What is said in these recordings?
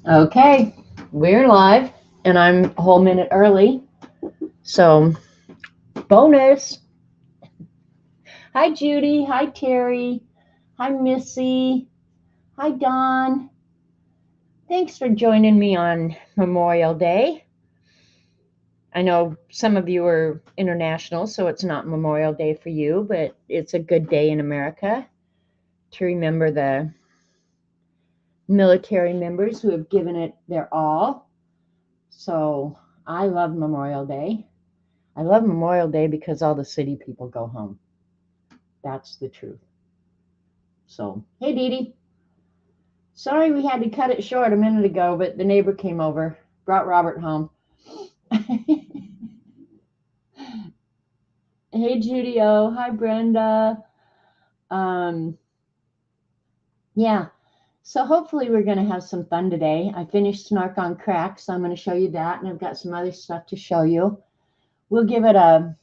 Okay, we're live, and I'm a whole minute early. So, bonus. Hi, Judy. Hi, Terry. Hi, Missy. Hi, Don. Thanks for joining me on Memorial Day. I know some of you are international, so it's not Memorial Day for you, but it's a good day in America to remember the military members who have given it their all. So, I love Memorial Day. I love Memorial Day because all the city people go home. That's the truth. So, hey, Dee Dee. Sorry we had to cut it short a minute ago, but the neighbor came over, brought Robert home. Hey, Judy O. Hi, Brenda. Um, yeah. So hopefully we're going to have some fun today. I finished Snark on Crack, so I'm going to show you that, and I've got some other stuff to show you. We'll give it a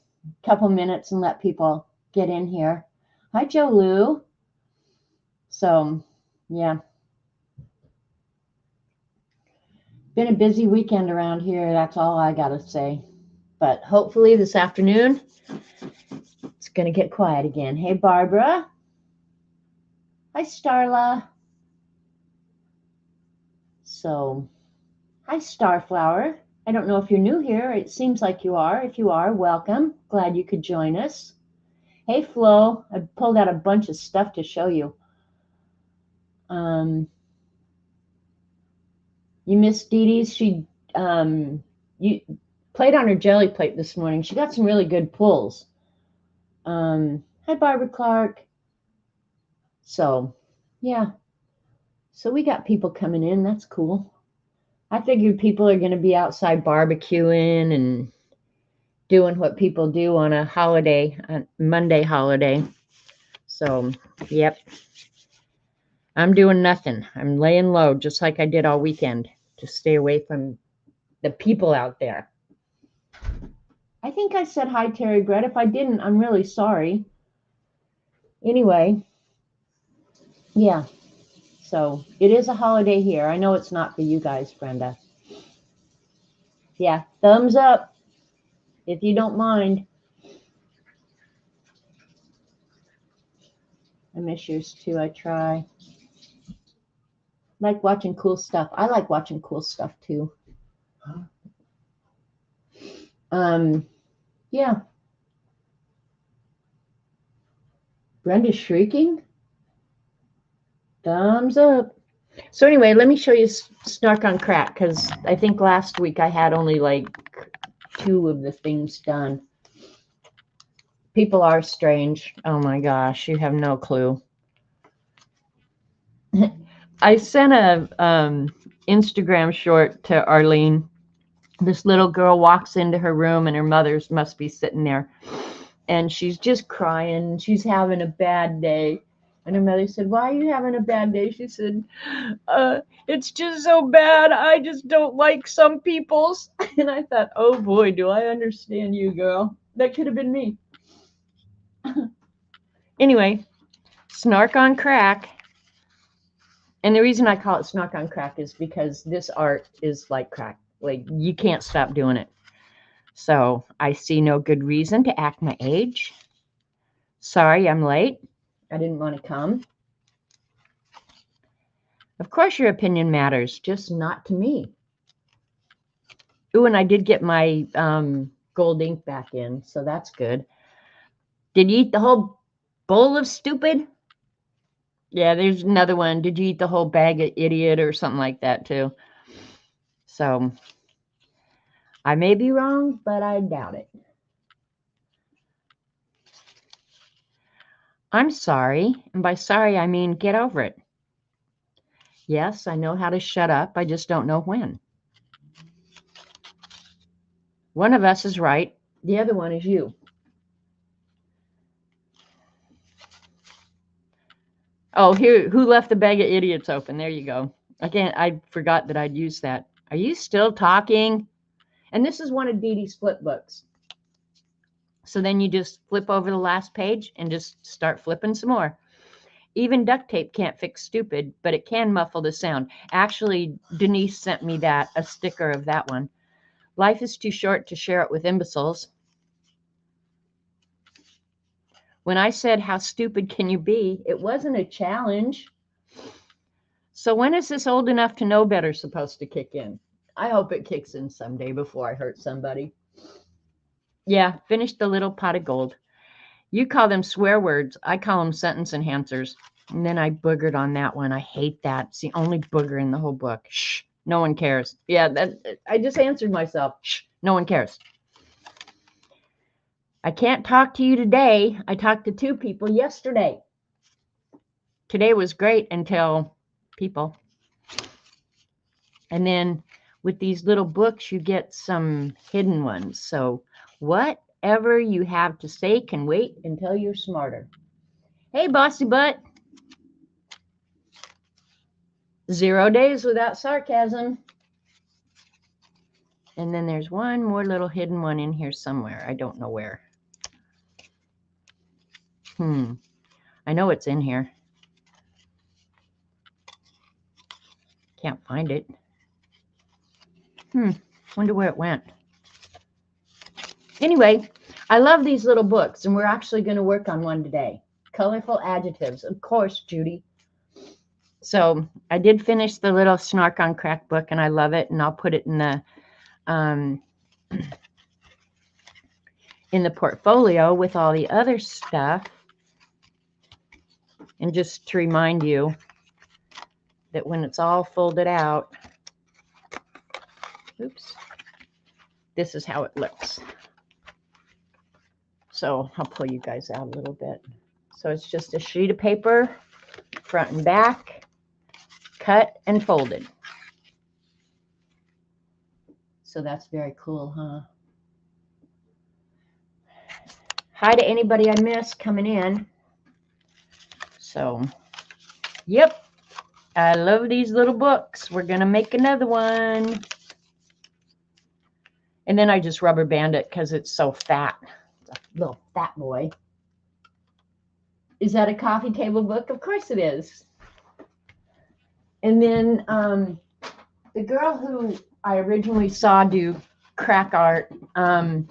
couple minutes and let people get in here. Hi, Joe Lou. So, yeah. Been a busy weekend around here. That's all I got to say. But hopefully this afternoon, it's going to get quiet again. Hey, Barbara. Hi, Starla. So, hi, Starflower. I don't know if you're new here. It seems like you are. If you are, welcome. Glad you could join us. Hey, Flo. I pulled out a bunch of stuff to show you. You missed Dee Dee's. You played on her jelly plate this morning. She got some really good pulls. Hi, Barbara Clark. So, yeah. So we got people coming in. That's cool. I figured people are going to be outside barbecuing and doing what people do on a holiday, a Monday holiday. So, yep. I'm doing nothing. I'm laying low just like I did all weekend to stay away from the people out there. I think I said hi, Terry Brett. If I didn't, I'm really sorry. Anyway, yeah. So it is a holiday here. I know it's not for you guys, Brenda. Yeah, thumbs up if you don't mind. I miss yours too. I try. Like watching cool stuff. I like watching cool stuff too. Um, yeah. Brenda's shrieking. Thumbs up. So anyway, let me show you Snark on Crack because I think last week I had only like 2 of the things done. People are strange. Oh my gosh, you have no clue. I sent a Instagram short to Arlene. This little girl walks into her room and her mother's must be sitting there. And she's just crying. She's having a bad day. And her mother said, "Why are you having a bad day?" She said, "It's just so bad. I just don't like some people's." And I thought, oh boy, do I understand you, girl. That could have been me. Anyway, Snark on Crack. And the reason I call it Snark on Crack is because this art is like crack. Like, you can't stop doing it. So I see no good reason to act my age. Sorry, I'm late. I didn't want to come. Of course your opinion matters, just not to me. Ooh, and I did get my gold ink back in, so that's good. Did you eat the whole bowl of stupid? Yeah, there's another one. Did you eat the whole bag of idiot or something like that too? So I may be wrong, but I doubt it. I'm sorry, and by sorry I mean get over it. Yes, I know how to shut up, I just don't know when. One of us is right, the other one is you. Oh, here, who left the bag of idiots open? There you go. Again, I forgot that I'd used that. Are you still talking? And this is one of Dee Dee's flip books. So then you just flip over the last page and just start flipping some more. Even duct tape can't fix stupid, but it can muffle the sound. Actually, Denise sent me a sticker of that one. Life is too short to share it with imbeciles. When I said, how stupid can you be? It wasn't a challenge. So when is this old enough to know better supposed to kick in? I hope it kicks in someday before I hurt somebody. Yeah, finish the little pot of gold. You call them swear words. I call them sentence enhancers. And then I boogered on that one. I hate that. It's the only booger in the whole book. Shh, no one cares. Yeah, I just answered myself. Shh, no one cares. I can't talk to you today. I talked to 2 people yesterday. Today was great until people. And then with these little books, you get some hidden ones. So whatever you have to say can wait until you're smarter. Hey, bossy butt. 0 days without sarcasm. And then there's one more little hidden one in here somewhere. I don't know where. I know it's in here. Can't find it. Wonder where it went. Anyway, I love these little books, and we're actually going to work on one today. Colorful adjectives. Of course, Judy. So I did finish the little Snark on Crack book, and I love it, and I'll put it in the portfolio with all the other stuff. And just to remind you that when it's all folded out, oops, this is how it looks. So I'll pull you guys out a little bit. So it's just a sheet of paper, front and back, cut and folded. So that's very cool, huh? Hi to anybody I missed coming in. So, yep, I love these little books. We're going to make another one. And then I just rubber band it because it's so fat. It's a little fat boy. Is that a coffee table book? Of course it is. And then the girl who I originally saw do crack art held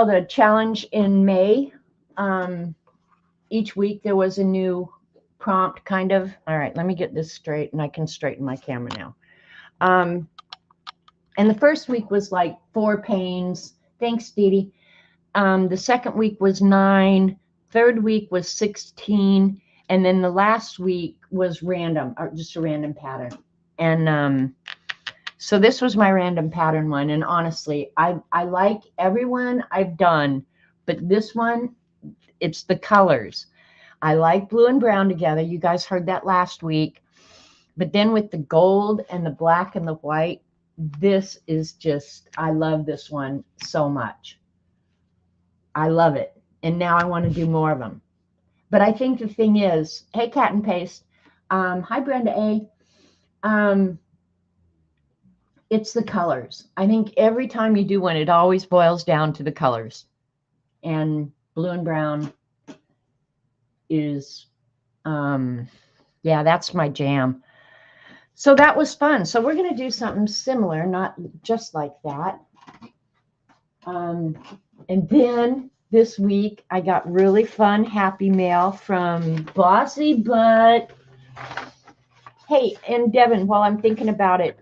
a challenge in May. Each week there was a new prompt, kind of. All right, let me get this straight, and I can straighten my camera now. And the first week was like 4 panes. Thanks, Dee Dee. The second week was 9. Third week was 16. And then the last week was random, or just a random pattern. And so this was my random pattern one. And honestly, I like everyone I've done, but this one, it's the colors. I like blue and brown together. You guys heard that last week. But then with the gold and the black and the white, this is just, I love this one so much. I love it. And now I want to do more of them. But I think the thing is, hey, Cat and Paste. Hi, Brenda A. It's the colors. I think every time you do one, it always boils down to the colors. And blue and brown is, yeah, that's my jam. So that was fun. So we're going to do something similar, not just like that. And then this week, I got really fun happy mail from Bossy Butt. Hey, and Devin, while I'm thinking about it,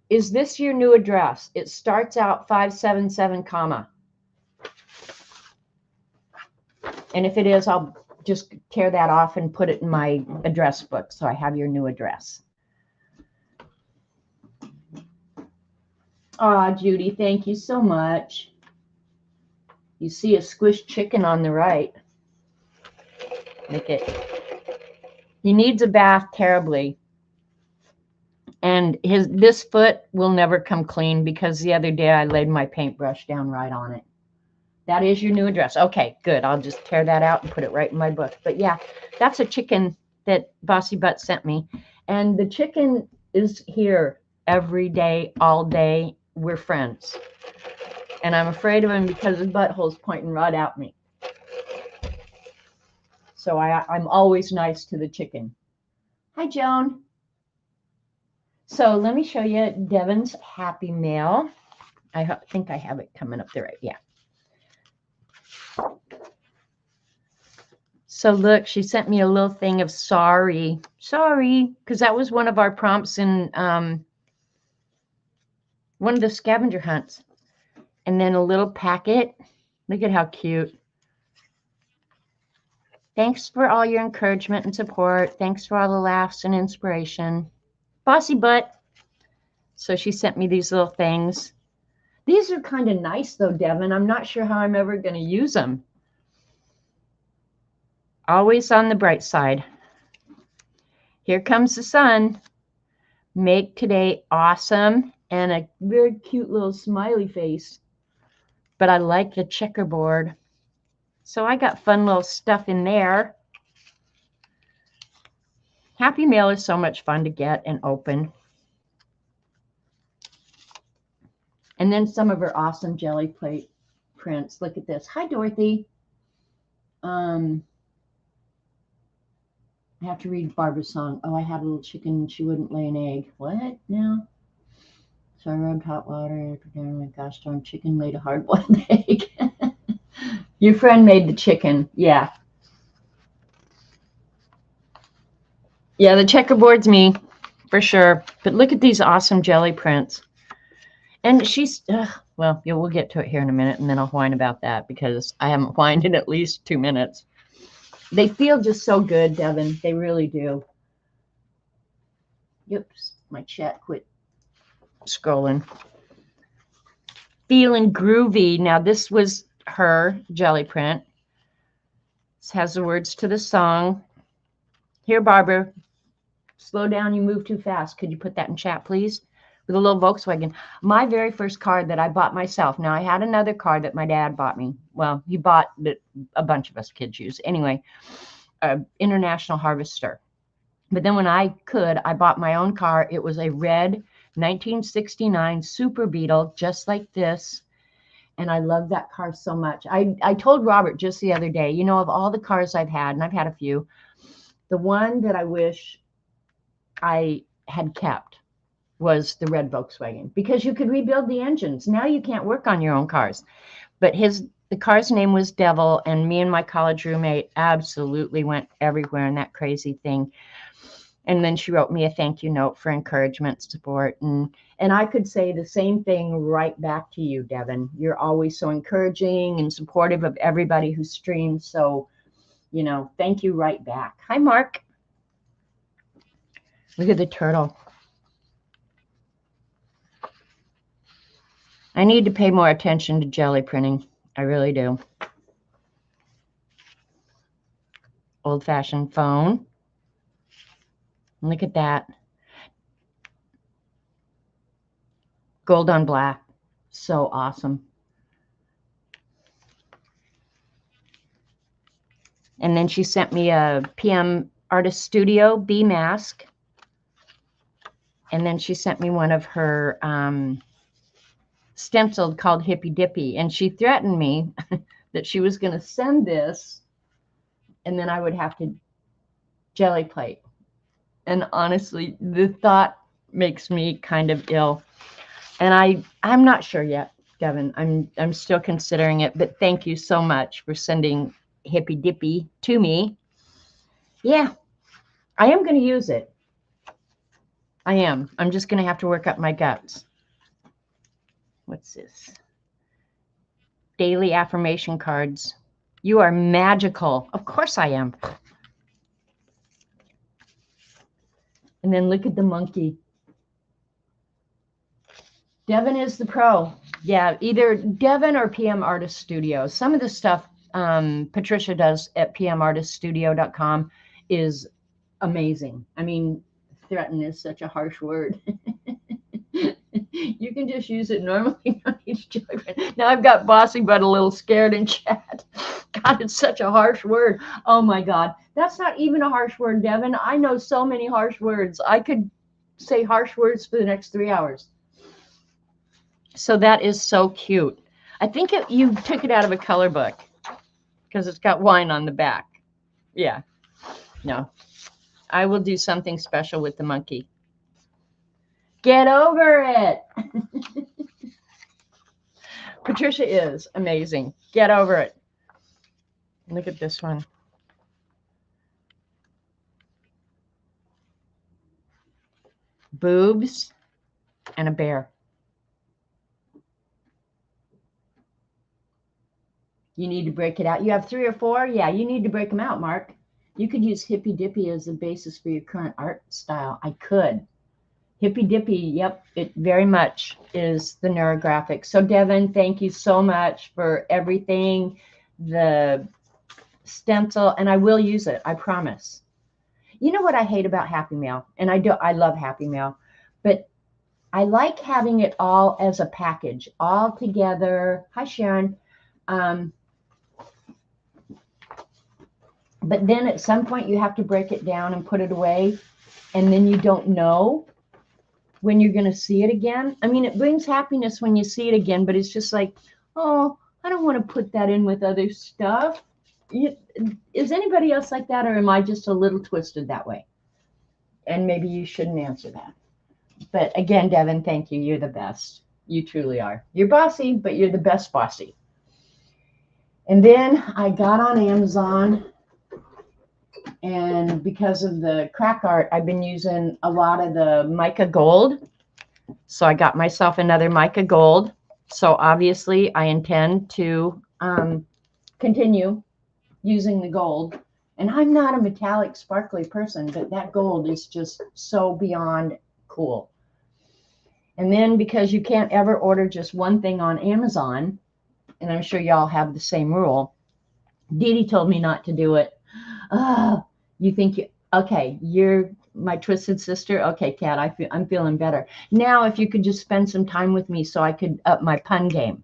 is this your new address? It starts out 577, comma. And if it is, I'll just tear that off and put it in my address book so I have your new address. Aw, Judy, thank you so much. You see a squished chicken on the right. Make it. He needs a bath terribly. And this foot will never come clean because the other day I laid my paintbrush down right on it. That is your new address. Okay, good. I'll just tear that out and put it right in my book. But yeah, that's a chicken that Bossy Butt sent me. And the chicken is here every day, all day. We're friends. And I'm afraid of him because his butthole's pointing right at me. So I'm always nice to the chicken. Hi, Joan. So let me show you Devon's Happy Mail. I think I have it coming up there, right? Yeah. So look, she sent me a little thing of sorry, because that was one of our prompts in one of the scavenger hunts. And then a little packet. Look at how cute. Thanks for all your encouragement and support. Thanks for all the laughs and inspiration. Bossy butt. So she sent me these little things. These are kind of nice though, Devon. I'm not sure how I'm ever going to use them. Always on the bright side. Here comes the sun. Make today awesome. And a very cute little smiley face. But I like the checkerboard. So I got fun little stuff in there. Happy Mail is so much fun to get and open. And then some of her awesome jelly plate prints. Look at this. Hi, Dorothy. I have to read Barbara's song. Oh, I had a little chicken and she wouldn't lay an egg. What now? So I rubbed hot water. Oh my gosh darn chicken laid a hard-boiled egg. Your friend made the chicken. Yeah. Yeah, the checkerboard's me for sure. But look at these awesome jelly prints. And she's, well, yeah, we'll get to it here in a minute, and then I'll whine about that because I haven't whined in at least 2 minutes. They feel just so good, Devon. They really do. Oops, my chat quit scrolling. Feeling groovy. Now, this was her jelly print. This has the words to the song. Here, Barbara, slow down. You move too fast. Could you put that in chat, please? With a little Volkswagen. My very first card that I bought myself. Now, I had another card that my dad bought me. Well, he bought that a bunch of us kids use. Anyway, International Harvester. But then when I could, I bought my own car. It was a red 1969 Super Beetle, just like this. And I love that car so much. I told Robert just the other day, you know, of all the cars I've had, and I've had a few, the one that I wish I had kept was the red Volkswagen, because you could rebuild the engines. Now you can't work on your own cars. But the car's name was Devil, and me and my college roommate absolutely went everywhere in that crazy thing. And then she wrote me a thank you note for encouragement, support, and I could say the same thing right back to you, Devon. You're always so encouraging and supportive of everybody who streams. So, you know, thank you right back. Hi, Mark. Look at the turtle. I need to pay more attention to jelly printing. I really do. Old-fashioned phone. Look at that. Gold on black. So awesome. And then she sent me a PM Artist Studio bee mask. And then she sent me one of her stenciled called Hippy Dippy. And she threatened me that she was going to send this and then I would have to jelly plate. And honestly, the thought makes me kind of ill. And I'm not sure yet, Devon. I'm still considering it, but thank you so much for sending Hippy Dippy to me. Yeah, I am going to use it. I am. I'm just going to have to work up my guts. What's this? Daily affirmation cards. You are magical. Of course I am. And then look at the monkey. Devon is the pro. Yeah, either Devon or PM Artist Studio. Some of the stuff Patricia does at pmartiststudio.com is amazing. I mean, threaten is such a harsh word. You can just use it normally. Now I've got Bossy Butt a little scared in chat. God, it's such a harsh word. Oh my God. That's not even a harsh word, Devon. I know so many harsh words. I could say harsh words for the next 3 hours. So that is so cute. I think you took it out of a color book because it's got wine on the back. Yeah. No. I will do something special with the monkey. Get over it. Patricia is amazing. Get over it. Look at this one. Boobs and a bear. You need to break it out. You have 3 or 4? Yeah, you need to break them out, Mark. You could use Hippy Dippy as the basis for your current art style. I could. Hippy Dippy, yep, it very much is the Neurographic. So Devin, thank you so much for everything, the stencil, and I will use it, I promise. You know what I hate about Happy Mail? And I love Happy Mail, but I like having it all as a package, all together. Hi, Sharon. But then at some point you have to break it down and put it away, and then you don't know when you're going to see it again. I mean, it brings happiness when you see it again, but it's just like, oh, I don't want to put that in with other stuff. Is anybody else like that, or am I just a little twisted that way? And maybe you shouldn't answer that. But again, Devin, thank you. You're the best. You truly are. You're bossy, but you're the best bossy. And then I got on Amazon, and because of the crack art, I've been using a lot of the mica gold. So I got myself another mica gold. So obviously I intend to continue using the gold. And I'm not a metallic sparkly person, but that gold is just so beyond cool. And then because you can't ever order just one thing on Amazon, and I'm sure y'all have the same rule, Dee Dee told me not to do it. You think okay, you're my twisted sister. Okay, Kat, I'm feeling better. Now, if you could just spend some time with me so I could up my pun game.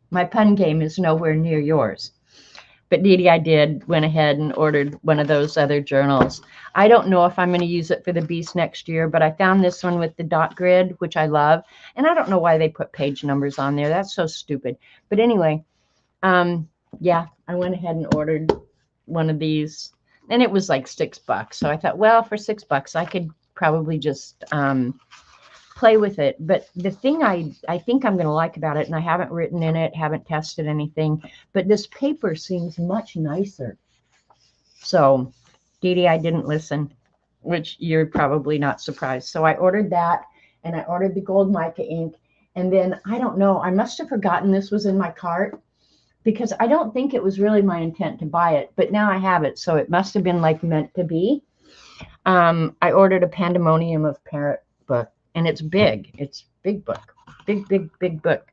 My pun game is nowhere near yours. But Dee Dee, went ahead and ordered one of those other journals. I don't know if I'm going to use it for the Beast next year, but I found this one with the dot grid, which I love. And I don't know why they put page numbers on there. That's so stupid. But anyway, yeah, I went ahead and ordered one of these. And it was like $6. So I thought, well, for $6, I could probably just play with it. But the thing I think I'm going to like about it, and I haven't written in it, haven't tested anything, but this paper seems much nicer. So, Dee Dee, I didn't listen, which you're probably not surprised. So I ordered that, and I ordered the gold mica ink. And then, I don't know, I must have forgotten this was in my cart, because I don't think it was really my intent to buy it, but now I have it, so it must have been like meant to be. I ordered a Pandemonium of Parrot book, and it's big. It's big book, big book.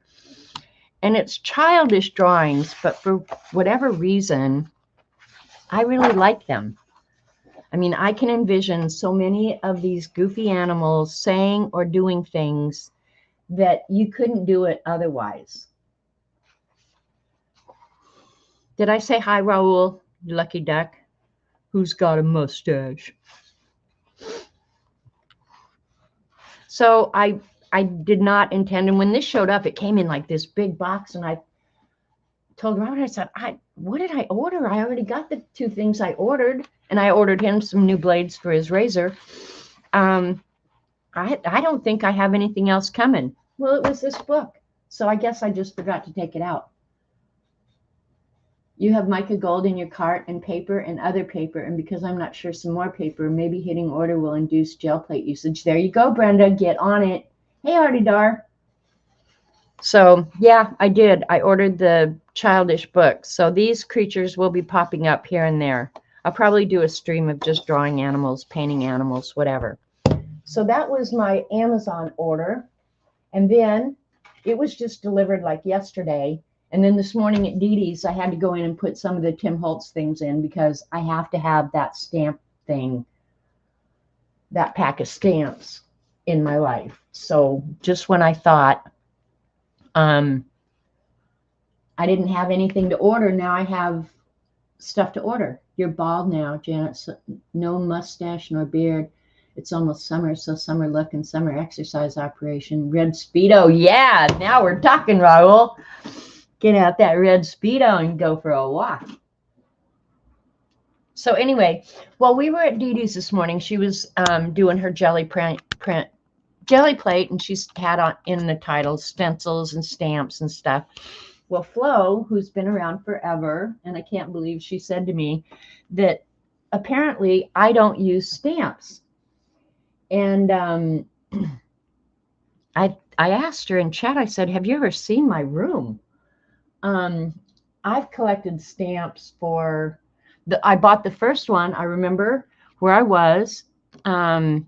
And it's childish drawings, but for whatever reason, I really like them. I mean, I can envision so many of these goofy animals saying or doing things that you couldn't do it otherwise. Did I say hi, Raul, you lucky duck? Who's got a mustache? So I did not intend, and when this showed up, it came in like this big box, and I told Robert, I said, what did I order? I already got the 2 things I ordered, and I ordered him some new blades for his razor. I don't think I have anything else coming. Well, it was this book, so I guess I just forgot to take it out. You have mica gold in your cart and paper and other paper, and because I'm not sure, some more paper, maybe hitting order will induce gel plate usage. There you go, Brenda. Get on it. Hey, Artie Dar. So, yeah, I did. I ordered the childish books. So these creatures will be popping up here and there. I'll probably do a stream of just drawing animals, painting animals, whatever. So that was my Amazon order. And then it was just delivered like yesterday. And then this morning at Dee Dee's, I had to go in and put some of the Tim Holtz things in because I have to have that stamp thing, that pack of stamps in my life. So just when I thought I didn't have anything to order, now I have stuff to order. You're bald now, Janet. So no mustache nor beard. It's almost summer, so summer look and summer exercise operation. Red Speedo. Yeah, now we're talking, Raul. Get out that red Speedo and go for a walk. So anyway, while we were at Dee Dee's this morning, she was doing her jelly plate, and she's had on in the title stencils and stamps and stuff. Well, Flo, who's been around forever, and I can't believe she said to me that apparently I don't use stamps. And I asked her in chat, I said, have you ever seen my room? I've collected stamps for I bought the first one. I remember where I was. I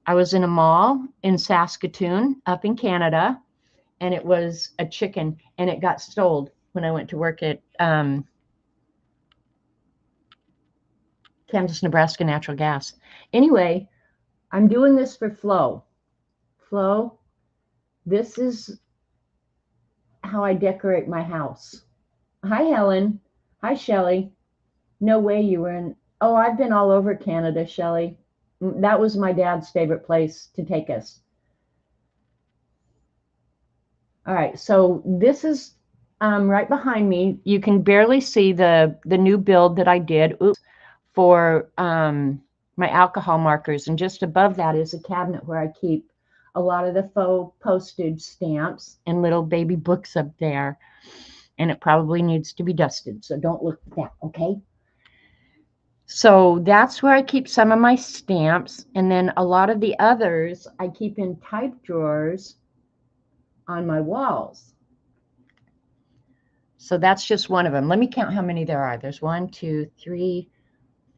was in a mall in Saskatoon up in Canada, and it was a chicken, and it got stole when I went to work at Kansas, Nebraska Natural Gas. Anyway, I'm doing this for Flo. Flo, this is how I decorate my house. Hi, Helen. Hi, Shelley. No way you were in. Oh, I've been all over Canada, Shelley. That was my dad's favorite place to take us. All right, so this is right behind me. You can barely see the new build that I did for my alcohol markers. And just above that is a cabinet where I keep a lot of the faux postage stamps and little baby books up there. And it probably needs to be dusted, so don't look at that, okay? So that's where I keep some of my stamps. And then a lot of the others I keep in type drawers on my walls. So that's just one of them. Let me count how many there are. There's 1, 2, 3,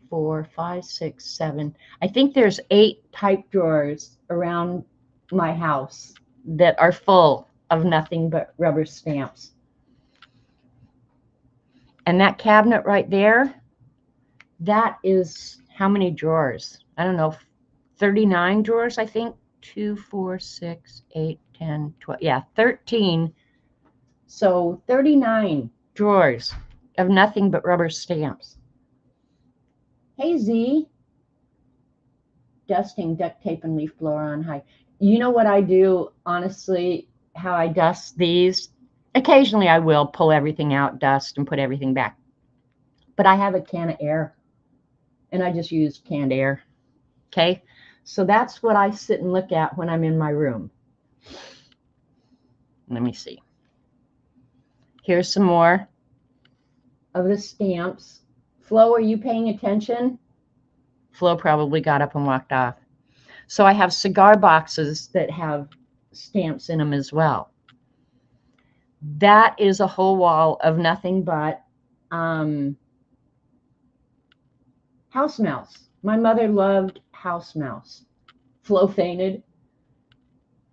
4, 5, 6, 7. I think there's 8 type drawers around my house that are full of nothing but rubber stamps. And that cabinet right there, that is how many drawers? I don't know, 39 drawers, I think. 2, 4, 6, 8, 10, 12. Yeah, 13. So 39 drawers of nothing but rubber stamps. Hey, Z. Dusting, duct tape, and leaf blower on high. You know what I do, honestly, how I dust these? Occasionally I will pull everything out, dust, and put everything back. But I have a can of air, and I just use canned air. Okay? So that's what I sit and look at when I'm in my room. Let me see. Here's some more of the stamps. Flo, are you paying attention? Flo probably got up and walked off. So I have cigar boxes that have stamps in them as well. That is a whole wall of nothing but house mouse. My mother loved house mouse. Flo fainted.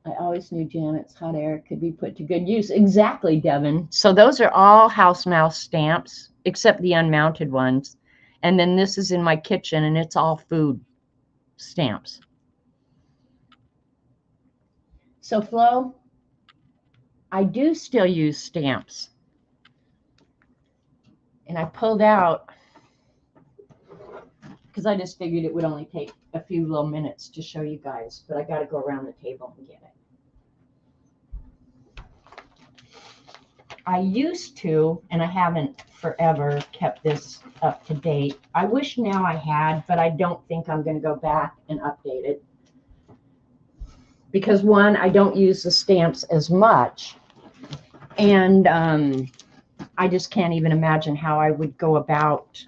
I always knew Janet's hot air could be put to good use. Exactly, Devin. So those are all house mouse stamps, except the unmounted ones. And then this is in my kitchen, and it's all food stamps. So, Flo, I do still use stamps. And I pulled out, because I just figured it would only take a few little minutes to show you guys, but I got to go around the table and get it. I used to, and I haven't forever kept this up to date. I wish now I had, but I don't think I'm going to go back and update it. Because one, I don't use the stamps as much. And I just can't even imagine how I would go about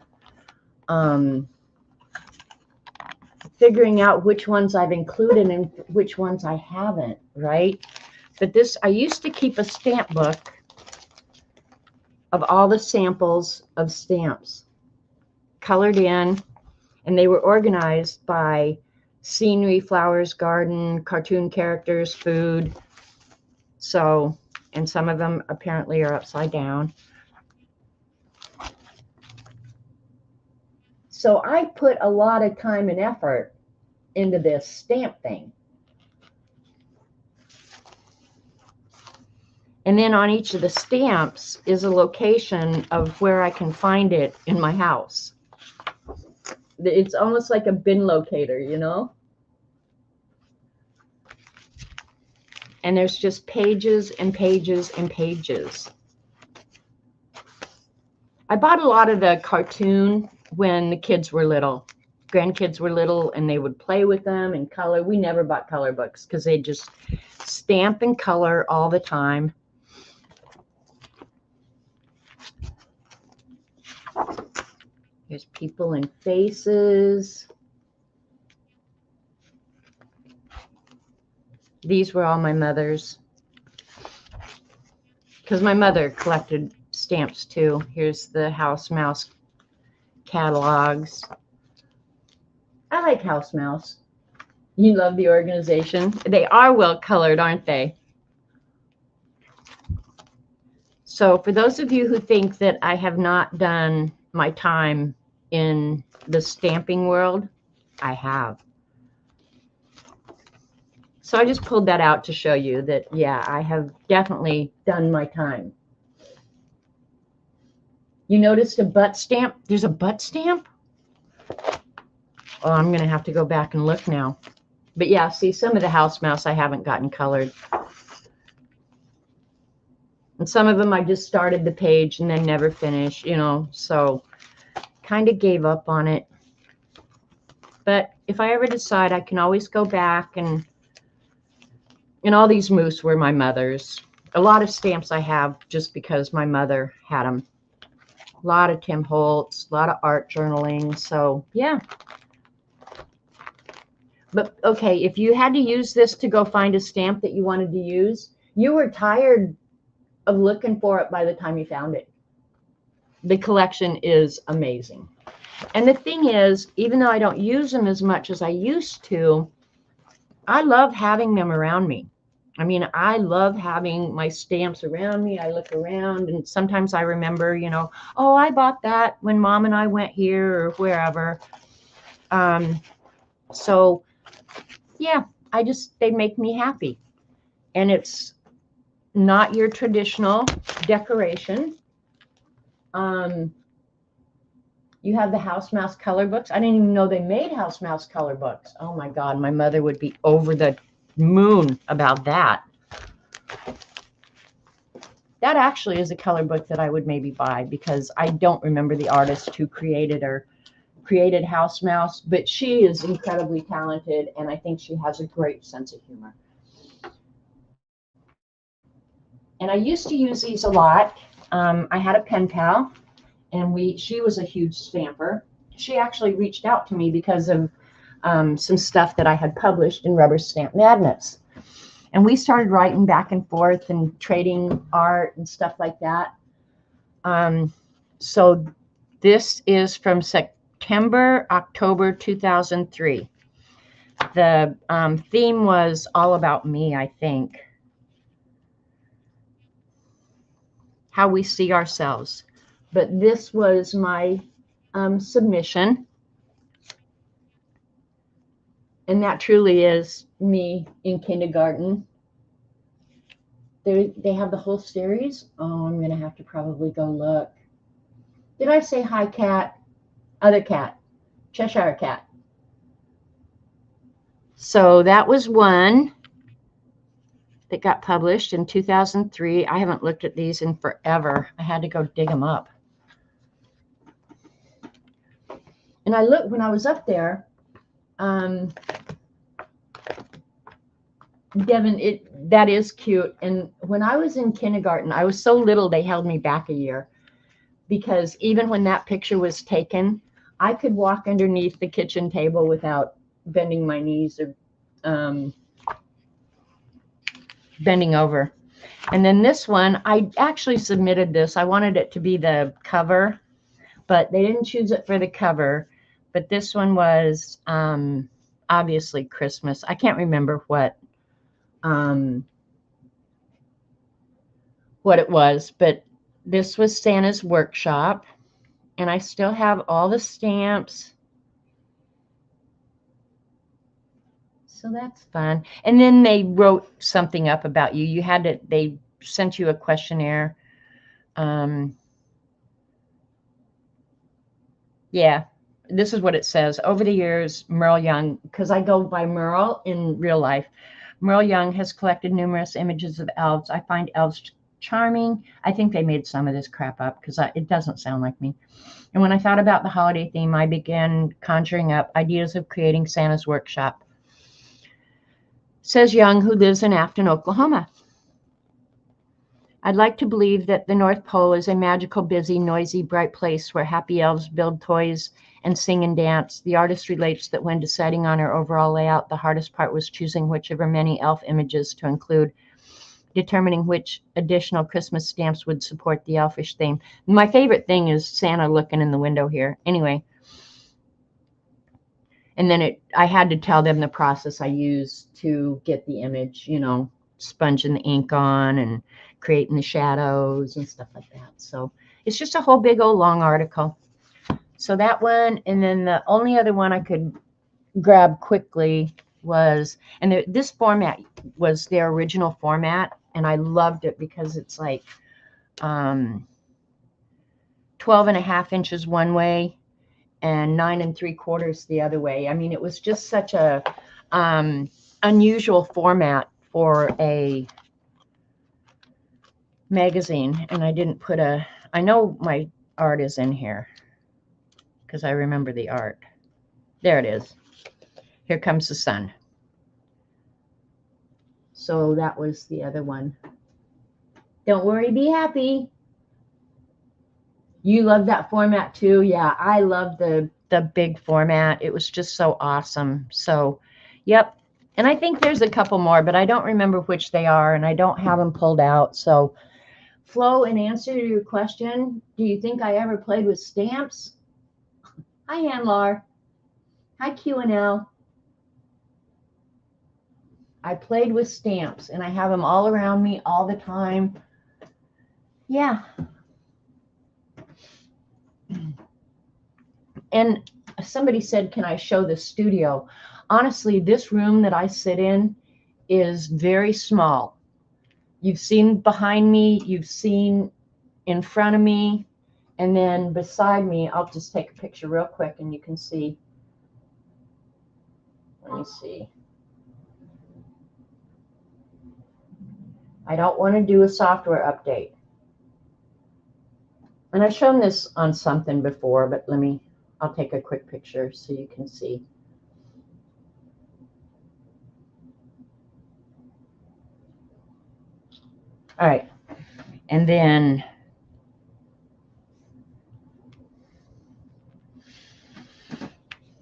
figuring out which ones I've included and which ones I haven't, right? But this, I used to keep a stamp book of all the samples of stamps colored in, and they were organized by scenery, flowers, garden, cartoon characters, food. So, and some of them apparently are upside down. So I put a lot of time and effort into this stamp thing. And then on each of the stamps is a location of where I can find it in my house. It's almost like a bin locator, you know? And there's just pages and pages and pages. I bought a lot of the cartoon when the kids were little. Grandkids were little and they would play with them and color. We never bought color books because they just stamp and color all the time. There's people and faces. These were all my mother's, because my mother collected stamps too. Here's the House Mouse catalogs. I like House Mouse. You love the organization. They are well colored, aren't they? So for those of you who think that I have not done my time in the stamping world, I have. So I just pulled that out to show you that, yeah, I have definitely done my time. You noticed a butt stamp? There's a butt stamp? Oh, I'm going to have to go back and look now. But yeah, see, some of the House Mouse I haven't gotten colored. And some of them I just started the page and then never finished, you know, so kind of gave up on it. But if I ever decide, I can always go back, and all these moose were my mother's. A lot of stamps I have just because my mother had them. A lot of Tim Holtz, a lot of art journaling. So yeah. But okay, if you had to use this to go find a stamp that you wanted to use, you were tired of looking for it by the time you found it. The collection is amazing. And the thing is, even though I don't use them as much as I used to, I love having them around me. I mean, I love having my stamps around me. I look around and sometimes I remember, you know, oh, I bought that when Mom and I went here or wherever. So yeah, they make me happy. And it's not your traditional decoration. You have the House Mouse color books. I didn't even know they made House Mouse color books. Oh my God, my mother would be over the moon about that. That actually is a color book that I would maybe buy, because I don't remember the artist who created House Mouse, but she is incredibly talented, and I think she has a great sense of humor. And I used to use these a lot. I had a pen pal, and she was a huge stamper. She actually reached out to me because of some stuff that I had published in Rubber Stamp Madness. And we started writing back and forth and trading art and stuff like that. So this is from September, October 2003. The theme was all about me, I think. How we see ourselves. But this was my submission. And that truly is me in kindergarten. They have the whole series. Oh, I'm going to have to probably go look. Did I say hi, cat? Other cat. Cheshire cat. So that was one that got published in 2003. I haven't looked at these in forever. I had to go dig them up. And I looked when I was up there. Devin, that is cute. And when I was in kindergarten, I was so little they held me back a year, because even when that picture was taken, I could walk underneath the kitchen table without bending my knees or bending over. And then this one, I actually submitted this. I wanted it to be the cover, but they didn't choose it for the cover. But this one was obviously Christmas. I can't remember what it was, but this was Santa's workshop, and I still have all the stamps. So that's fun. And then they wrote something up about you. They sent you a questionnaire. Yeah, this is what it says. Over the years, Merle Young, because I go by Merle in real life, Merle Young has collected numerous images of elves. I find elves charming. I think they made some of this crap up because it doesn't sound like me. And when I thought about the holiday theme, I began conjuring up ideas of creating Santa's workshop. Says Young, who lives in Afton, Oklahoma. I'd like to believe that the North Pole is a magical, busy, noisy, bright place where happy elves build toys and sing and dance. The artist relates that when deciding on her overall layout, the hardest part was choosing which of her many elf images to include, determining which additional Christmas stamps would support the elfish theme. My favorite thing is Santa looking in the window here. Anyway, and then I had to tell them the process I used to get the image, you know, sponging the ink on and creating the shadows and stuff like that. So it's just a whole big old long article. So that one, and then the only other one I could grab quickly was, and this format was their original format, and I loved it because it's like 12.5 inches one way and 9 3/4 the other way. I mean, it was just such a unusual format for a magazine. And I didn't put I know my art is in here because I remember the art. There it is. Here comes the sun. So that was the other one. Don't worry, be happy. You love that format too? Yeah, I love the big format. It was just so awesome. So, yep. And I think there's a couple more, but I don't remember which they are, and I don't have them pulled out. So, Flo, in answer to your question, do you think I ever played with stamps? Hi, Anlar. Hi, Q&L. I played with stamps, and I have them all around me all the time. Yeah. And somebody said, can I show the studio? Honestly, this room that I sit in is very small. You've seen behind me, you've seen in front of me, and then beside me, I'll just take a picture real quick and you can see. Let me see. I don't want to do a software update. And I've shown this on something before, but I'll take a quick picture so you can see. All right. And then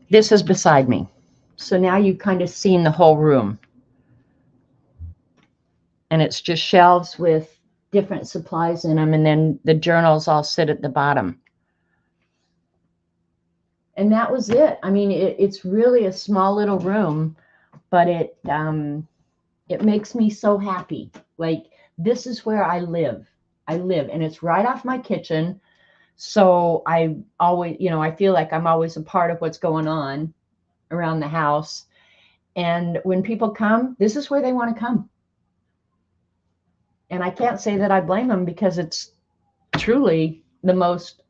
this is beside me. So now you've kind of seen the whole room. And it's just shelves with different supplies in them, and then the journals all sit at the bottom. And that was it. I mean, it's really a small little room, but it makes me so happy. Like, this is where I live. And it's right off my kitchen. So I always, you know, I feel like I'm always a part of what's going on around the house. And when people come, this is where they want to come. And I can't say that I blame them, because it's truly the most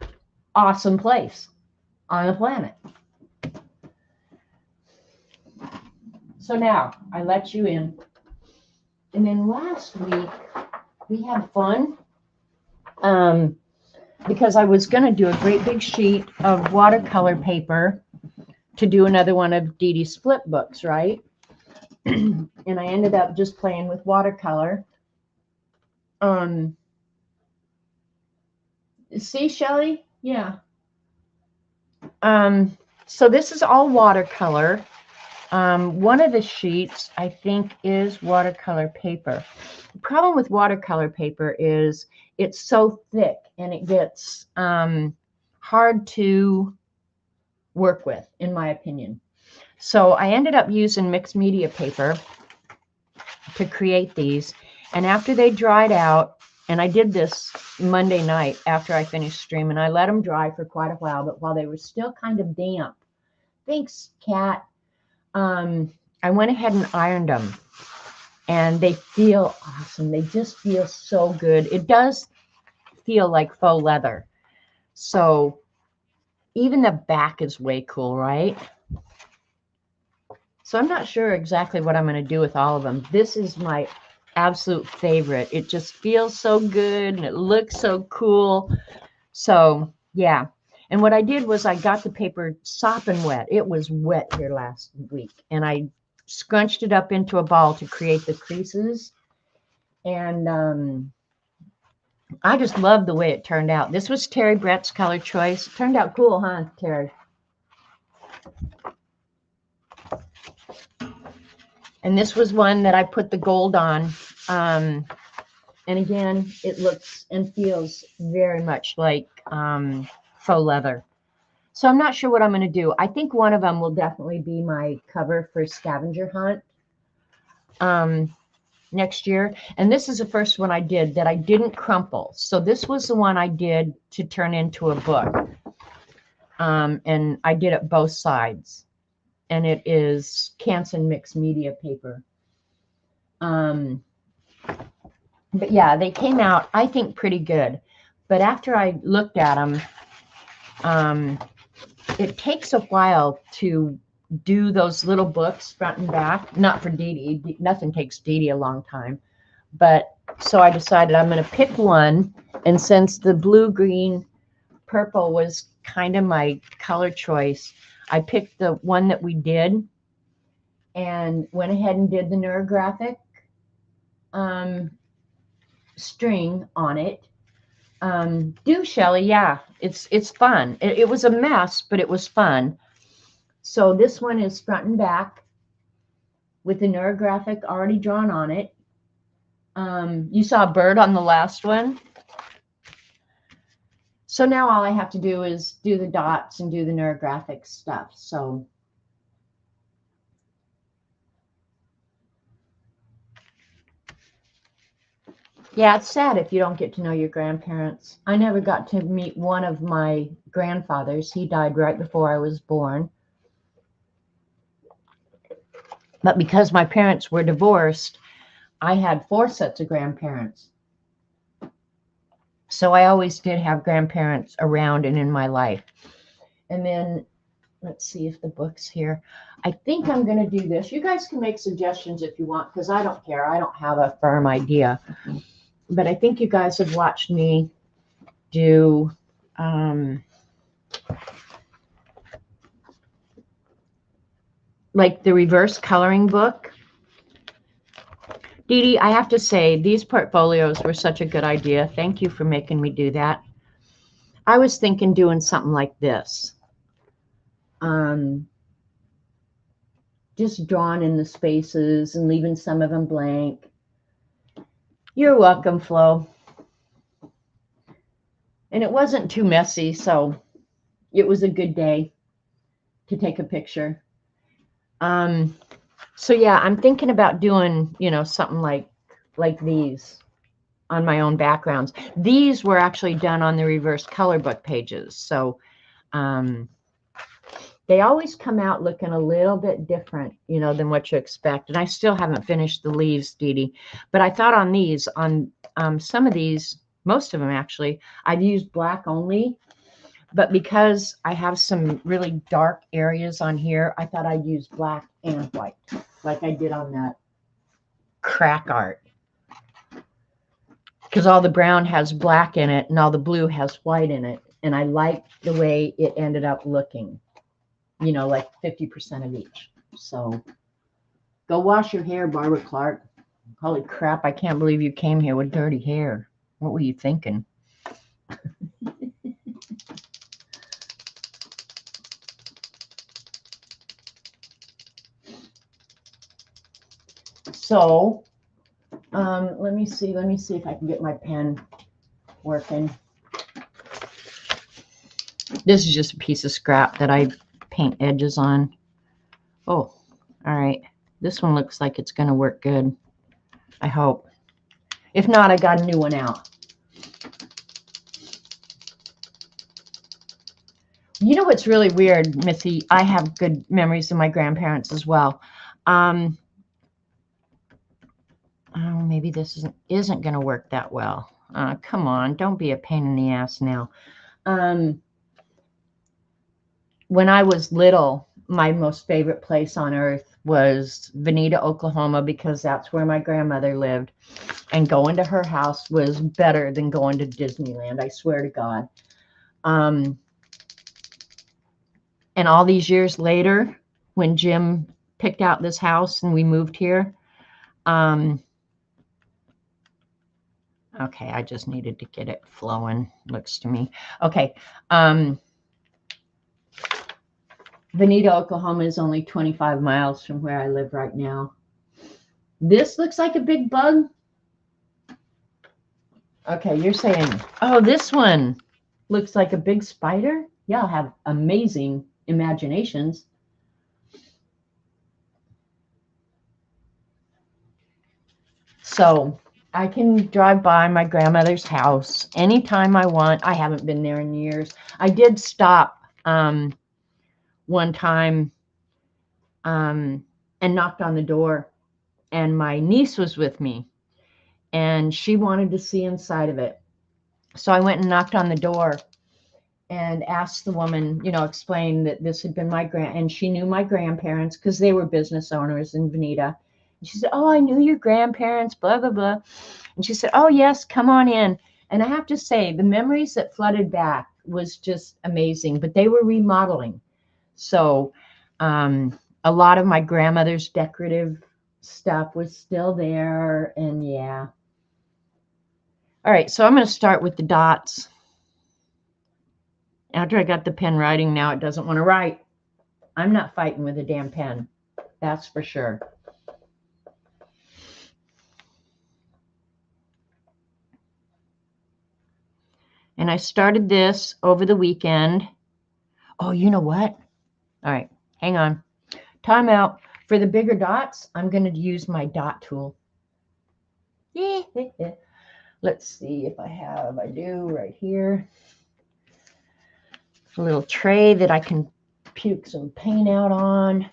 awesome place on the planet. So now I let you in. And then last week we had fun because I was going to do a great big sheet of watercolor paper to do another one of Dee Dee's split books, right? And I ended up just playing with watercolor. See, Shelly? Yeah. So this is all watercolor. One of the sheets, I think, is watercolor paper. The problem with watercolor paper is it's so thick and it gets hard to work with, in my opinion. So I ended up using mixed media paper to create these. And after they dried out, and I did this Monday night after I finished streaming, I let them dry for quite a while, but while they were still kind of damp, thanks, Kat, I went ahead and ironed them. And they feel awesome. They just feel so good. It does feel like faux leather. So even the back is way cool, right? So I'm not sure exactly what I'm going to do with all of them. This is my absolute favorite. It just feels so good and it looks so cool. So yeah. And what I did was I got the paper sopping wet. It was wet here last week. And I scrunched it up into a ball to create the creases. And I just love the way it turned out. This was Terry Brett's color choice. It turned out cool, huh, Terry? And this was one that I put the gold on. And again, it looks and feels very much like faux leather. So I'm not sure what I'm going to do. I think one of them will definitely be my cover for Scavenger Hunt next year. And this is the first one I did that I didn't crumple. So this was the one I did to turn into a book. And I did it both sides. And it is Canson mixed media paper. But yeah, they came out, I think, pretty good. But after I looked at them, it takes a while to do those little books front and back. Not for Dee Dee. Nothing takes Dee Dee a long time. But so I decided I'm going to pick one. And since the blue, green, purple was kind of my color choice, I picked the one that we did and went ahead and did the Neurographic string on it. Do, Shelly, yeah, it's fun. It was a mess, but it was fun. So this one is front and back with the Neurographic already drawn on it. You saw a bird on the last one. So now all I have to do is do the dots and do the Neurographic stuff. So yeah, it's sad if you don't get to know your grandparents. I never got to meet one of my grandfathers. He died right before I was born. But because my parents were divorced, I had 4 sets of grandparents. So I always did have grandparents around and in my life. And then let's see if the book's here. I think I'm going to do this. You guys can make suggestions if you want, because I don't care. I don't have a firm idea. But I think you guys have watched me do like the reverse coloring book. Dee Dee, I have to say, these portfolios were such a good idea. Thank you for making me do that. I was thinking doing something like this. Just drawing in the spaces and leaving some of them blank. You're welcome, Flo. And it wasn't too messy, so it was a good day to take a picture. So yeah, I'm thinking about doing, you know, something like these on my own backgrounds. These were actually done on the reverse color book pages. So they always come out looking a little bit different, you know, than what you expect. And I still haven't finished the leaves, Dee Dee. But I thought on these, on some of these, most of them actually, I've used black only. But because I have some really dark areas on here, I thought I'd use black and white, like I did on that crack art. Because all the brown has black in it and all the blue has white in it. And I like the way it ended up looking, you know, like 50% of each. So go wash your hair, Barbara Clark. Holy crap, I can't believe you came here with dirty hair. What were you thinking? So, let me see if I can get my pen working. This is just a piece of scrap that I paint edges on. Oh, all right. This one looks like it's going to work good. I hope. If not, I got a new one out. You know what's really weird, Missy? I have good memories of my grandparents as well. Oh, maybe this isn't going to work that well. Come on, don't be a pain in the ass now. When I was little, my most favorite place on earth was Veneta, Oklahoma, because that's where my grandmother lived. And going to her house was better than going to Disneyland, I swear to God. And all these years later, when Jim picked out this house and we moved here, okay, I just needed to get it flowing, looks to me. Okay. Veneta, Oklahoma is only 25 miles from where I live right now. This looks like a big bug. Okay, you're saying, oh, this one looks like a big spider? Y'all have amazing imaginations. So I can drive by my grandmother's house anytime I want. I haven't been there in years. I did stop one time and knocked on the door, and my niece was with me, and she wanted to see inside of it. So I went and knocked on the door and asked the woman, you know, explain that this had been and she knew my grandparents because they were business owners in Veneta. And she said, oh, I knew your grandparents, blah, blah, blah. And she said, oh, yes, come on in. And I have to say, the memories that flooded back was just amazing, but they were remodeling. So a lot of my grandmother's decorative stuff was still there. And yeah. All right, so I'm going to start with the dots. After I got the pen writing, now it doesn't want to write. I'm not fighting with a damn pen. That's for sure. And I started this over the weekend. Oh, you know what? All right, hang on. Time out. For the bigger dots, I'm going to use my dot tool. Let's see if I do right here. A little tray that I can puke some paint out on.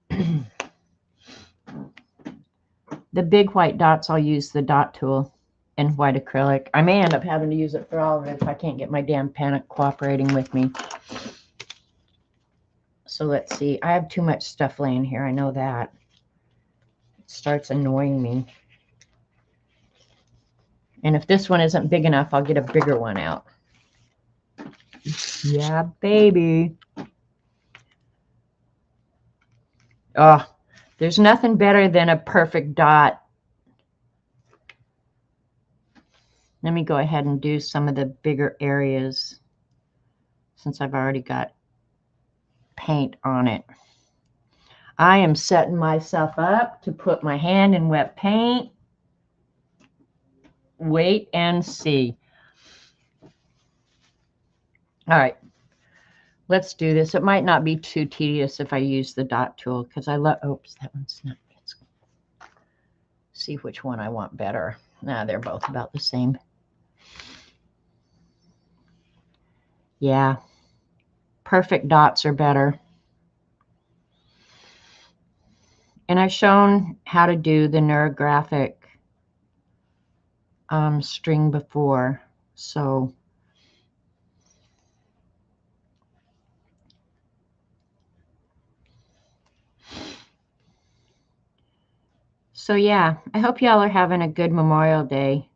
The big white dots, I'll use the dot tool and white acrylic. I may end up having to use it for all of it if I can't get my damn pen cooperating with me. So let's see. I have too much stuff laying here. I know that. It starts annoying me. And if this one isn't big enough, I'll get a bigger one out. Yeah, baby. Oh, there's nothing better than a perfect dot. Let me go ahead and do some of the bigger areas since I've already got paint on it. I am setting myself up to put my hand in wet paint. Wait and see. All right, let's do this. It might not be too tedious if I use the dot tool because I love, oops, that one's not. Let's see which one I want better. Nah, they're both about the same. Yeah, perfect dots are better. And I've shown how to do the Neurographic string before, so yeah, I hope y'all are having a good Memorial Day.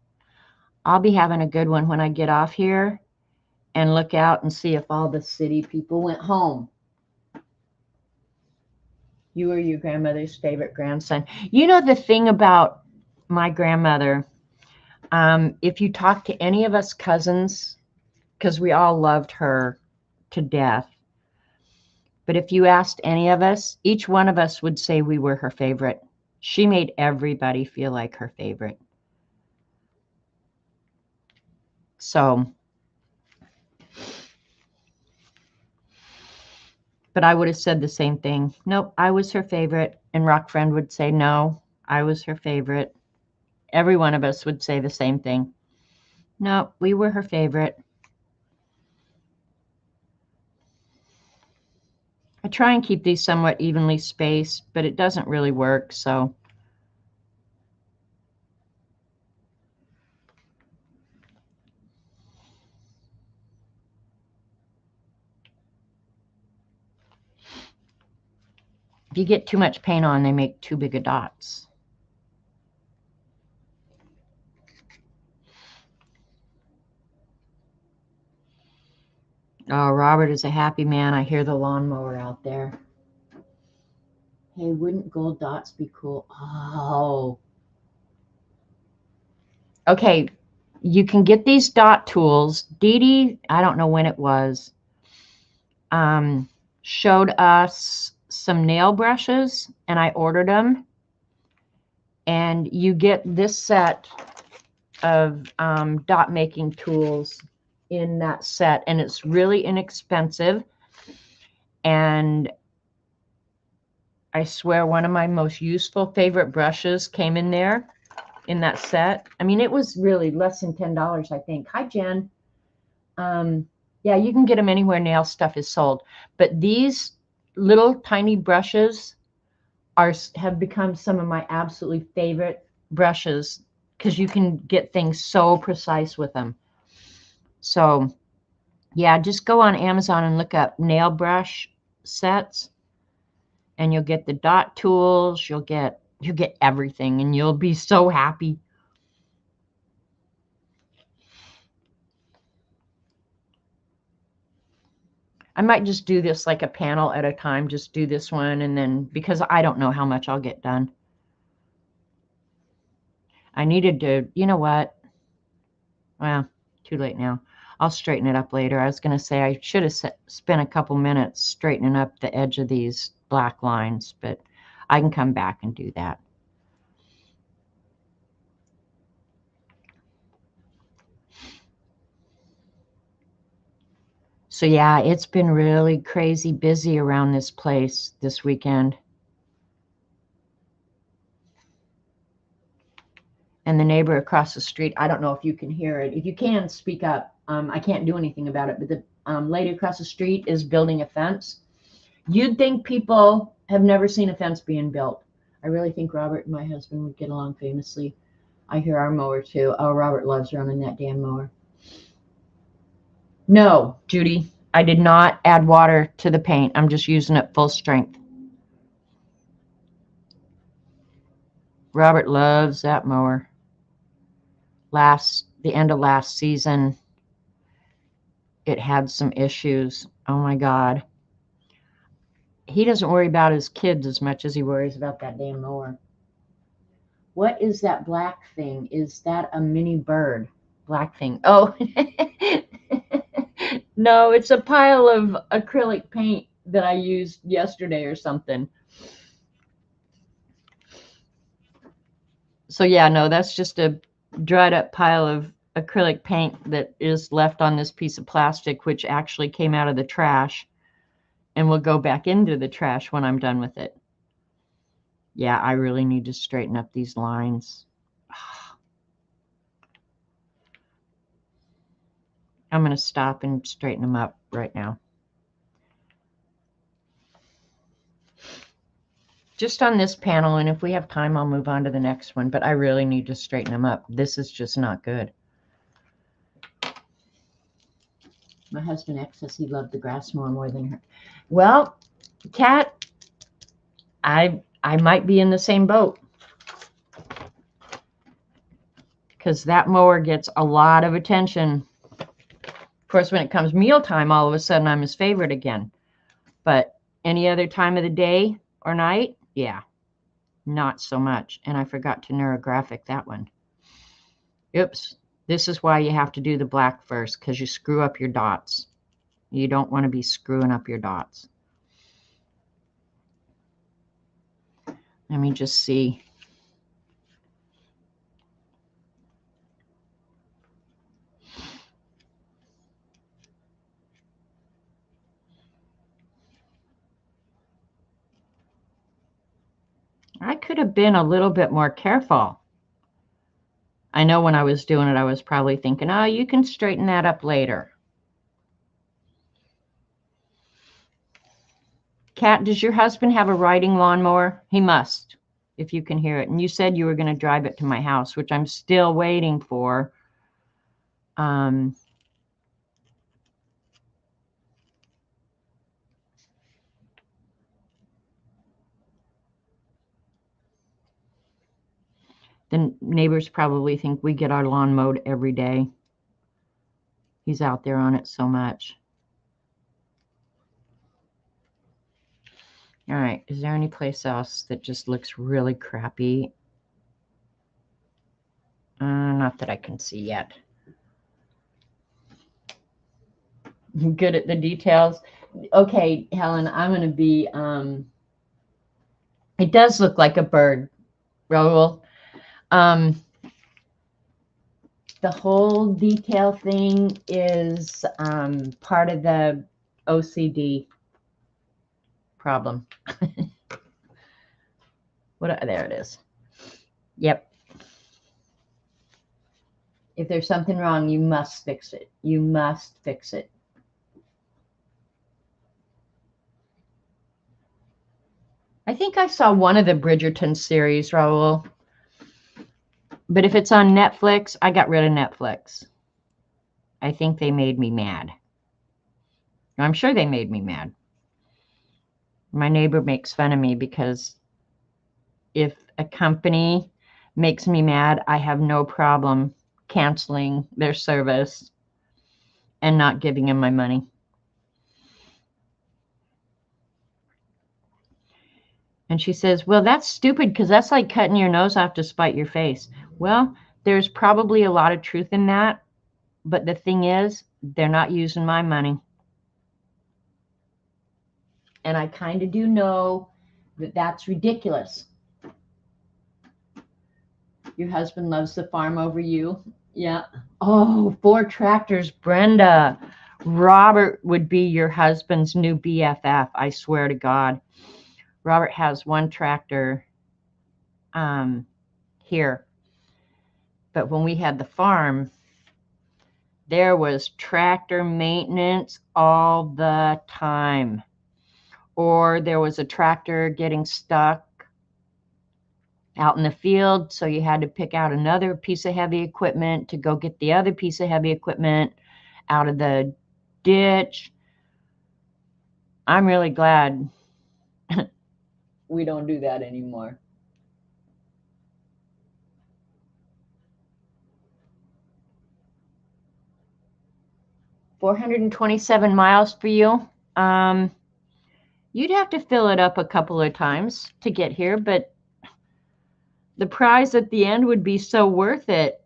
I'll be having a good one when I get off here and look out and see if all the city people went home. You are your grandmother's favorite grandson. You know the thing about my grandmother, if you talk to any of us cousins, because we all loved her to death, but if you asked any of us, each one of us would say we were her favorite. She made everybody feel like her favorite. So, but I would have said the same thing. Nope, I was her favorite. And Rock Friend would say, no, I was her favorite. Every one of us would say the same thing. No, we were her favorite. I try and keep these somewhat evenly spaced, but it doesn't really work, so. If you get too much paint on, they make too big of dots. Oh, Robert is a happy man. I hear the lawnmower out there. Hey, wouldn't gold dots be cool? Oh. Okay, you can get these dot tools. Dee Dee, I don't know when it was, showed us some nail brushes, and I ordered them. And you get this set of dot making tools in that set, and it's really inexpensive. And I swear one of my most useful favorite brushes came in there in that set. I mean, it was really less than $10, I think. Hi, Jen. Yeah, you can get them anywhere nail stuff is sold. But these little tiny brushes have become some of my absolutely favorite brushes because you can get things so precise with them. So, yeah, just go on Amazon and look up nail brush sets, and you'll get the dot tools. You'll get everything, and you'll be so happy. I might just do this like a panel at a time. Just do this one, and then because I don't know how much I'll get done. I needed to, you know what? Well, too late now. I'll straighten it up later. I was going to say I should have spent a couple minutes straightening up the edge of these black lines, but I can come back and do that. So yeah, it's been really crazy busy around this place this weekend. And the neighbor across the street, I don't know if you can hear it. If you can, speak up. I can't do anything about it, but the lady across the street is building a fence. You'd think people have never seen a fence being built. I really think Robert and my husband would get along famously. I hear our mower too. Oh, Robert loves running that damn mower. No, Judy, I did not add water to the paint. I'm just using it full strength. Robert loves that mower. The end of last season, it had some issues. Oh my God. He doesn't worry about his kids as much as he worries about that damn mower. What is that black thing? Is that a mini bird? Black thing. Oh, no, it's a pile of acrylic paint that I used yesterday or something. So yeah, no, that's just a dried up pile of acrylic paint that is left on this piece of plastic, which actually came out of the trash and will go back into the trash when I'm done with it. Yeah, I really need to straighten up these lines. I'm going to stop and straighten them up right now. Just on this panel, and if we have time, I'll move on to the next one, but I really need to straighten them up. This is just not good. My husband X says he loved the grass mower more than her. Well, Kat, I might be in the same boat. Because that mower gets a lot of attention. Of course, when it comes mealtime, all of a sudden I'm his favorite again. But any other time of the day or night, yeah, not so much. And I forgot to neurographic that one. Oops. This is why you have to do the black first, because you screw up your dots. You don't want to be screwing up your dots. Let me just see. I could have been a little bit more careful. I know when I was doing it, I was probably thinking, oh, you can straighten that up later. Kat, does your husband have a riding lawnmower? He must, if you can hear it. And you said you were going to drive it to my house, which I'm still waiting for. The neighbors probably think we get our lawn mowed every day. He's out there on it so much. All right, is there any place else that just looks really crappy? Not that I can see yet. Good at the details. Okay, Helen, I'm going to be, it does look like a bird, Raoul. The whole detail thing is part of the OCD problem. There it is. Yep. If there's something wrong, you must fix it. You must fix it. I think I saw one of the Bridgerton series, Raoul. But if it's on Netflix, I got rid of Netflix. I think they made me mad. I'm sure they made me mad. My neighbor makes fun of me because if a company makes me mad, I have no problem canceling their service and not giving them my money. And she says, well, that's stupid because that's like cutting your nose off to spite your face. Well, there's probably a lot of truth in that. But the thing is, they're not using my money. And I kind of do know that that's ridiculous. Your husband loves the farm over you. Yeah. Oh, 4 tractors, Brenda. Robert would be your husband's new BFF. I swear to God. Robert has 1 tractor here. But when we had the farm, there was tractor maintenance all the time. Or there was a tractor getting stuck out in the field, so you had to pick out another piece of heavy equipment to go get the other piece of heavy equipment out of the ditch. I'm really glad we don't do that anymore. $427 miles for you. You'd have to fill it up a couple of times to get here, but the prize at the end would be so worth it.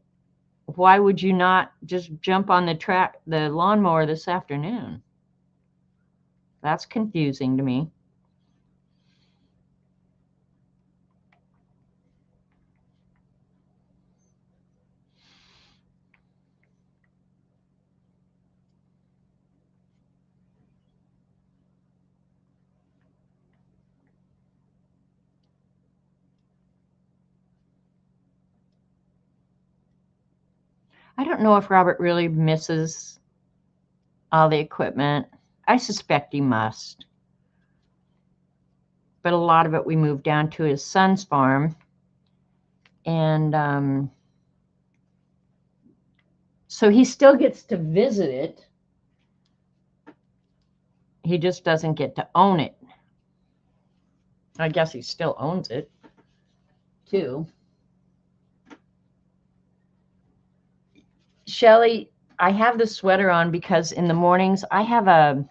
Why would you not just jump on the lawnmower this afternoon? That's confusing to me. I don't know if Robert really misses all the equipment. I suspect he must. But a lot of it we moved down to his son's farm. And so he still gets to visit it. He just doesn't get to own it. I guess he still owns it, too. Shelley, I have the sweater on because in the mornings I have a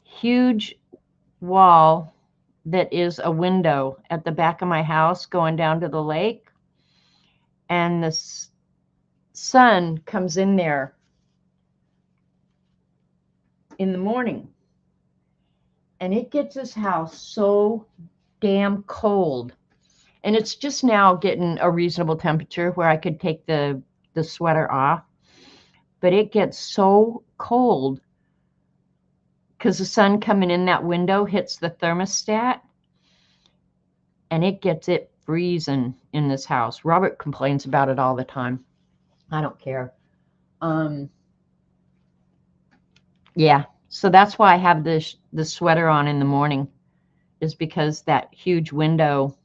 huge wall that is a window at the back of my house going down to the lake. And the sun comes in there in the morning. And it gets this house so damn cold. And it's just now getting a reasonable temperature where I could take the sweater off. But it gets so cold because the sun coming in that window hits the thermostat. And it gets it freezing in this house. Robert complains about it all the time. I don't care. Yeah, so that's why I have the sweater on in the morning, is because that huge window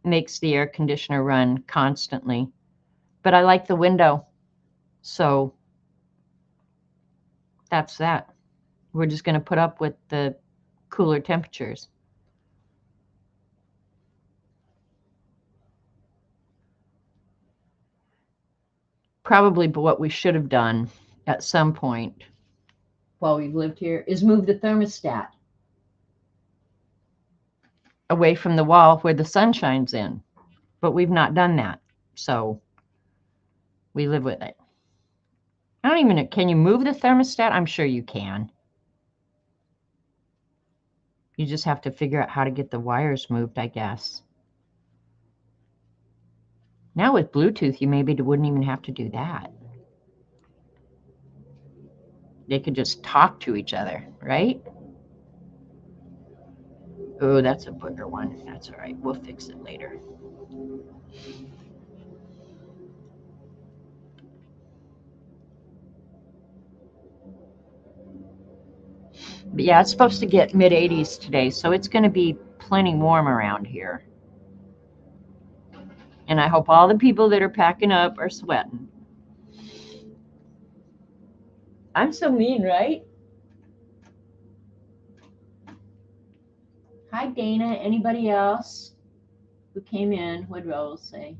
makes the air conditioner run constantly. But I like the window, so that's that. We're just going to put up with the cooler temperatures. Probably what we should have done at some point while we've lived here is move the thermostat away from the wall where the sun shines in. But we've not done that. So we live with it. I don't even know. Can you move the thermostat? I'm sure you can. You just have to figure out how to get the wires moved, I guess. Now with Bluetooth, you maybe wouldn't even have to do that. They could just talk to each other, right? Oh, that's a booger one. That's all right. We'll fix it later. But yeah, it's supposed to get mid-80s today, so it's going to be plenty warm around here. And I hope all the people that are packing up are sweating. I'm so mean, right? Hi, Dana. Anybody else who came in? What'd Rose say?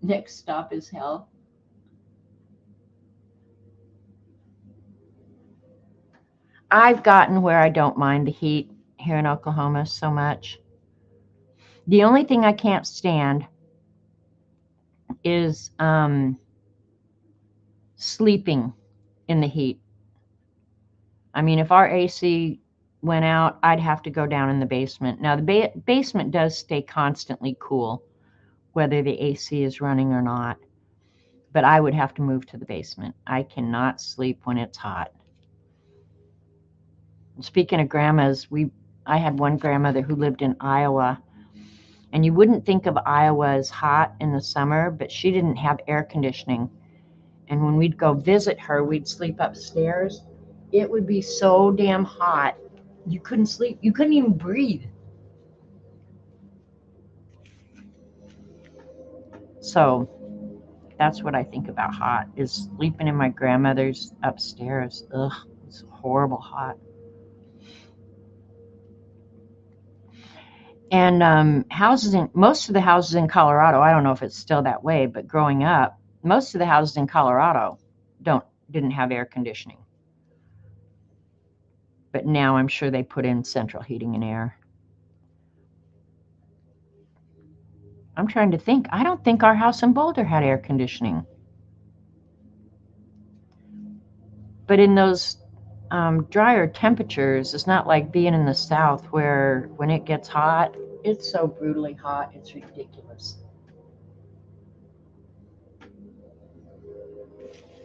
Next stop is hell. I've gotten where I don't mind the heat here in Oklahoma so much. The only thing I can't stand is sleeping in the heat. I mean, if our AC went out, I'd have to go down in the basement. Now, the basement does stay constantly cool, whether the AC is running or not. But I would have to move to the basement. I cannot sleep when it's hot. Speaking of grandmas, I had one grandmother who lived in Iowa, and you wouldn't think of Iowa as hot in the summer, but she didn't have air conditioning. And when we'd go visit her, we'd sleep upstairs. It would be so damn hot. You couldn't sleep. You couldn't even breathe. So that's what I think about hot, is sleeping in my grandmother's upstairs. Ugh, it's horrible hot. And most of the houses in Colorado, I don't know if it's still that way, but growing up, most of the houses in Colorado didn't have air conditioning. But now I'm sure they put in central heating and air. I'm trying to think. I don't think our house in Boulder had air conditioning. But in those drier temperatures, it's not like being in the South where when it gets hot, it's so brutally hot, it's ridiculous.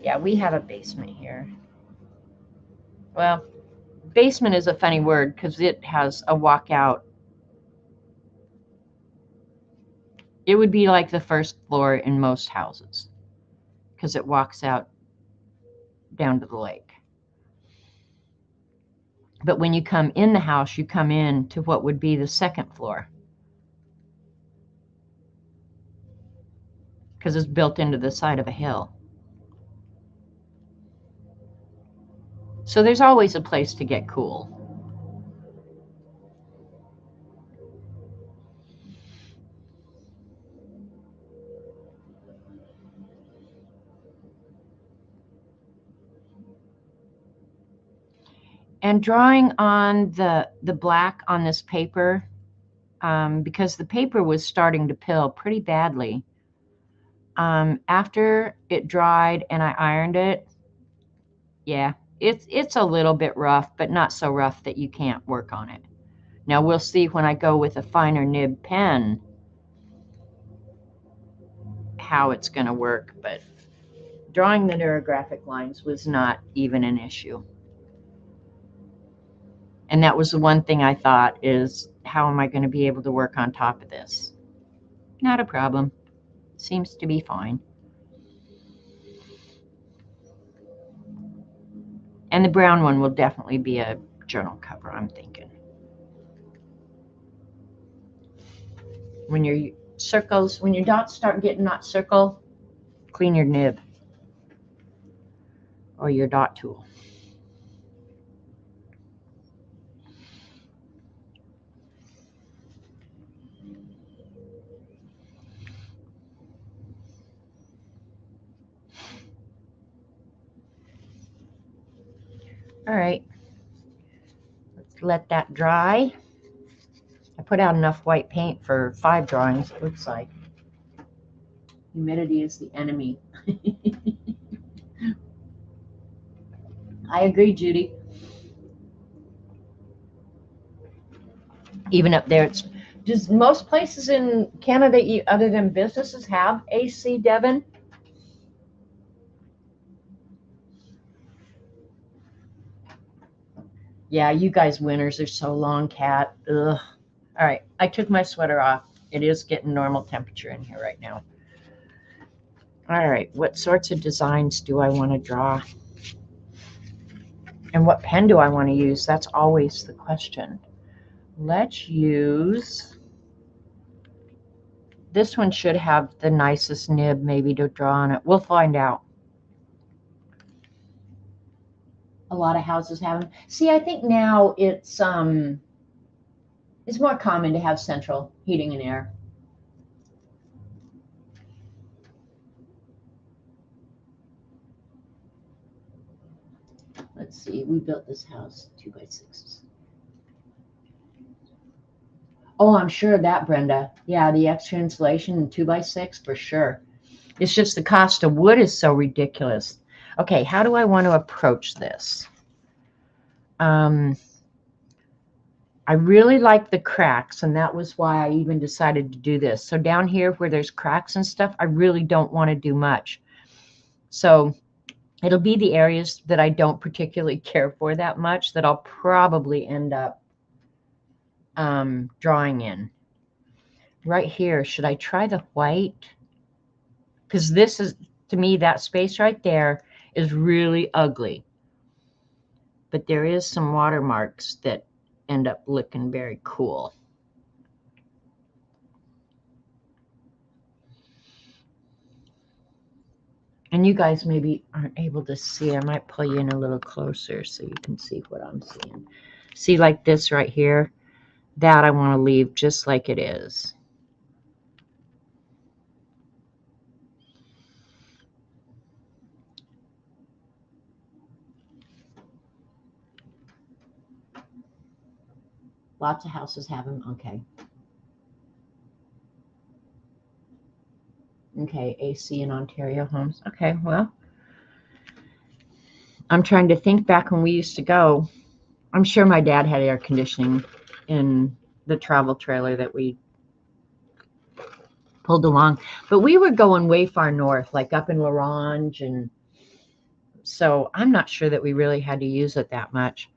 Yeah, we have a basement here. Well, basement is a funny word because it has a walkout. It would be like the first floor in most houses because it walks out down to the lake. But when you come in the house, you come in to what would be the second floor because it's built into the side of a hill. So there's always a place to get cool. And drawing on the black on this paper, because the paper was starting to pill pretty badly. After it dried and I ironed it, yeah, it's a little bit rough, but not so rough that you can't work on it. Now we'll see when I go with a finer nib pen how it's going to work, but drawing the neurographic lines was not even an issue. And that was the one thing I thought is, how am I going to be able to work on top of this? Not a problem. Seems to be fine. And the brown one will definitely be a journal cover, I'm thinking. When your circles, when your dots start getting not circle, clean your nib or your dot tool. All right, let's let that dry. I put out enough white paint for 5 drawings, it looks like. Humidity is the enemy. I agree, Judy. Even up there, it's just most places in Canada, other than businesses, have AC, Devin. Yeah, you guys winters are so long, Kat. Ugh. All right, I took my sweater off. It is getting normal temperature in here right now. All right, what sorts of designs do I want to draw? And what pen do I want to use? That's always the question. Let's use, this one should have the nicest nib maybe to draw on it. We'll find out. A lot of houses have them. See, I think now it's more common to have central heating and air. Let's see, we built this house 2x6s. Oh, I'm sure of that, Brenda. Yeah, the extra insulation and 2x6 for sure. It's just the cost of wood is so ridiculous. Okay, how do I want to approach this? I really like the cracks, and that was why I even decided to do this. So down here where there's cracks and stuff, I really don't want to do much. So it'll be the areas that I don't particularly care for that much that I'll probably end up drawing in. Right here, should I try the white? Because this is, to me, that space right there is really ugly. But there is some watermarks that end up looking very cool. And you guys maybe aren't able to see. I might pull you in a little closer so you can see what I'm seeing. See, like this right here? That I want to leave just like it is. Lots of houses have them. Okay. Okay, AC in Ontario homes. Okay, well, I'm trying to think back when we used to go. I'm sure my dad had air conditioning in the travel trailer that we pulled along. But we were going way far north, like up in La Ronge, and so I'm not sure that we really had to use it that much.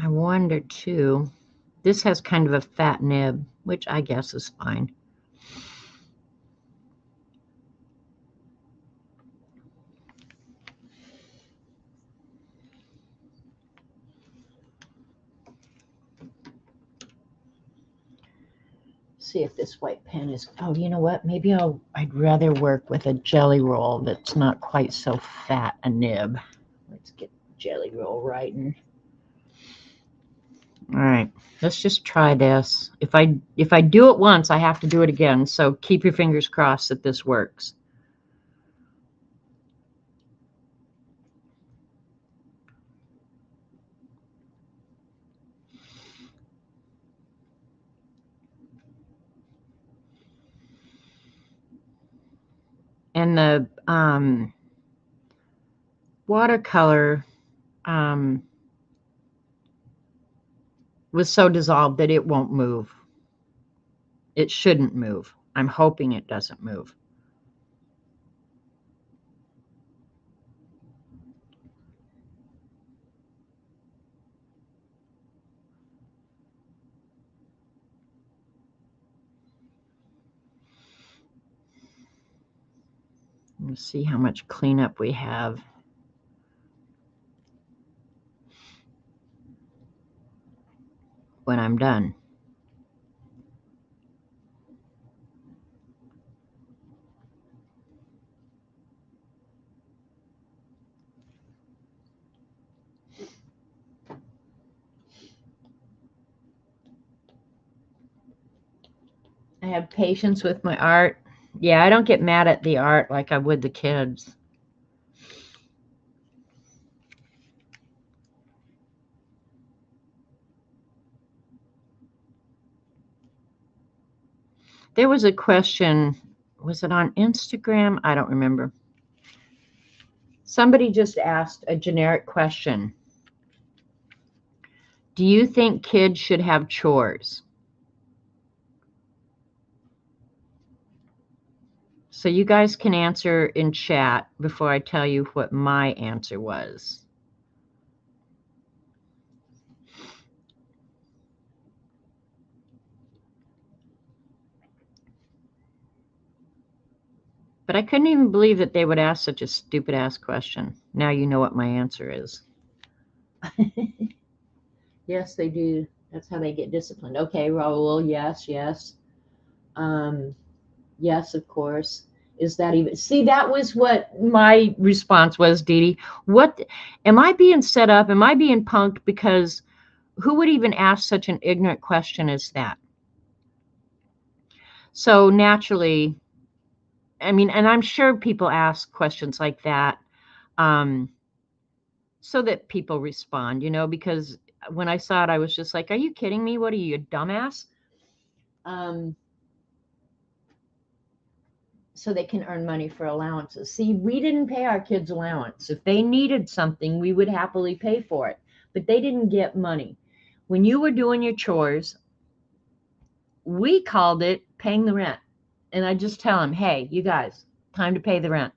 I wonder too, this has kind of a fat nib, which I guess is fine. See if this white pen is, oh, you know what? Maybe I'd rather work with a jelly roll that's not quite so fat a nib. Let's get jelly roll writing. All right, let's just try this. If I do it once, I have to do it again. So keep your fingers crossed that this works. And the watercolor was so dissolved that it won't move. It shouldn't move. I'm hoping it doesn't move. Let's see how much cleanup we have. When I'm done. I have patience with my art. Yeah, I don't get mad at the art like I would the kids. There was a question, was it on Instagram? I don't remember. Somebody just asked a generic question. Do you think kids should have chores? So you guys can answer in chat before I tell you what my answer was. But I couldn't even believe that they would ask such a stupid ass question. Now you know what my answer is. Yes, they do. That's how they get disciplined. Okay, Raul, yes, yes. Yes, of course. Is that even? See, that was what my response was, Dee Dee. What am I being set up? Am I being punked? Because who would even ask such an ignorant question as that? So naturally, I mean, and I'm sure people ask questions like that so that people respond, because when I saw it, I was just like, are you kidding me? What are you, a dumbass? So they can earn money for allowances. See, we didn't pay our kids allowance. If they needed something, we would happily pay for it, but they didn't get money. When you were doing your chores, we called it paying the rent. And I just tell them, hey, you guys, time to pay the rent.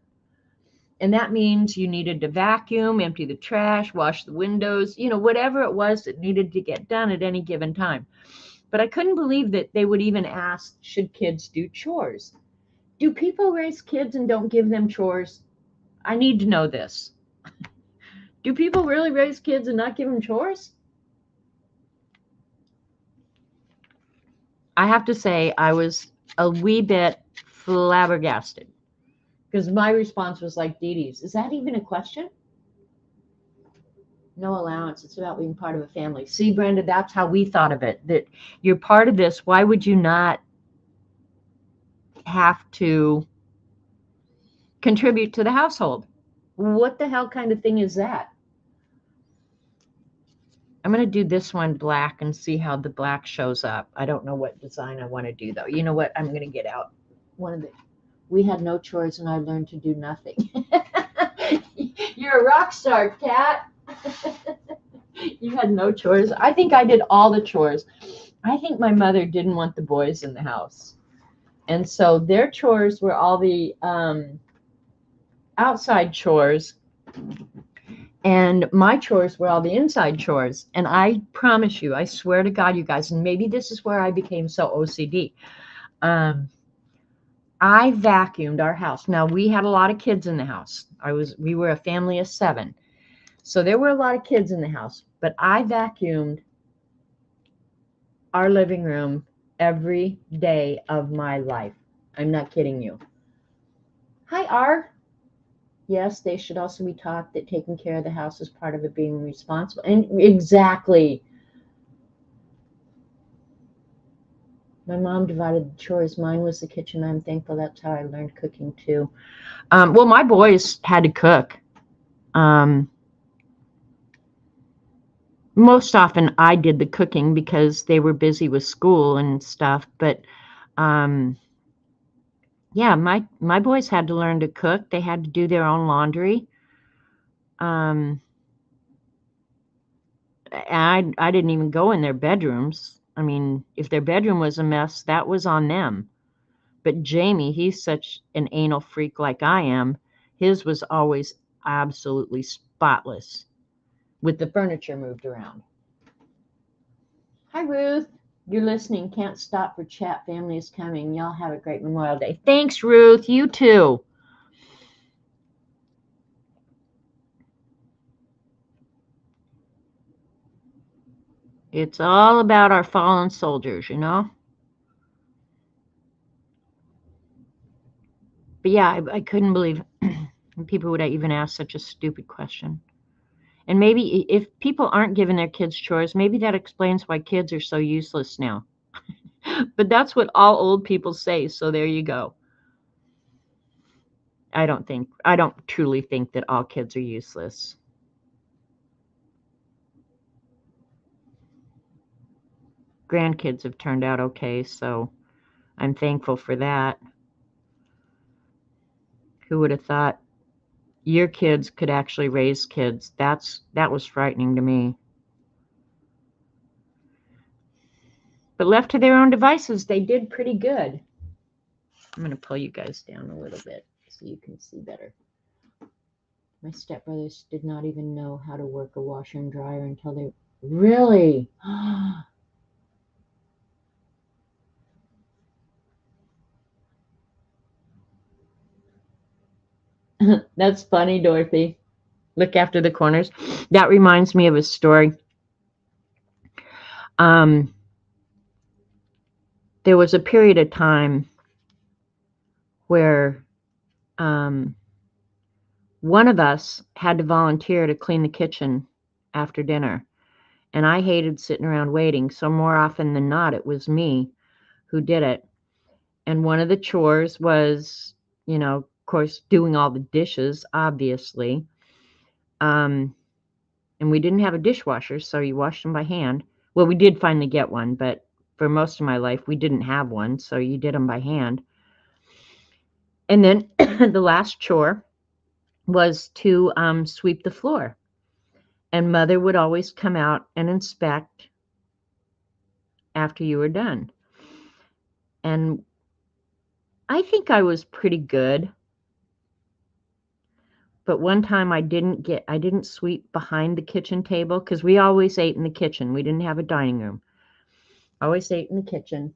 And that means you needed to vacuum, empty the trash, wash the windows, whatever it was that needed to get done at any given time. But I couldn't believe that they would even ask, should kids do chores? Do people raise kids and don't give them chores? I need to know this. Do people really raise kids and not give them chores? I have to say I was a wee bit flabbergasted because my response was like Dee Dee's. Is that even a question? No allowance. It's about being part of a family. See, Brenda, that's how we thought of it, that you're part of this. Why would you not have to contribute to the household? What the hell kind of thing is that? I'm going to do this one black and see how the black shows up. I don't know what design I want to do, though. You know what? I'm going to get out one of the. We had no chores, and I learned to do nothing. You're a rock star, Kat. You had no chores. I think I did all the chores. I think my mother didn't want the boys in the house. And so their chores were all the outside chores. And my chores were all the inside chores. And I promise you, I swear to God, you guys, and maybe this is where I became so OCD. I vacuumed our house. Now, we had a lot of kids in the house. We were a family of 7. So there were a lot of kids in the house. But I vacuumed our living room every day of my life. I'm not kidding you. Hi, R. Yes, they should also be taught that taking care of the house is part of it being responsible. And exactly. My mom divided the chores. Mine was the kitchen. I'm thankful that's how I learned cooking too. Well, my boys had to cook. Most often I did the cooking because they were busy with school and stuff. But yeah, my boys had to learn to cook. They had to do their own laundry. And I didn't even go in their bedrooms. I mean, if their bedroom was a mess, that was on them. But Jamie, he's such an anal freak like I am. His was always absolutely spotless with the furniture moved around. Hi, Ruth. You're listening. Can't stop for chat. Family is coming. Y'all have a great Memorial Day. Thanks, Ruth. You too. It's all about our fallen soldiers, But yeah, I couldn't believe people would even ask such a stupid question. And maybe if people aren't giving their kids chores, maybe that explains why kids are so useless now. But that's what all old people say, so there you go. I don't truly think that all kids are useless. Grandkids have turned out okay, so I'm thankful for that. Who would have thought your kids could actually raise kids? That was frightening to me. But left to their own devices, they did pretty good. I'm going to pull you guys down a little bit so you can see better. My stepbrothers did not even know how to work a washer and dryer until they really. That's funny, Dorothy. Look after the corners. That reminds me of a story. There was a period of time where one of us had to volunteer to clean the kitchen after dinner. And I hated sitting around waiting. So more often than not, it was me who did it. And one of the chores was, of course, doing all the dishes, obviously. And we didn't have a dishwasher, so you washed them by hand. Well, we did finally get one, but for most of my life, we didn't have one, so you did them by hand. And then the last chore was to sweep the floor. And Mother would always come out and inspect after you were done. And I think I was pretty good. But one time I didn't sweep behind the kitchen table because we always ate in the kitchen. We didn't have a dining room. Always ate in the kitchen.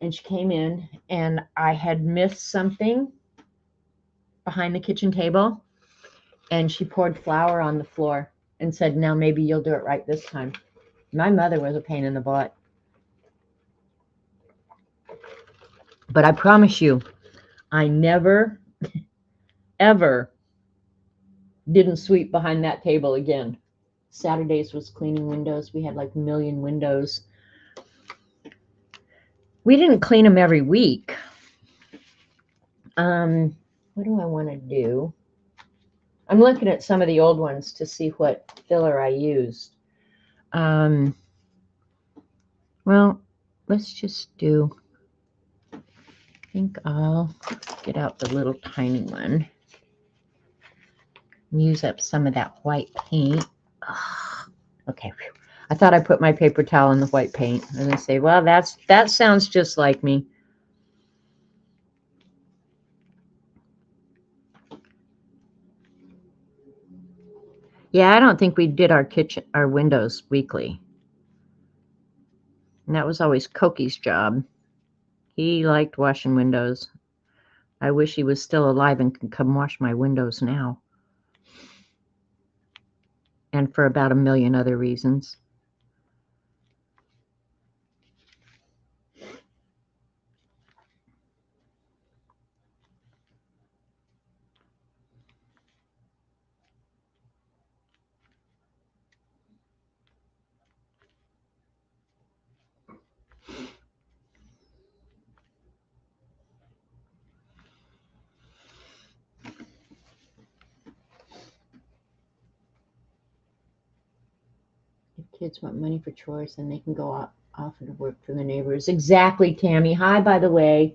And she came in and I had missed something behind the kitchen table. And she poured flour on the floor and said, now maybe you'll do it right this time. My mother was a pain in the butt. But I promise you, I never, ever didn't sweep behind that table again. Saturdays was cleaning windows. We had like a million windows. We didn't clean them every week. What do I want to do? I'm looking at some of the old ones to see what filler I used. Well, let's just do, I think I'll get out the little tiny one and use up some of that white paint. Ugh. Okay. I thought I put my paper towel in the white paint. And I say, well, that sounds just like me. Yeah, I don't think we did our windows weekly. And that was always Koki's job. He liked washing windows. I wish he was still alive and could come wash my windows now. And for about a million other reasons. If kids want money for chores, then they can go off and work for the neighbors. Exactly, Tammy. Hi, by the way.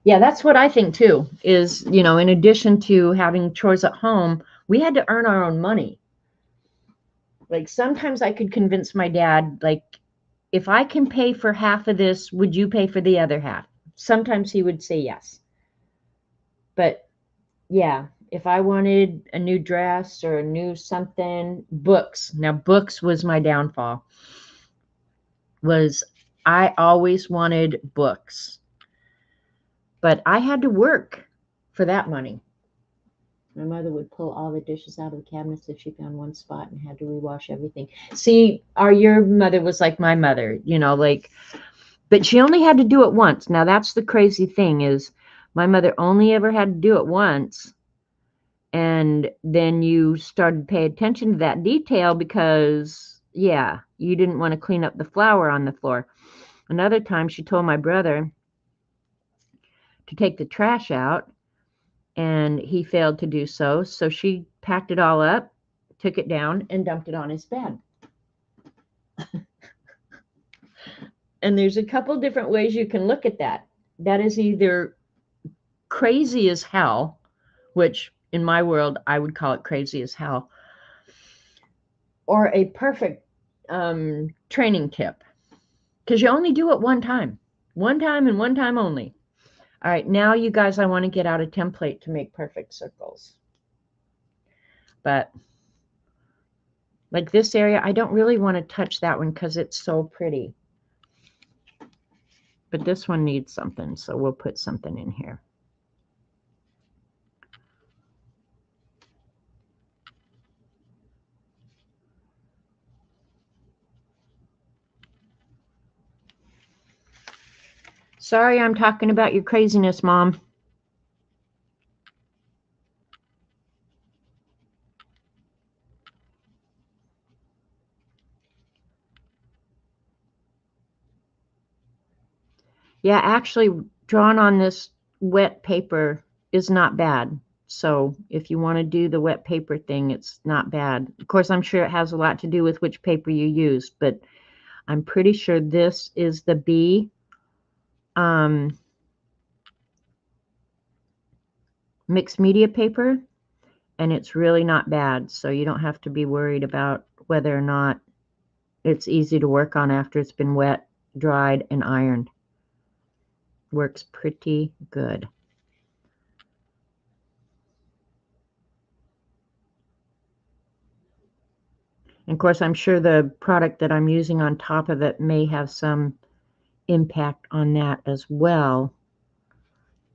Yeah, that's what I think too, is, in addition to having chores at home, we had to earn our own money. Like sometimes I could convince my dad, like, if I can pay for half of this, would you pay for the other half? Sometimes he would say yes. But yeah, if I wanted a new dress or a new something, books. Now, books was my downfall. I always wanted books. But I had to work for that money. My mother would pull all the dishes out of the cabinets if she found one spot and had to rewash everything. See, your mother was like my mother, but she only had to do it once. Now, that's the crazy thing is my mother only ever had to do it once. And then you started to pay attention to that detail because, yeah, you didn't want to clean up the flour on the floor. Another time she told my brother to take the trash out, and he failed to do so. So she packed it all up, took it down, and dumped it on his bed. And there's a couple different ways you can look at that. That is either crazy as hell, which in my world, I would call it crazy as hell, or a perfect training tip. Because you only do it one time and one time only. All right, now you guys, I want to get out a template to make perfect circles. But like this area, I don't really want to touch that one because it's so pretty. But this one needs something, so we'll put something in here. Sorry, I'm talking about your craziness, Mom. Yeah, actually, drawn on this wet paper is not bad. So if you want to do the wet paper thing, it's not bad. Of course, I'm sure it has a lot to do with which paper you use, but I'm pretty sure this is the B mixed media paper, and it's really not bad. So you don't have to be worried about whether or not it's easy to work on after it's been wet, dried, and ironed. Works pretty good. And of course, I'm sure the product that I'm using on top of it may have some impact on that as well.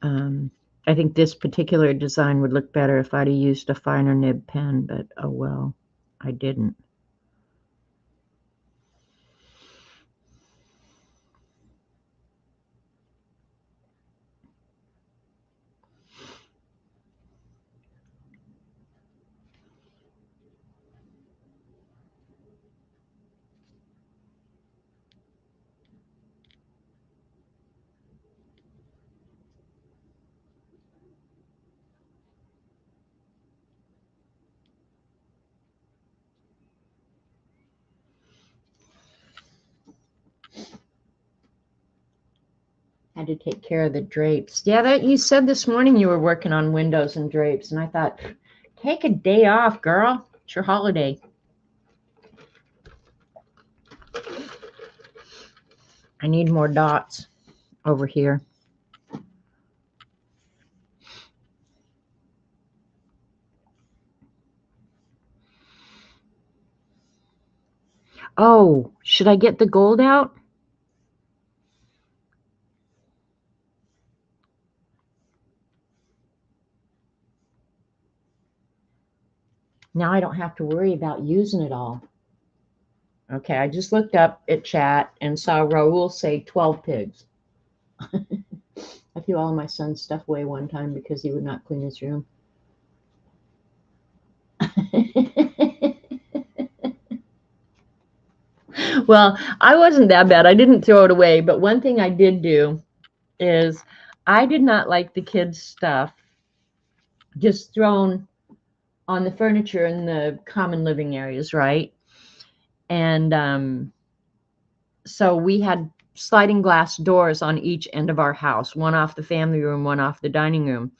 I think this particular design would look better if I'd have used a finer nib pen, but oh well, I didn't. Had to take care of the drapes. Yeah, that you said this morning you were working on windows and drapes, and I thought, take a day off, girl. It's your holiday. I need more dots over here. Oh, should I get the gold out? Now I don't have to worry about using it all. Okay, I just looked up at chat and saw Raul say 12 pigs. I threw all of my son's stuff away one time because he would not clean his room. Well, I wasn't that bad. I didn't throw it away. But one thing I did do is I did not like the kids' stuff just thrown on the furniture in the common living areas, right? And so we had sliding glass doors on each end of our house, one off the family room, one off the dining room.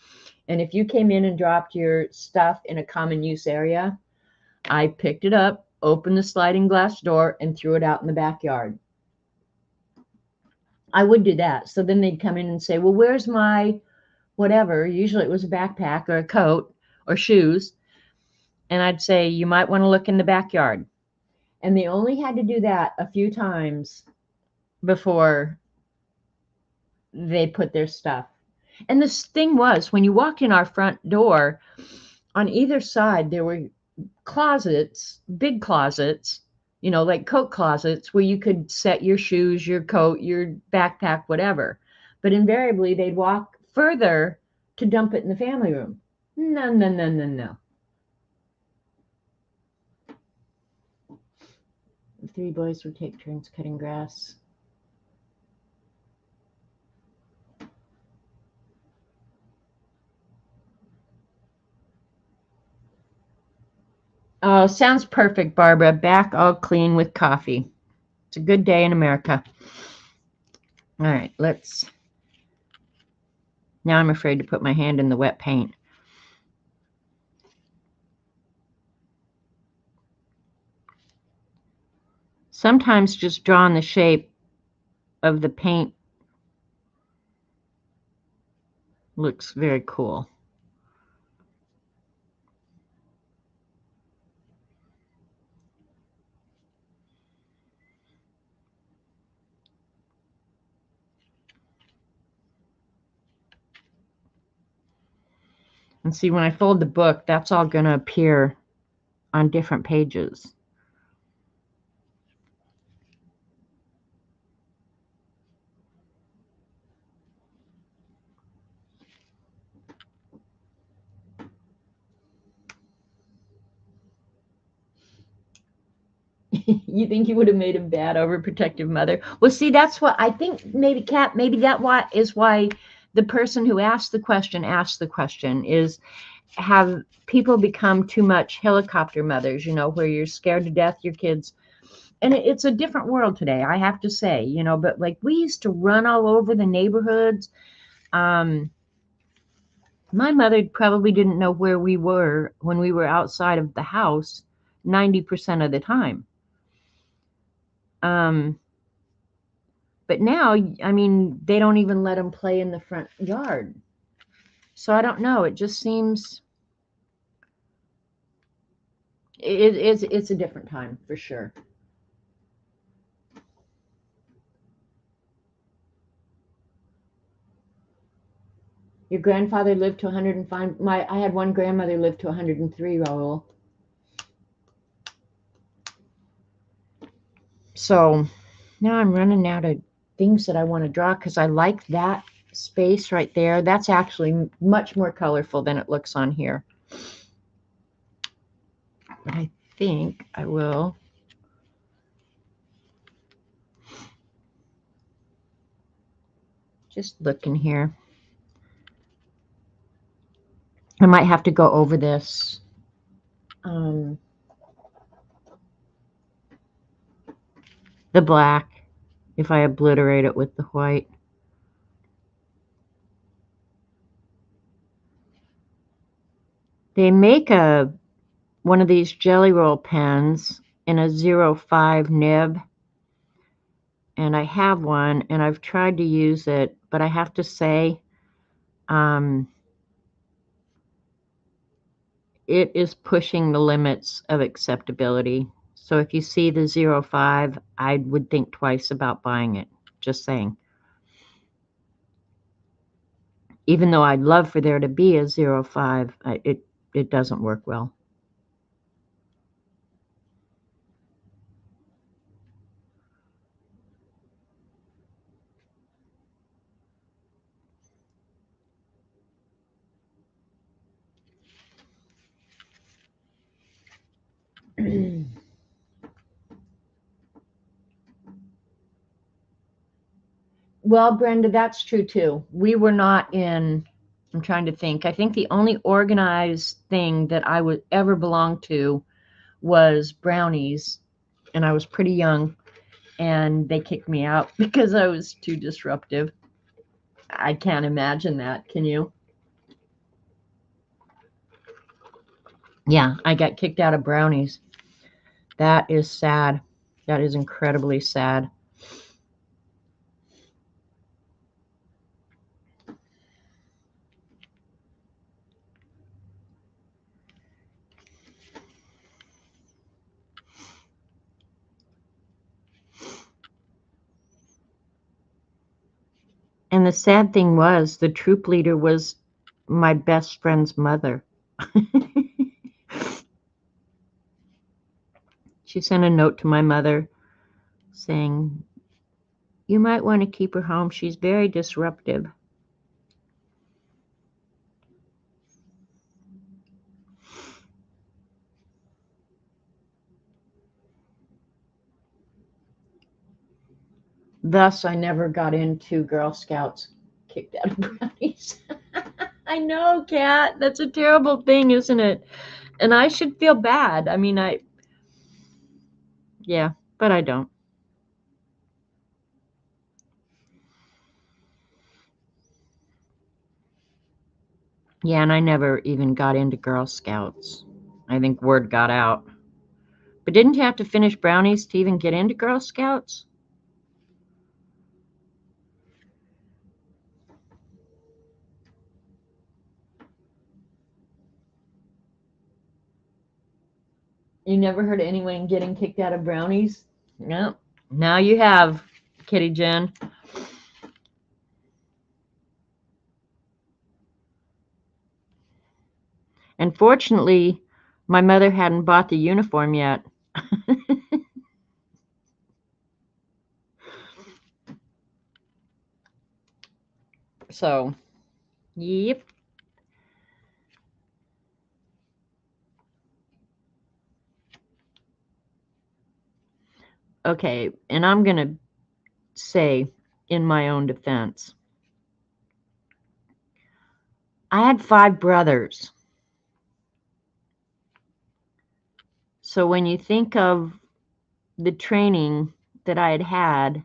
And if you came in and dropped your stuff in a common use area, I picked it up, opened the sliding glass door, and threw it out in the backyard. I would do that. So then they'd come in and say, well, where's my whatever? Usually it was a backpack or a coat or shoes. And I'd say, you might want to look in the backyard. And they only had to do that a few times before they put their stuff. And this thing was, when you walked in our front door, on either side, there were closets, big closets, you know, like coat closets where you could set your shoes, your coat, your backpack, whatever. But invariably, they'd walk further to dump it in the family room. No, no, no, no, no. The three boys would take turns cutting grass. Oh, sounds perfect, Barbara. Back all clean with coffee. It's a good day in America. All right, let's. Now I'm afraid to put my hand in the wet paint. Sometimes just drawing the shape of the paint looks very cool. And see, when I fold the book, that's all going to appear on different pages. You think you would have made a bad overprotective mother? Well, see, that's what I think. Maybe Kat, maybe is why the person who asked the question is, have people become too much helicopter mothers, where you're scared to death your kids. And it's a different world today, I have to say, but like we used to run all over the neighborhoods. My mother probably didn't know where we were when we were outside of the house 90% of the time. But now, I mean, they don't even let them play in the front yard. So I don't know. It just seems it's a different time for sure. Your grandfather lived to 105. I had one grandmother live to 103, Raul. So now I'm running out of things that I want to draw because I like that space right there. That's actually much more colorful than it looks on here. But I think I will. Just looking here. I might have to go over this. The black, if I obliterate it with the white. They make one of these jelly roll pens in a 0.5 nib, and I have one, and I've tried to use it, but I have to say, it is pushing the limits of acceptability. So if you see the 0.5, I would think twice about buying it. Just saying. Even though I'd love for there to be a 0.5, it doesn't work well. Well, Brenda, that's true too. We were not in, I'm trying to think. I think the only organized thing that I would ever belong to was Brownies, and I was pretty young, and they kicked me out because I was too disruptive. I can't imagine that. Can you? Yeah, I got kicked out of Brownies. That is sad. That is incredibly sad. And the sad thing was, the troop leader was my best friend's mother. She sent a note to my mother saying, "You might want to keep her home. She's very disruptive." Thus, I never got into Girl Scouts. Kicked out of Brownies. I know, Kat. That's a terrible thing, isn't it? And I should feel bad. I mean, yeah, but I don't. Yeah, and I never even got into Girl Scouts. I think word got out. But didn't you have to finish brownies to even get into Girl Scouts? You never heard of anyone getting kicked out of brownies? No. Now you have, Kitty Jen. And fortunately, my mother hadn't bought the uniform yet. So, yep. Okay, and I'm going to say, in my own defense, I had 5 brothers. So when you think of the training that I had,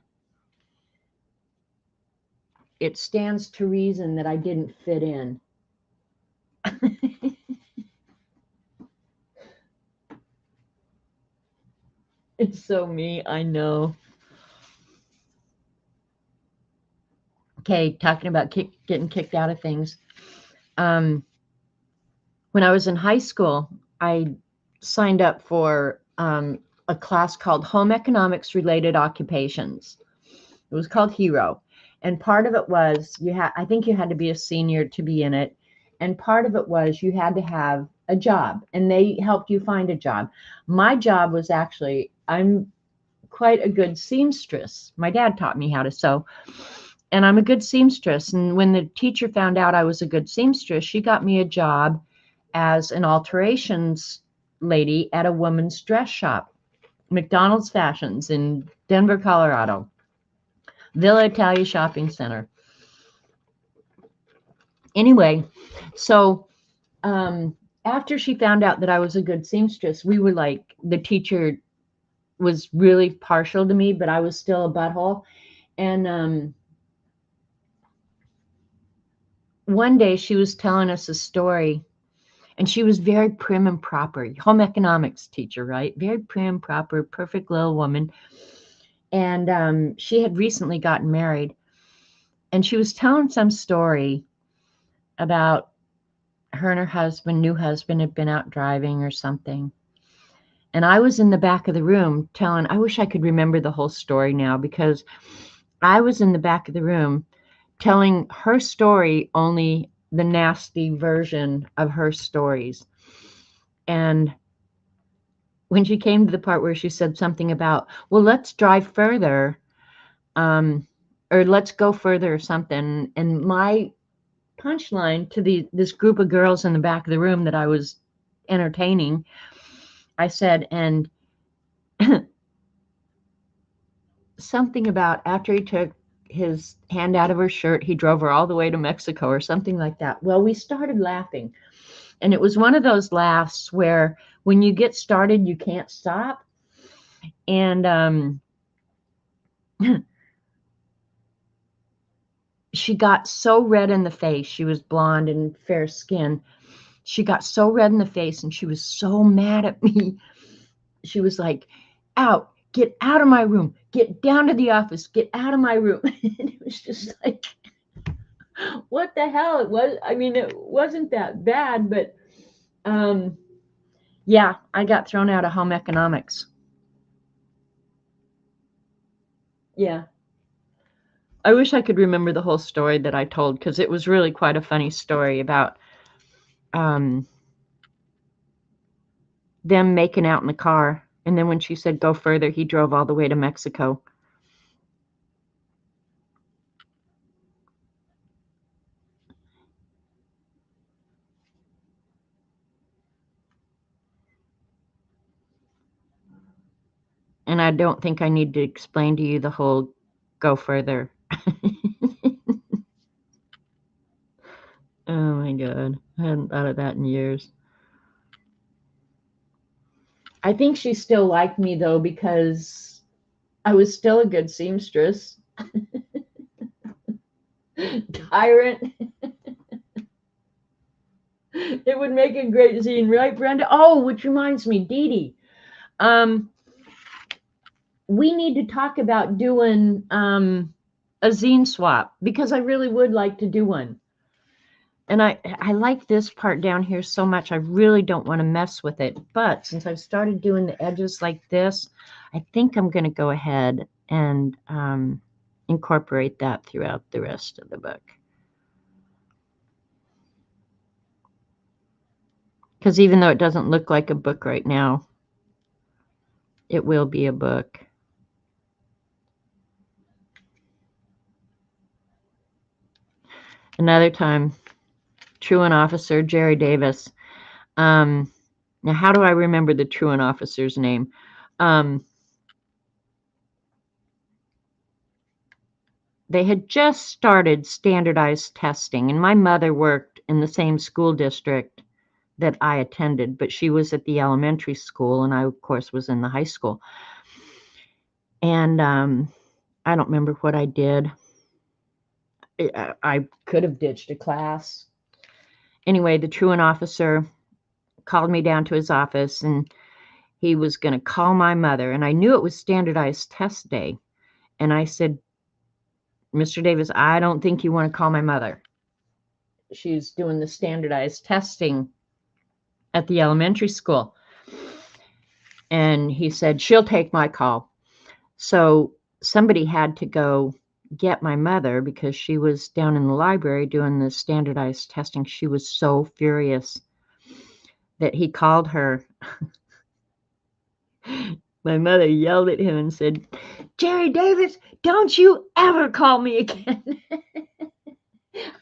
it stands to reason that I didn't fit in. It's so me, I know. Okay, talking about getting kicked out of things. When I was in high school, I signed up for a class called Home Economics Related Occupations. It was called Hero. And part of it was I think you had to be a senior to be in it. And part of it was you had to have a job, and they helped you find a job. My job was actually, I'm quite a good seamstress. My dad taught me how to sew, and I'm a good seamstress. And when the teacher found out I was a good seamstress, she got me a job as an alterations lady at a woman's dress shop, McDonald's Fashions in Denver, Colorado, Villa Italia Shopping Center. Anyway, so after she found out that I was a good seamstress, we were like, the teacher was really partial to me, but I was still a butthole. And one day she was telling us a story, and she was very prim and proper, home economics teacher, right? Very prim, proper, perfect little woman. And she had recently gotten married, and she was telling some story about her and her new husband had been out driving or something. And I was in the back of the room I wish I could remember the whole story now, because I was in the back of the room telling her story, only the nasty version of her stories. And when she came to the part where she said something about, well, let's drive further, or let's go further or something. And my punchline to this group of girls in the back of the room that I was entertaining, I said, and something about after he took his hand out of her shirt, he drove her all the way to Mexico or something like that. Well, we started laughing. And it was one of those laughs where when you get started, you can't stop. And she got so red in the face. She was blonde and fair skin. She got so red in the face, and she was so mad at me. She was like, get out of my room, get down to the office, get out of my room. And it was just like, what the hell? It wasn't that bad, but yeah, I got thrown out of home economics. Yeah. I wish I could remember the whole story that I told, because it was really quite a funny story about them making out in the car. And then when she said go further, he drove all the way to Mexico. And I don't think I need to explain to you the whole go further. Oh my God. I hadn't thought of that in years. I think she still liked me though, because I was still a good seamstress. Tyrant. It would make a great zine, right, Brenda? Oh, which reminds me, Dee Dee. We need to talk about doing a zine swap, because I really would like to do one. And I like this part down here so much, I really don't want to mess with it. But since I've started doing the edges like this, I think I'm going to go ahead and incorporate that throughout the rest of the book. Because even though it doesn't look like a book right now, it will be a book. Another time, truant officer Jerry Davis. Now, how do I remember the truant officer's name? They had just started standardized testing, and my mother worked in the same school district that I attended, but she was at the elementary school, and I, of course, was in the high school. And I don't remember what I did. I could have ditched a class. Anyway, the truant officer called me down to his office, and he was going to call my mother. And I knew it was standardized test day. And I said, Mr. Davis, I don't think you want to call my mother. She's doing the standardized testing at the elementary school. And he said, she'll take my call. So somebody had to go get my mother, because she was down in the library doing the standardized testing. She was so furious that he called her. My mother yelled at him and said, Jerry Davis, don't you ever call me again.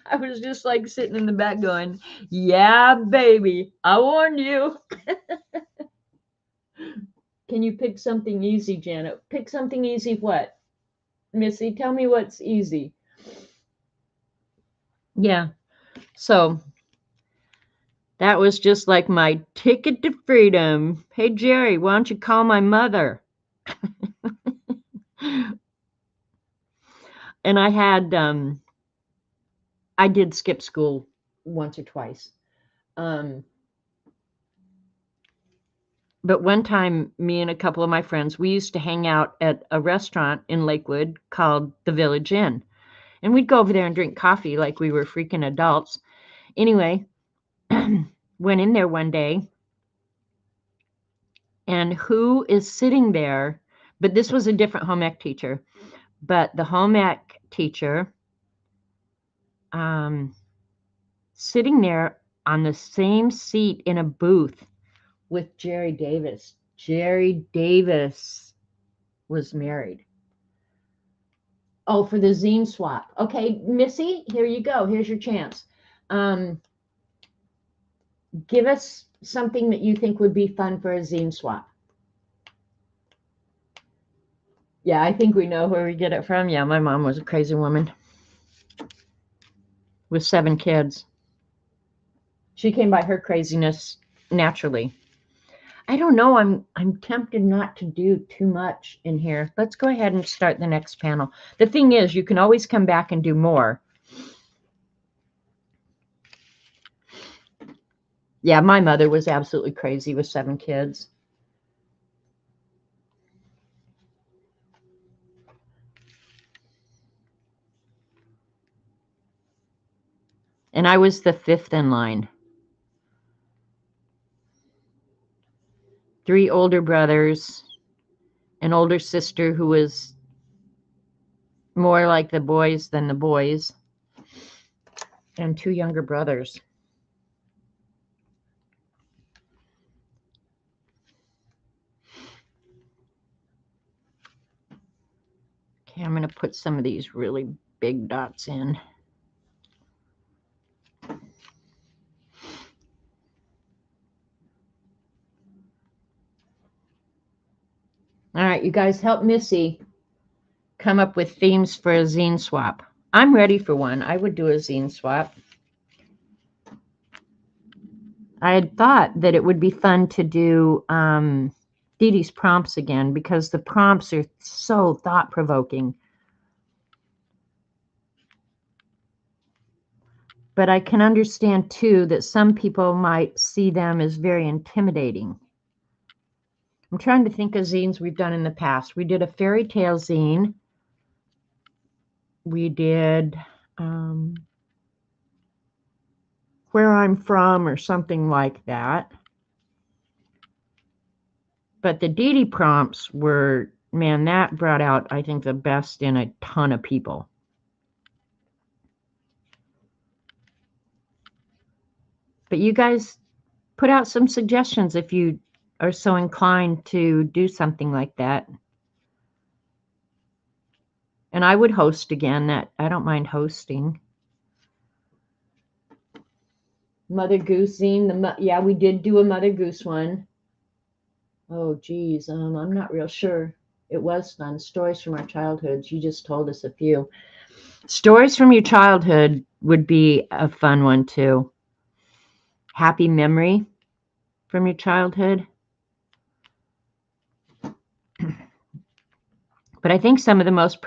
I was just like sitting in the back going, yeah, baby, I warned you. Can you pick something easy, Janet? Pick something easy. What? Missy, tell me what's easy. Yeah. So that was just like my ticket to freedom. Hey, Jerry, why don't you call my mother? And I had, I did skip school once or twice. But one time, me and a couple of my friends, we used to hang out at a restaurant in Lakewood called the Village Inn. And we'd go over there and drink coffee like we were freaking adults. Anyway, went in there one day, and who is sitting there? But this was a different home ec teacher. But the home ec teacher sitting there on the same seat in a booth with Jerry Davis. Jerry Davis was married. Oh, for the zine swap. Okay, Missy, here you go. Here's your chance. Give us something that you think would be fun for a zine swap. Yeah, I think we know where we get it from. Yeah, my mom was a crazy woman with 7 kids. She came by her craziness naturally. I don't know. I'm tempted not to do too much in here. Let's go ahead and start the next panel. The thing is, you can always come back and do more. Yeah, my mother was absolutely crazy with 7 kids. And I was the 5th in line. 3 older brothers, an older sister who was more like the boys than the boys, and 2 younger brothers. Okay, I'm going to put some of these really big dots in. All right, you guys help Missy come up with themes for a zine swap. I'm ready for one. I would do a zine swap. I had thought that it would be fun to do Dee Dee's prompts again, because the prompts are so thought-provoking. But I can understand, too, that some people might see them as very intimidating. I'm trying to think of zines we've done in the past. We did a fairy tale zine. We did Where I'm From or something like that. But the Dee Dee prompts were, man, that brought out, I think, the best in a ton of people. But you guys put out some suggestions if you are so inclined to do something like that. And I would host again. That I don't mind hosting. Mother Goose zine. Yeah, we did do a Mother Goose one. Oh, geez. I'm not real sure. It was fun. Stories from our childhoods. You just told us a few. Stories from your childhood would be a fun one, too. Happy memory from your childhood. But I think some of the most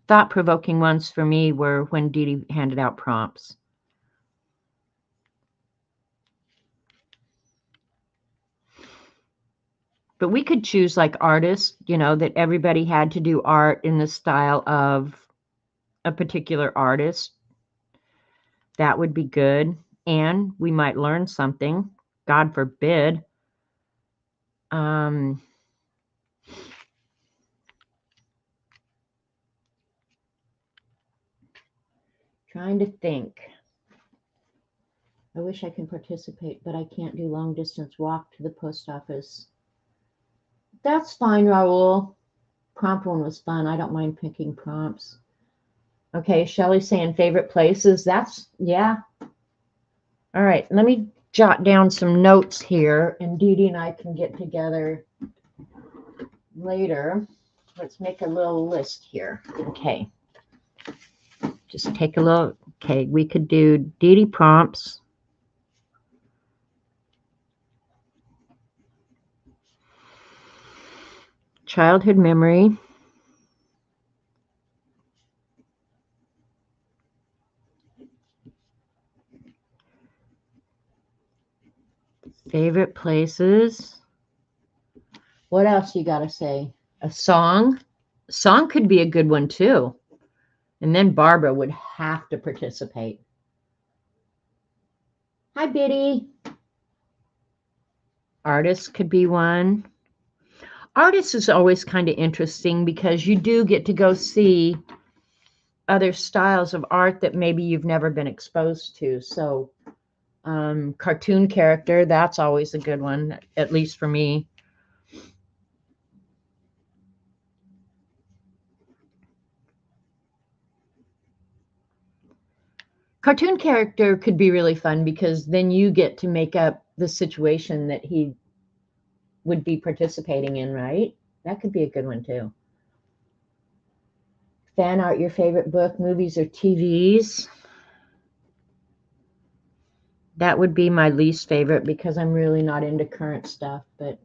thought-provoking ones for me were when Dee Dee handed out prompts. But we could choose like artists, that everybody had to do art in the style of a particular artist. That would be good. And we might learn something. God forbid. Trying to think. I wish I can participate, but I can't do long distance walk to the post office. That's fine, Raul. Prompt one was fun. I don't mind picking prompts. Okay, Shelly's saying favorite places. Yeah. All right, let me jot down some notes here, and Dee Dee and I can get together later. Let's make a little list here. Okay. Just take a look. Okay, we could do Dee Dee prompts. Childhood memory. Favorite places. What else you got to say? A song? A song could be a good one too. And then Barbara would have to participate. Hi, Biddy. Artists could be one. Artists is always kind of interesting because you do get to go see other styles of art that maybe you've never been exposed to. So cartoon character, that's always a good one, at least for me. Cartoon character could be really fun because then you get to make up the situation that he would be participating in, right? That could be a good one too. Fan art, your favorite book, movies, or TVs? That would be my least favorite because I'm really not into current stuff. But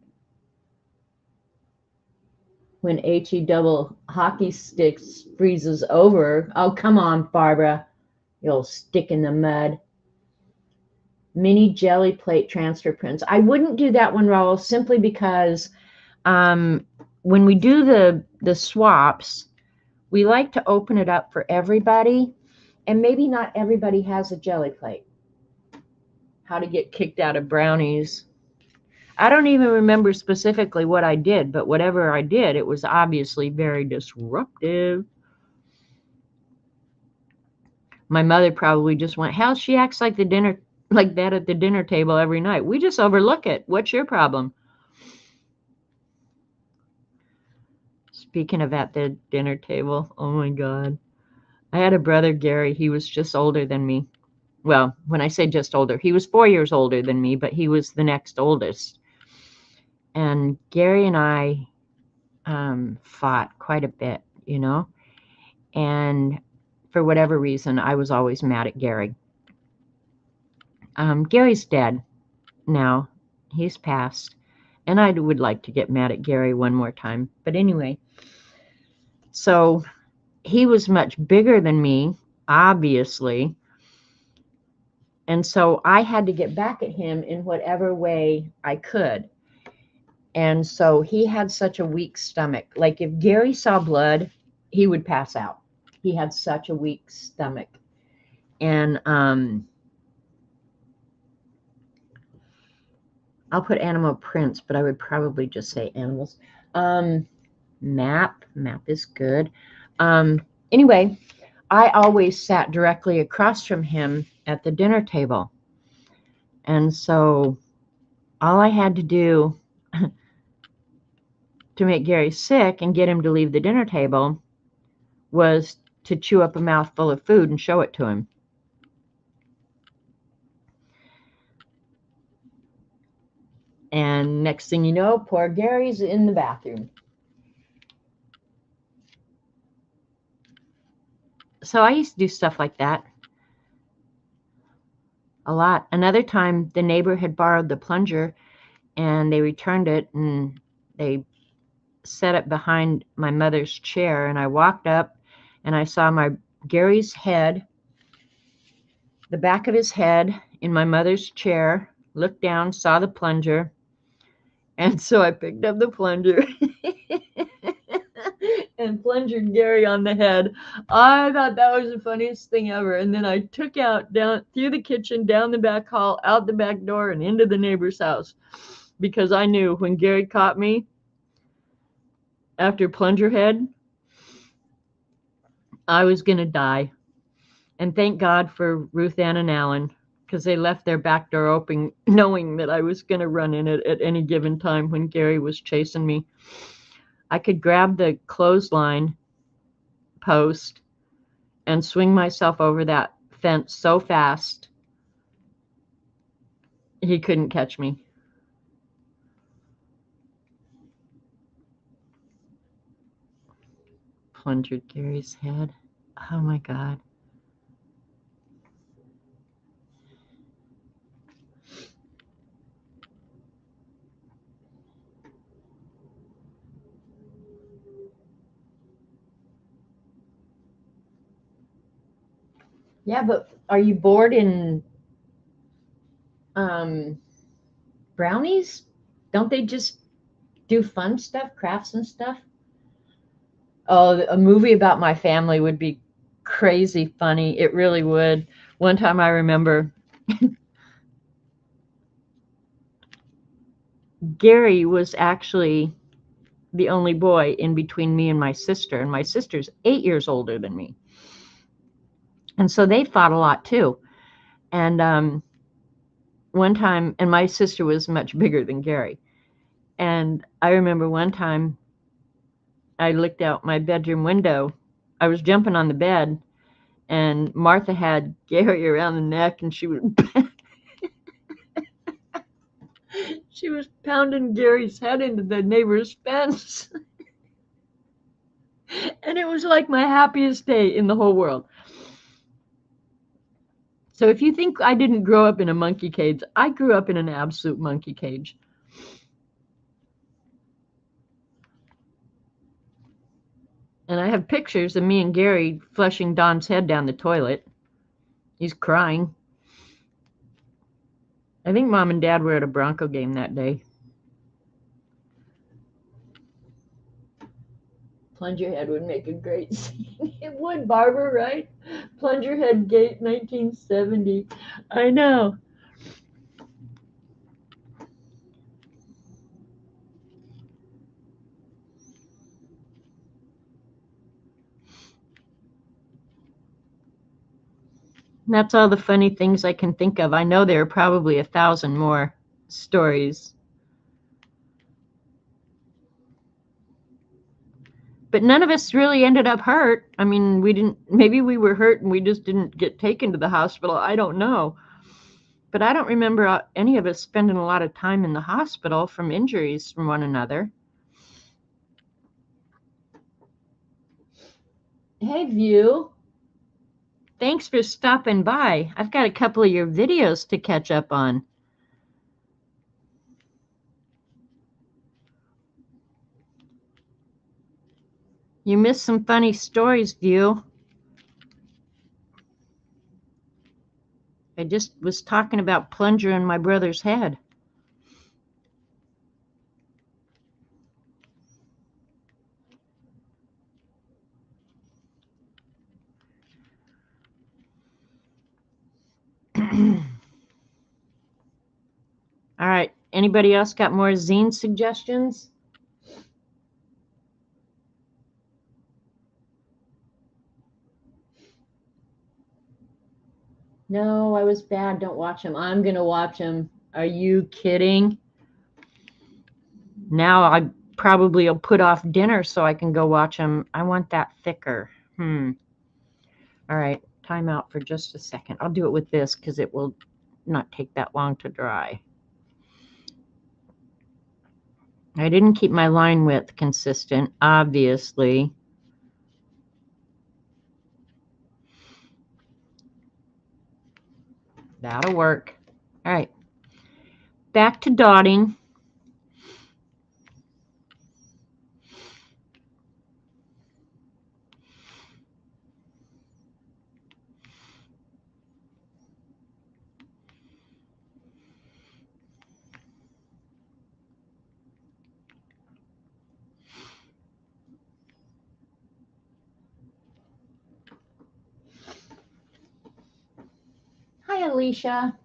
when HE double hockey sticks freezes over, oh, come on, Barbara, you'll stick in the mud. Mini jelly plate transfer prints. I wouldn't do that one, Raul, simply because when we do the swaps, we like to open it up for everybody, and maybe not everybody has a jelly plate. How to get kicked out of brownies. I don't even remember specifically what I did, but whatever I did, it was obviously very disruptive. My mother probably just went, hell, she acts like that at the dinner table every night. We just overlook it. What's your problem? Speaking of at the dinner table, oh my God. I had a brother, Gary. He was just older than me. Well, when I say just older, he was 4 years older than me, but he was the next oldest. And Gary and I fought quite a bit, and for whatever reason, I was always mad at Gary. Gary's dead now. He's passed. And I would like to get mad at Gary one more time. But anyway, so he was much bigger than me, obviously. And so I had to get back at him in whatever way I could. And so he had such a weak stomach. Like if Gary saw blood, he would pass out. He had such a weak stomach. And I'll put animal prints, but I would probably just say animals. Map is good. Anyway, I always sat directly across from him at the dinner table. And so all I had to do to make Gary sick and get him to leave the dinner table was to chew up a mouthful of food and show it to him. And next thing you know, poor Gary's in the bathroom. So I used to do stuff like that a lot. Another time, the neighbor had borrowed the plunger and they returned it and they set it behind my mother's chair. And I walked up and I saw Gary's head, the back of his head in my mother's chair, looked down, saw the plunger. And so I picked up the plunger and plunged Gary on the head. I thought that was the funniest thing ever. And then I took out down through the kitchen, down the back hall, out the back door, and into the neighbor's house. Because I knew when Gary caught me after plunger head, I was going to die. And thank God for Ruth Ann and Alan, because they left their back door open knowing that I was going to run in it at any given time when Gary was chasing me. I could grab the clothesline post and swing myself over that fence so fast he couldn't catch me. Plungered Gary's head. Oh my God. Yeah, but are you bored in brownies? Don't they just do fun stuff, crafts and stuff? Oh, a movie about my family would be crazy funny. It really would. One time I remember Gary was actually the only boy in between me and my sister's 8 years older than me. And so they fought a lot too. And one time, and my sister was much bigger than Gary. And I remember one time I looked out my bedroom window. I was jumping on the bed, and Martha had Gary around the neck, and she was pounding Gary's head into the neighbor's fence. And it was like my happiest day in the whole world. So if you think I didn't grow up in a monkey cage, I grew up in an absolute monkey cage. And I have pictures of me and Gary flushing Don's head down the toilet. He's crying. I think Mom and Dad were at a Bronco game that day. Plunger Head would make a great scene. It would, Barbara, right? Plunger Head Gate 1970. I know. That's all the funny things I can think of. I know there are probably 1,000 more stories. But none of us really ended up hurt. I mean, maybe we were hurt and we just didn't get taken to the hospital. I don't know. But I don't remember any of us spending a lot of time in the hospital from injuries from one another. Hey, View. Thanks for stopping by. I've got a couple of your videos to catch up on. You missed some funny stories, View. I just was talking about plunger in my brother's head. All right. Anybody else got more zine suggestions? No, I was bad. Don't watch them. I'm going to watch them. Are you kidding? Now I probably will put off dinner so I can go watch them. I want that thicker. All right. Time out for just a second. I'll do it with this because it will not take that long to dry. I didn't keep my line width consistent, obviously. That'll work. All right. Back to dotting. Hi, Alicia.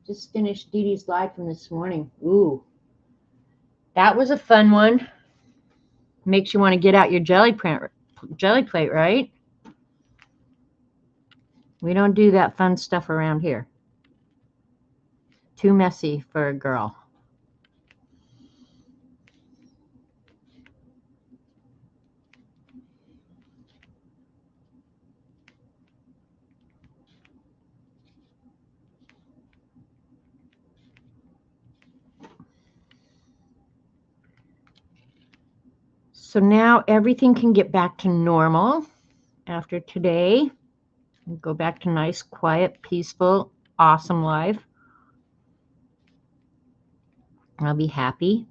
Just finished Dee Dee's live from this morning. Ooh, that was a fun one. Makes you want to get out your jelly plate, right? We don't do that fun stuff around here. Too messy for a girl. So now everything can get back to normal after today. We'll go back to nice, quiet, peaceful, awesome life. I'll be happy.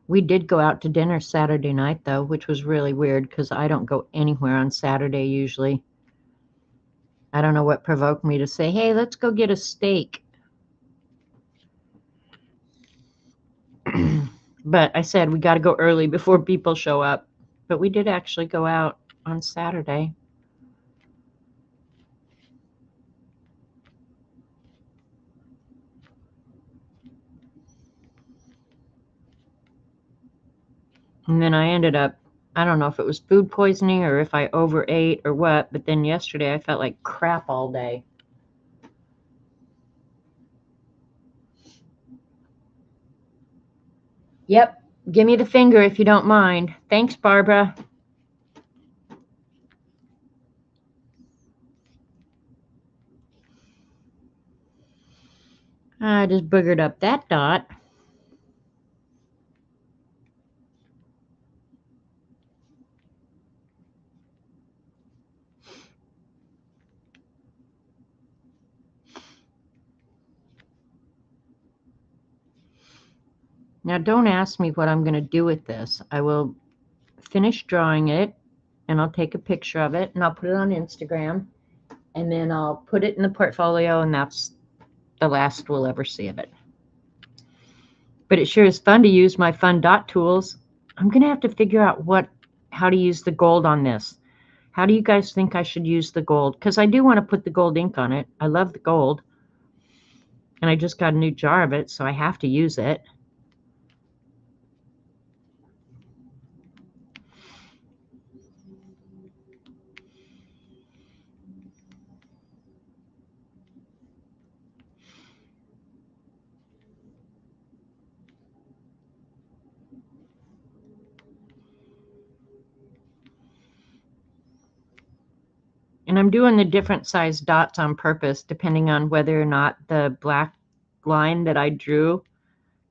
We did go out to dinner Saturday night, though, which was really weird because I don't go anywhere on Saturday usually. I don't know what provoked me to say, hey, let's go get a steak. But I said we got to go early before people show up. But we did actually go out on Saturday. And then I ended up, I don't know if it was food poisoning or if I overate or what, but then yesterday I felt like crap all day. Yep, give me the finger if you don't mind. Thanks, Barbara. I just boogered up that dot. Now don't ask me what I'm going to do with this. I will finish drawing it and I'll take a picture of it and I'll put it on Instagram and then I'll put it in the portfolio and that's the last we'll ever see of it. But it sure is fun to use my fun dot tools. I'm going to have to figure out how to use the gold on this. How do you guys think I should use the gold? Because I do want to put the gold ink on it. I love the gold. And I just got a new jar of it, so I have to use it. And I'm doing the different size dots on purpose, depending on whether or not the black line that I drew,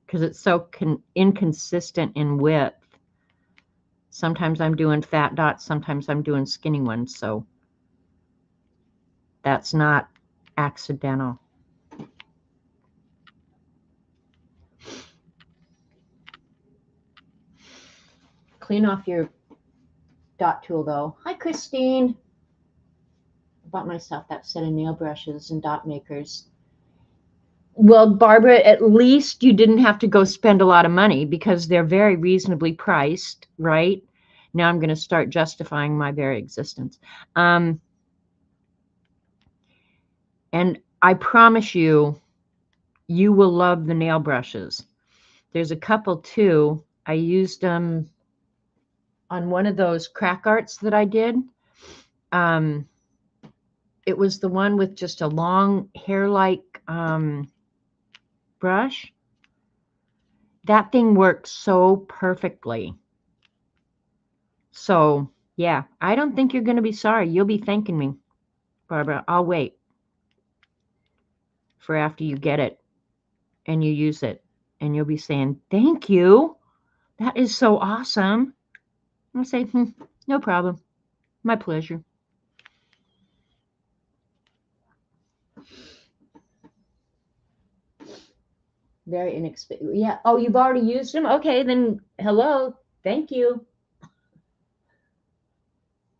because it's so inconsistent in width. Sometimes I'm doing fat dots, sometimes I'm doing skinny ones, so that's not accidental. clean off your dot tool though. Hi, Christine. I bought myself that set of nail brushes and dot makers. Well, Barbara, at least you didn't have to go spend a lot of money because they're very reasonably priced, right? Now I'm going to start justifying my very existence. And I promise you, you will love the nail brushes. There's a couple too. I used them on one of those crack arts that I did. It was the one with just a long hair-like brush. That thing works so perfectly. So, yeah, I don't think you're going to be sorry. You'll be thanking me, Barbara. I'll wait for after you get it and you use it. And you'll be saying, thank you. That is so awesome. I'll say, no problem. My pleasure. Very inexpensive. Yeah. Oh, you've already used them? Okay, then hello. Thank you.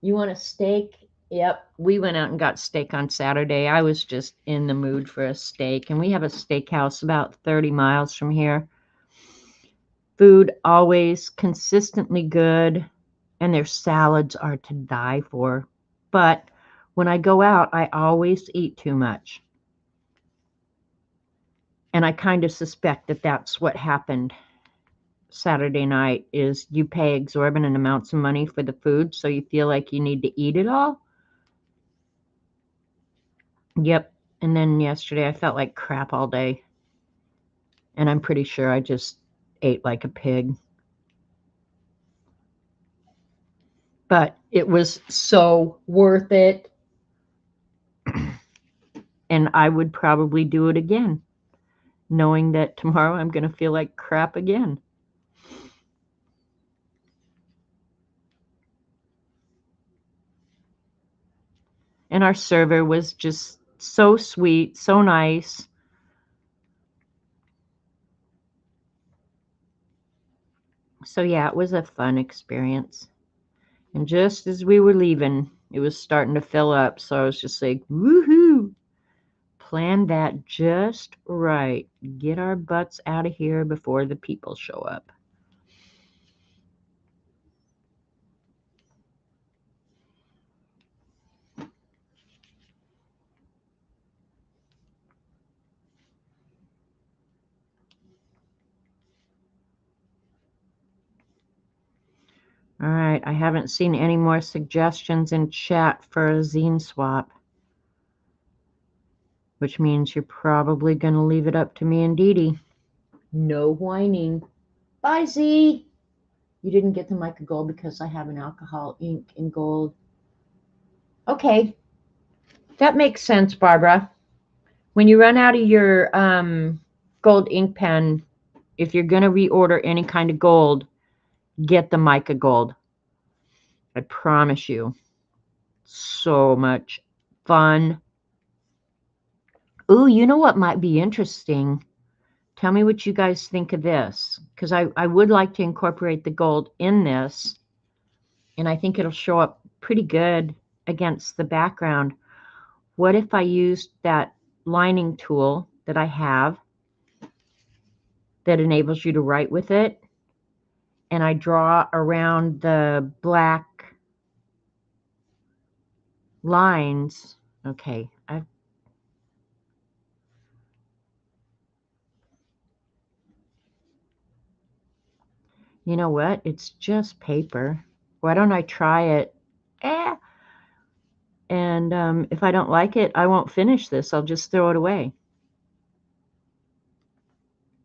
You want a steak? Yep. We went out and got steak on Saturday. I was just in the mood for a steak. And we have a steakhouse about 30 miles from here. Food always consistently good. And their salads are to die for. But when I go out, I always eat too much. And I kind of suspect that that's what happened Saturday night is you pay exorbitant amounts of money for the food, so you feel like you need to eat it all. Yep. And then yesterday I felt like crap all day. And I'm pretty sure I just ate like a pig. But it was so worth it. And I would probably do it again, knowing that tomorrow I'm going to feel like crap again. And our server was just so sweet, so nice. So yeah, it was a fun experience. And just as we were leaving, it was starting to fill up. So I was just like, woohoo! Planned that just right. Get our butts out of here before the people show up. All right, I haven't seen any more suggestions in chat for a zine swap, which means you're probably going to leave it up to me and Dee Dee. No whining. Bye, Z. You didn't get the mica gold because I have an alcohol ink in gold. Okay, that makes sense, Barbara. When you run out of your gold ink pen, if you're going to reorder any kind of gold, get the mica gold. I promise you. So much fun. Ooh, you know what might be interesting? Tell me what you guys think of this, because I would like to incorporate the gold in this, and I think it'll show up pretty good against the background. What if I used that lining tool that I have that enables you to write with it, and I draw around the black lines? Okay, you know what? It's just paper. Why don't I try it? And if I don't like it, I won't finish this. I'll just throw it away.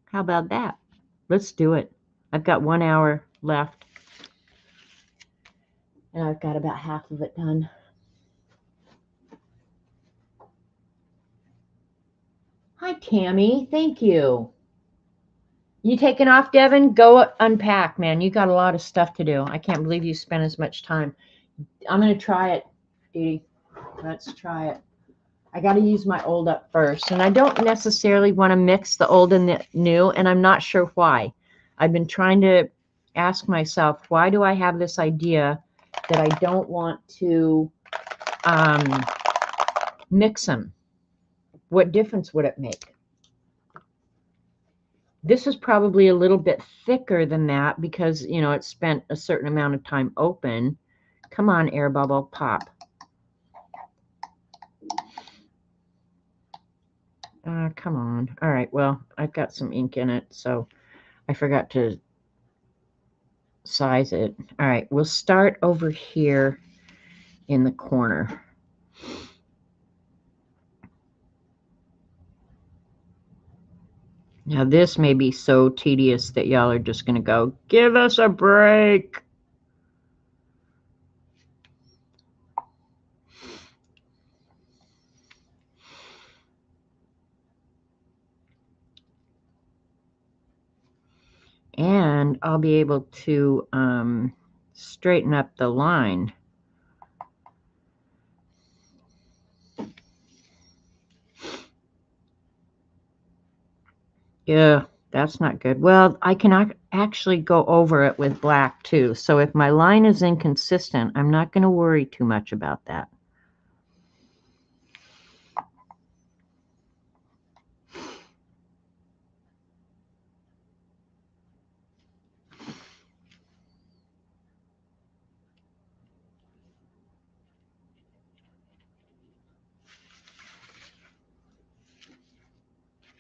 How about that? Let's do it. I've got 1 hour left. And I've got about half of it done. Hi, Tammy. Thank you. You taking off, Devin? Go unpack, man. You got a lot of stuff to do. I can't believe you spent as much time. I'm going to try it, Dee Dee. Let's try it. I got to use my old up first. And I don't necessarily want to mix the old and the new, and I'm not sure why. I've been trying to ask myself, why do I have this idea that I don't want to mix them? What difference would it make? This is probably a little bit thicker than that because, you know, it spent a certain amount of time open. Come on, air bubble, pop. Come on. All right, well, I've got some ink in it, so I forgot to size it. All right, we'll start over here in the corner. Now, this may be so tedious that y'all are just going to go, give us a break. And I'll be able to straighten up the line. Yeah, that's not good. Well, I can actually go over it with black too. So if my line is inconsistent, I'm not going to worry too much about that.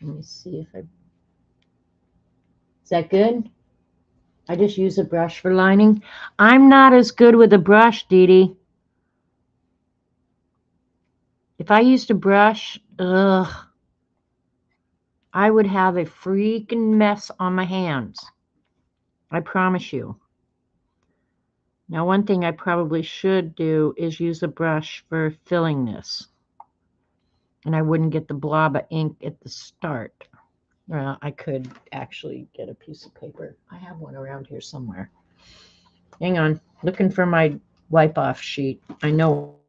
Let me see if I... Is that good? I just use a brush for lining. I'm not as good with a brush, Dee Dee. If I used a brush, I would have a freaking mess on my hands. I promise you. Now, one thing I probably should do is use a brush for filling this. And I wouldn't get the blob of ink at the start. Well, I could actually get a piece of paper. I have one around here somewhere. Hang on, looking for my wipe-off sheet. I know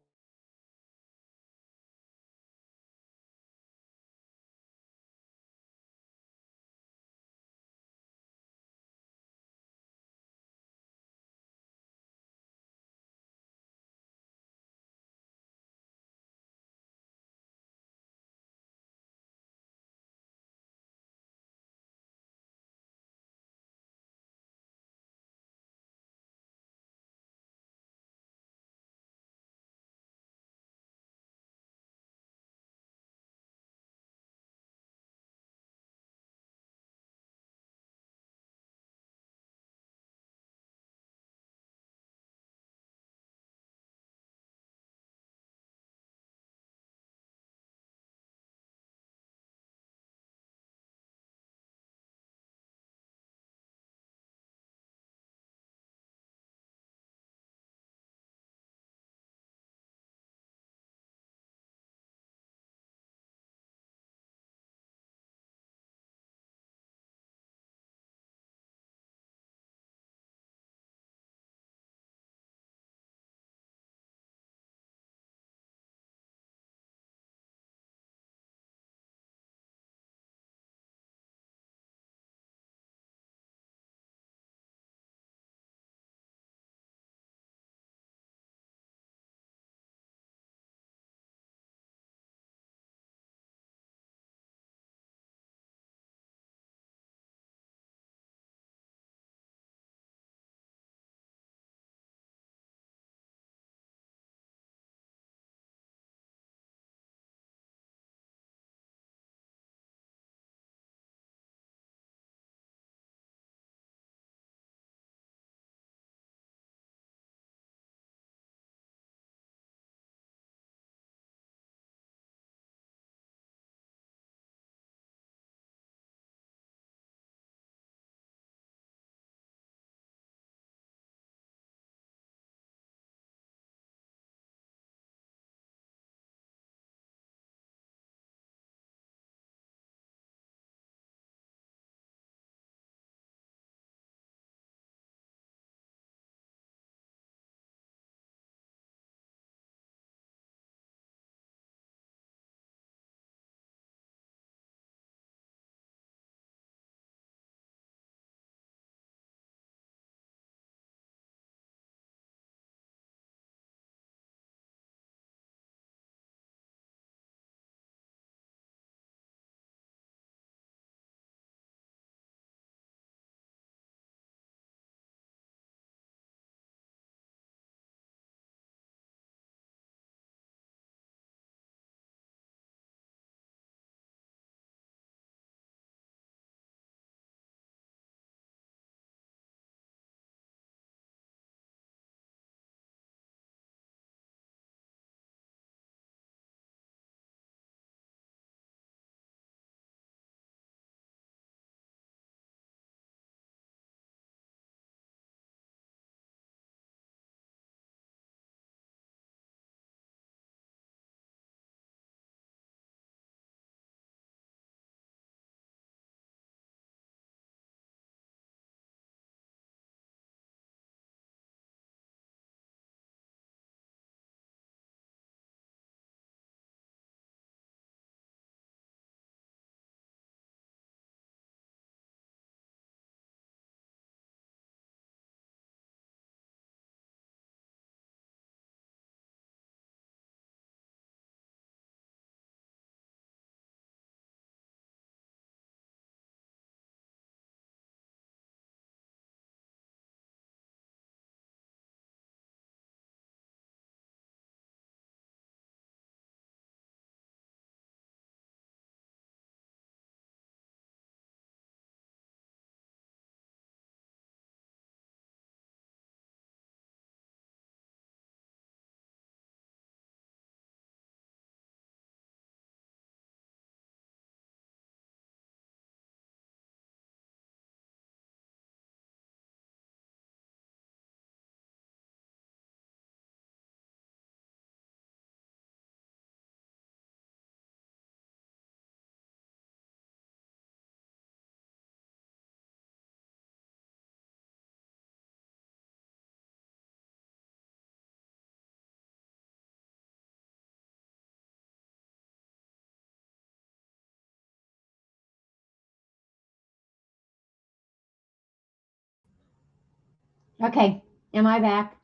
Okay, am I back?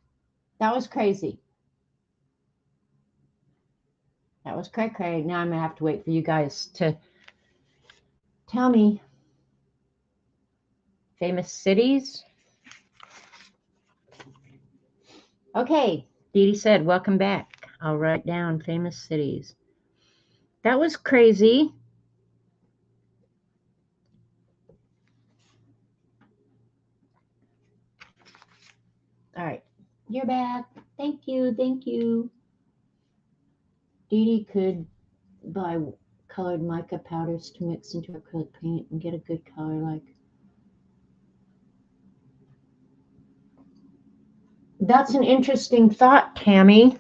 That was crazy. That was cray cray. Now I'm gonna have to wait for you guys to tell me famous cities. Okay, Dee Dee said, welcome back. I'll write down famous cities. That was crazy. All right, you're back. Thank you, thank you. Dee Dee could buy colored mica powders to mix into acrylic paint and get a good color like. That's an interesting thought, Tammy.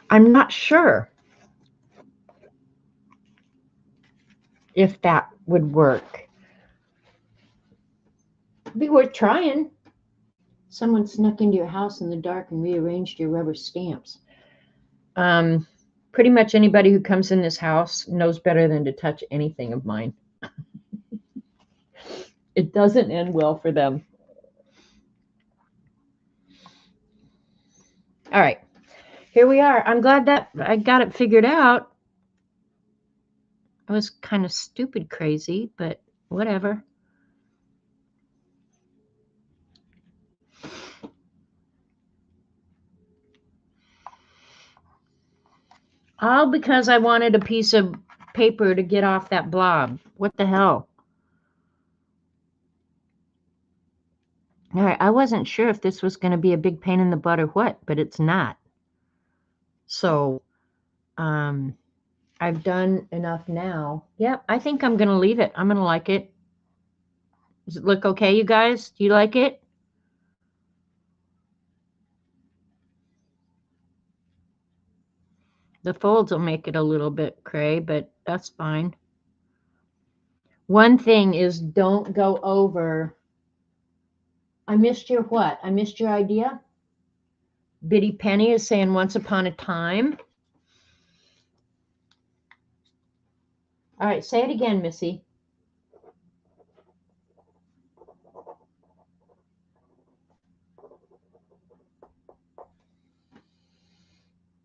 I'm not sure if that would work. It'd be worth trying. Someone snuck into your house in the dark and rearranged your rubber stamps. Pretty much anybody who comes in this house knows better than to touch anything of mine. It doesn't end well for them. All right, here we are. I'm glad that I got it figured out. It was kind of stupid crazy, but whatever. All because I wanted a piece of paper to get off that blob. What the hell? All right, I wasn't sure if this was going to be a big pain in the butt or what, but it's not. So, I've done enough now. Yep, I think I'm going to leave it. I'm going to like it. Does it look okay, you guys? Do you like it? The folds will make it a little bit cray, but that's fine. One thing is don't go over. I missed your what? I missed your idea? Biddy Penny is saying once upon a time. All right, say it again, Missy.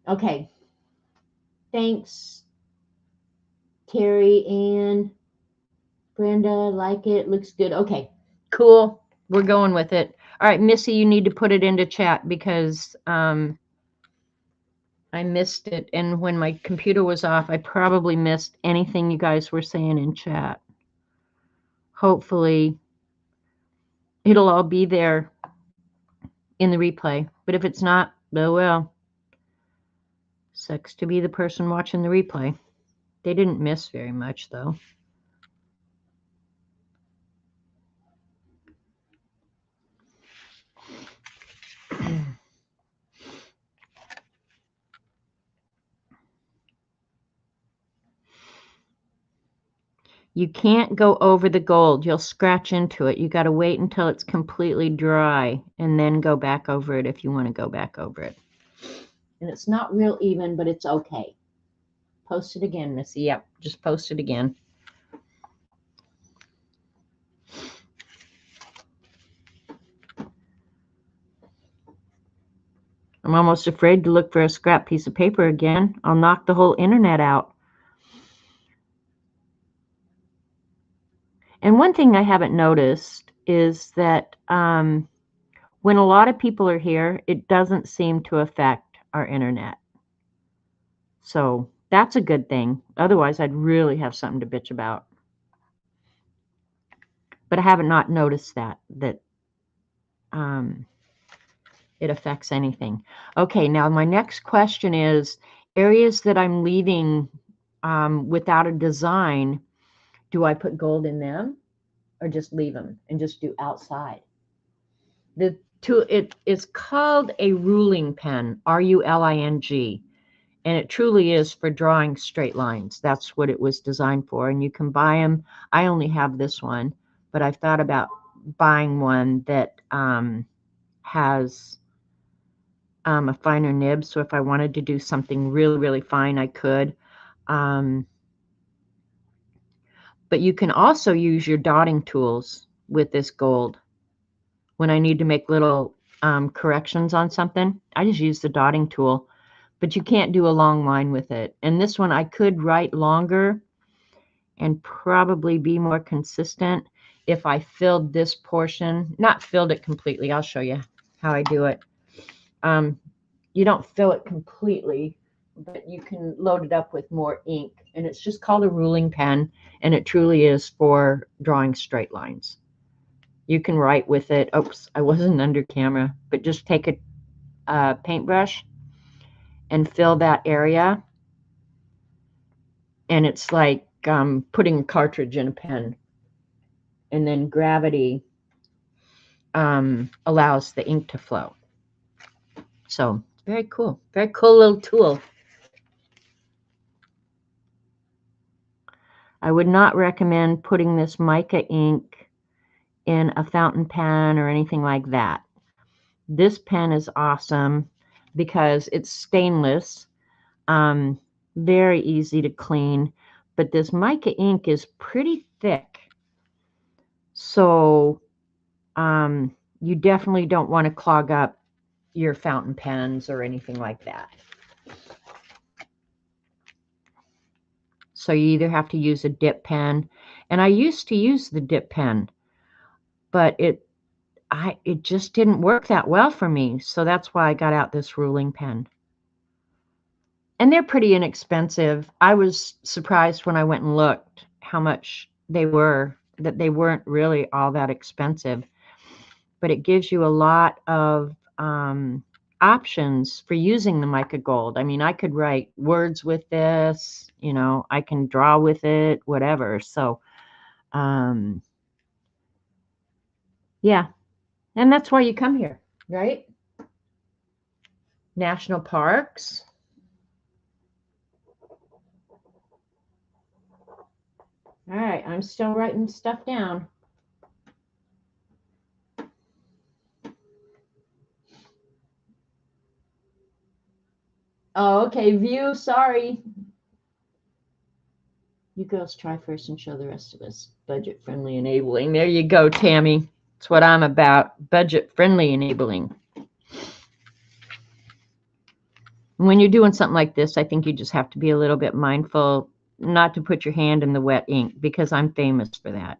Okay. Thanks, Terry and Brenda. Like it. Looks good. Okay. Cool. We're going with it. All right, Missy, you need to put it into chat because I missed it. And when my computer was off, I probably missed anything you guys were saying in chat. Hopefully, it'll all be there in the replay. But if it's not, oh well. Sucks to be the person watching the replay. They didn't miss very much, though. You can't go over the gold. You'll scratch into it. You got to wait until it's completely dry and then go back over it if you want to go back over it. And it's not real even, but it's okay. Post it again, Missy. Yep, just post it again. I'm almost afraid to look for a scrap piece of paper again. I'll knock the whole internet out. And one thing I haven't noticed is that when a lot of people are here, it doesn't seem to affect our internet. So that's a good thing. Otherwise, I'd really have something to bitch about. But I haven't not noticed that it affects anything. Okay, now my next question is areas that I'm leaving without a design. Do I put gold in them or just leave them and just do outside? It is called a ruling pen, R-U-L-I-N-G, and it truly is for drawing straight lines. That's what it was designed for, and you can buy them. I only have this one, but I've thought about buying one that has a finer nib, so if I wanted to do something really, really fine, I could. But you can also use your dotting tools with this gold when I need to make little corrections on something, I just use the dotting tool. But you can't do a long line with it. And this one, I could write longer and probably be more consistent if I filled this portion. Not filled it completely. I'll show you how I do it. You don't fill it completely, but you can load it up with more ink. And it's just called a ruling pen, and it truly is for drawing straight lines. You can write with it. Oops, I wasn't under camera, but just take a paintbrush and fill that area. And it's like putting a cartridge in a pen. And then gravity allows the ink to flow. So very cool little tool. I would not recommend putting this mica ink in a fountain pen or anything like that. This pen is awesome because it's stainless, very easy to clean, but this mica ink is pretty thick. So you definitely don't want to clog up your fountain pens or anything like that. So you either have to use a dip pen, and I used to use the dip pen, but it just didn't work that well for me. So that's why I got out this ruling pen. And they're pretty inexpensive. I was surprised when I went and looked how much they were, that they weren't really all that expensive. But it gives you a lot of options for using the mica gold. I mean, I could write words with this, you know, I can draw with it, whatever. So, yeah. And that's why you come here, right? National parks. All right, I'm still writing stuff down. Oh, okay, view, sorry. You girls try first and show the rest of us. Budget-friendly enabling. There you go, Tammy. That's what I'm about. Budget-friendly enabling. When you're doing something like this, I think you just have to be a little bit mindful not to put your hand in the wet ink, because I'm famous for that.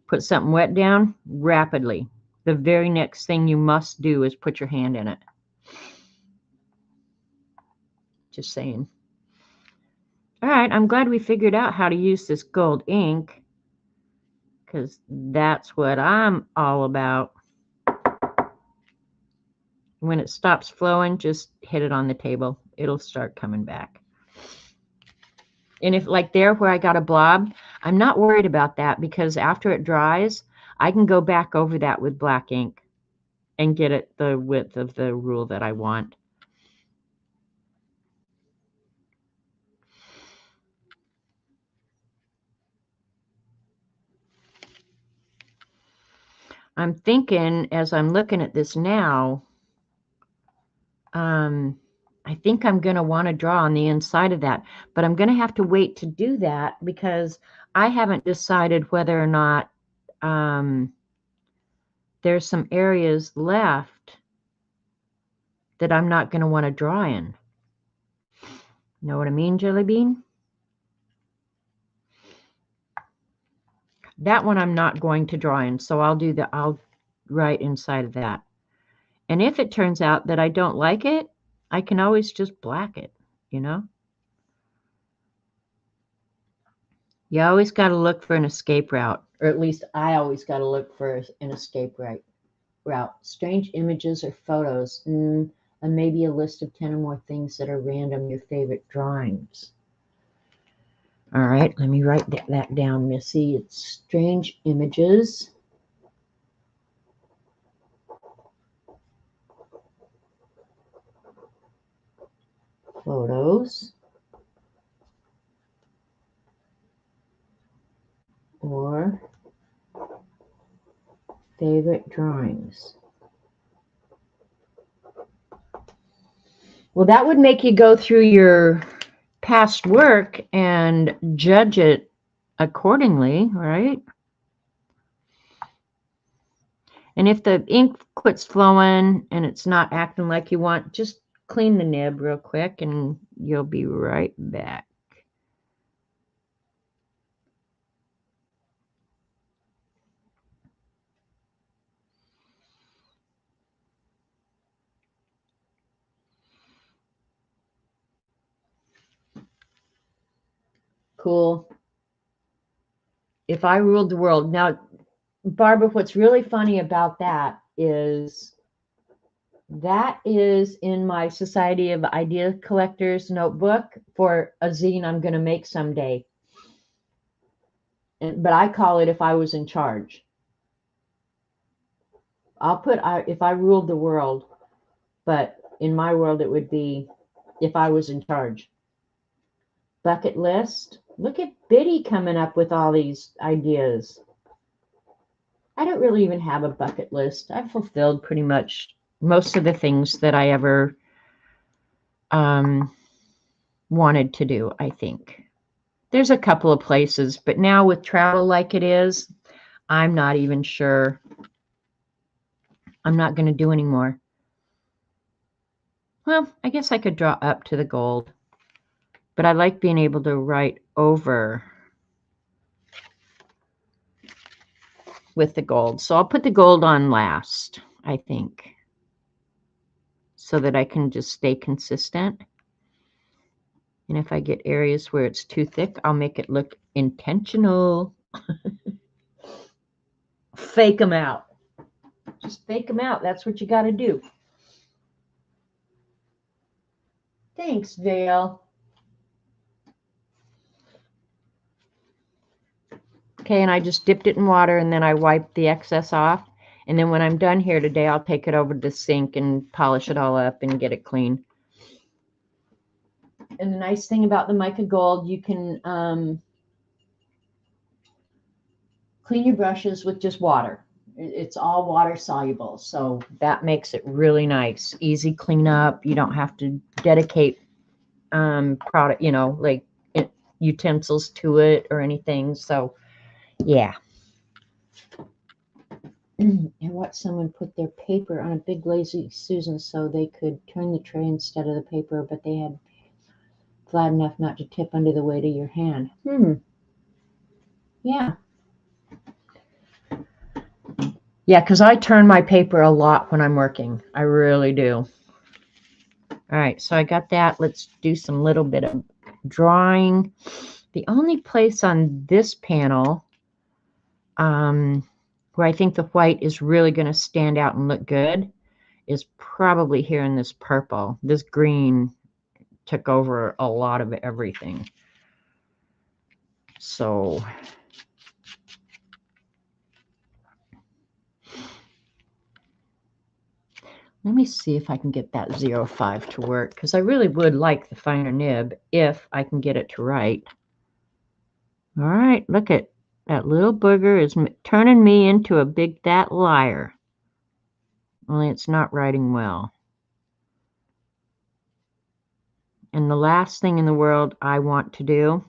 Put something wet down rapidly. The very next thing you must do is put your hand in it. Just saying. All right, I'm glad we figured out how to use this gold ink, because that's what I'm all about. When it stops flowing, just hit it on the table. It'll start coming back. And if, like there where I got a blob, I'm not worried about that, because after it dries, I can go back over that with black ink and get it the width of the rule that I want. I'm thinking, as I'm looking at this now, I think I'm going to want to draw on the inside of that, but I'm going to have to wait to do that, because I haven't decided whether or not there's some areas left that I'm not going to want to draw in. Know what I mean, Jelly Bean? That one I'm not going to draw in, so I'll write inside of that. And if it turns out that I don't like it, I can always just black it, you know? You always got to look for an escape route, or at least I always got to look for an escape route. Strange images or photos, and maybe a list of 10 or more things that are random, your favorite drawings. All right, let me write that down, Missy. It's strange images. Photos. Or favorite drawings. Well, that would make you go through your past work and judge it accordingly, right? And if the ink quits flowing and it's not acting like you want, just clean the nib real quick and you'll be right back. Cool. If I ruled the world. Now, Barbara, what's really funny about that is in my Society of Idea Collectors notebook for a zine I'm going to make someday. But I call it If I Was in Charge. I'll put if I ruled the world, but in my world it would be If I Was in Charge. Bucket list. Look at Biddy coming up with all these ideas. I don't really even have a bucket list. I've fulfilled pretty much most of the things that I ever wanted to do, I think. There's a couple of places, but now with travel like it is, I'm not even sure. I'm not going to do anymore. Well, I guess I could draw up to the gold, but I like being able to write over with the gold. So I'll put the gold on last, I think, so that I can just stay consistent. And if I get areas where it's too thick, I'll make it look intentional. Fake them out. Just fake them out. That's what you got to do. Thanks, Vale. Okay, and I just dipped it in water and then I wiped the excess off. And then when I'm done here today, I'll take it over to the sink and polish it all up and get it clean. And the nice thing about the mica gold, you can clean your brushes with just water. It's all water soluble, so that makes it really nice. Easy cleanup. You don't have to dedicate product, like utensils to it or anything. So yeah. And watch someone put their paper on a big lazy Susan so they could turn the tray instead of the paper, but they had flat enough not to tip under the weight of your hand. Yeah. Yeah, because I turn my paper a lot when I'm working. I really do. All right, so I got that. Let's do some little bit of drawing. The only place on this panel where I think the white is really going to stand out and look good is probably here in this purple. This green took over a lot of everything. So let me see if I can get that 05 to work, because I really would like the finer nib if I can get it to write. All right, look at that little booger is turning me into a big fat liar. Only it's not writing well. And the last thing in the world I want to do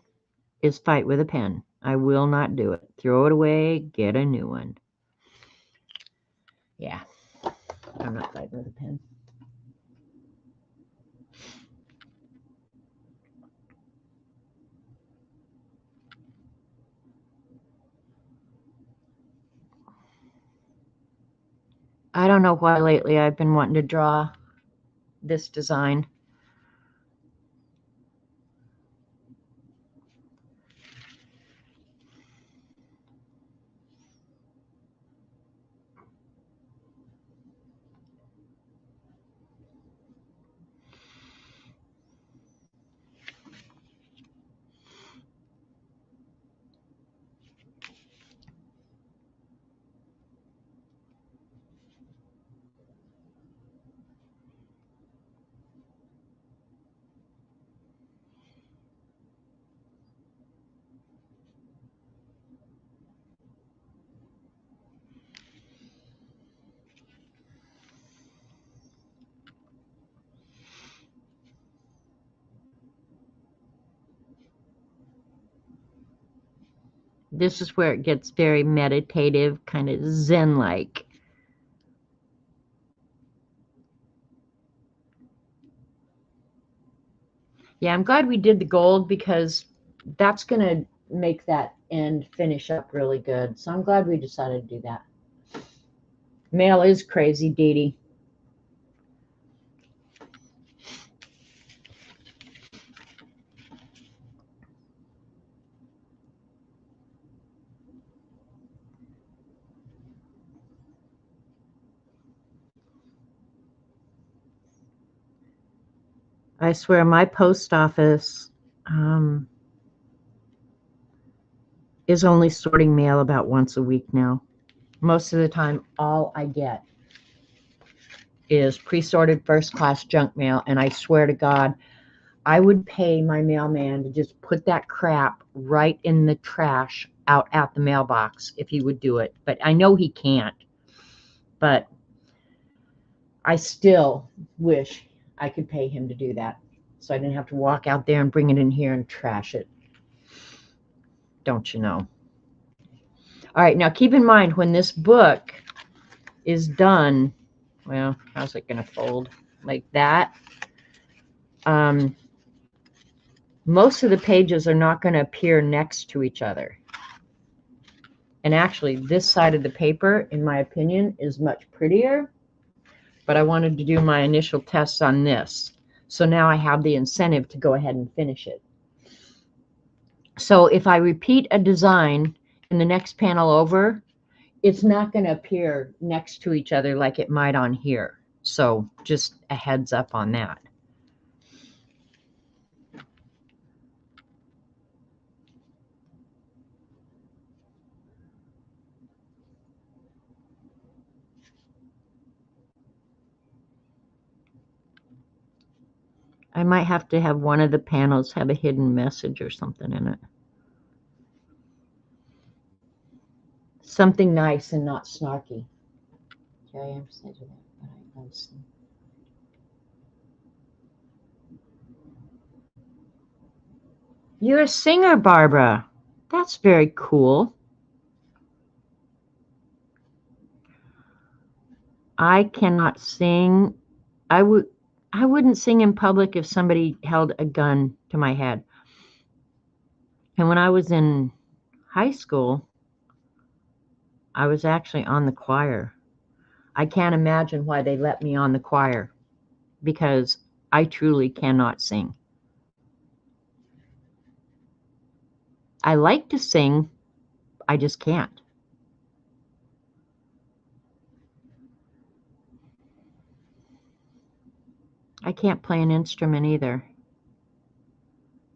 is fight with a pen. I will not do it. Throw it away, get a new one. Yeah, I'm not fighting with a pen. I don't know why lately I've been wanting to draw this design. This is where it gets very meditative, kind of zen-like. Yeah, I'm glad we did the gold because that's going to make that end finish up really good. So I'm glad we decided to do that. Mail is crazy, Dee Dee. I swear my post office is only sorting mail about once a week now. Most of the time, all I get is pre-sorted first-class junk mail, and I swear to God, I would pay my mailman to just put that crap right in the trash out at the mailbox if he would do it. But I know he can't. But I still wish I could pay him to do that so I didn't have to walk out there and bring it in here and trash it. Don't you know? All right, now keep in mind when this book is done, well, how's it going to fold? Like that. Most of the pages are not going to appear next to each other. And actually, this side of the paper, in my opinion, is much prettier. But I wanted to do my initial tests on this. So now I have the incentive to go ahead and finish it. So if I repeat a design in the next panel over, it's not going to appear next to each other like it might on here. So just a heads up on that. I might have to have one of the panels have a hidden message or something in it. Something nice and not snarky. Okay, I'm saying that, but I don't see. You're a singer, Barbara. That's very cool. I cannot sing. I wouldn't sing in public if somebody held a gun to my head. And when I was in high school, I was actually on the choir. I can't imagine why they let me on the choir because I truly cannot sing. I like to sing, I just can't. I can't play an instrument either.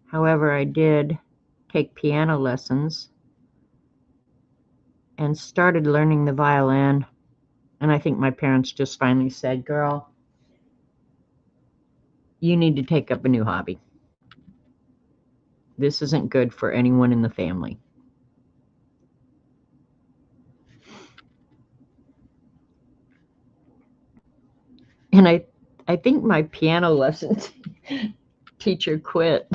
However, I did take piano lessons and started learning the violin. And I think my parents just finally said, girl, you need to take up a new hobby. This isn't good for anyone in the family. And I think my piano lesson teacher quit.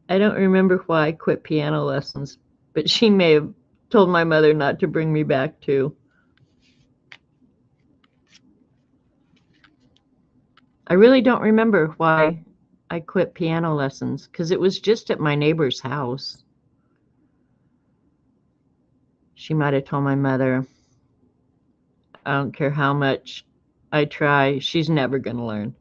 I don't remember why I quit piano lessons, but she may have told my mother not to bring me back too. I really don't remember why I quit piano lessons because it was just at my neighbor's house. She might have told my mother, I don't care how much I try, she's never going to learn.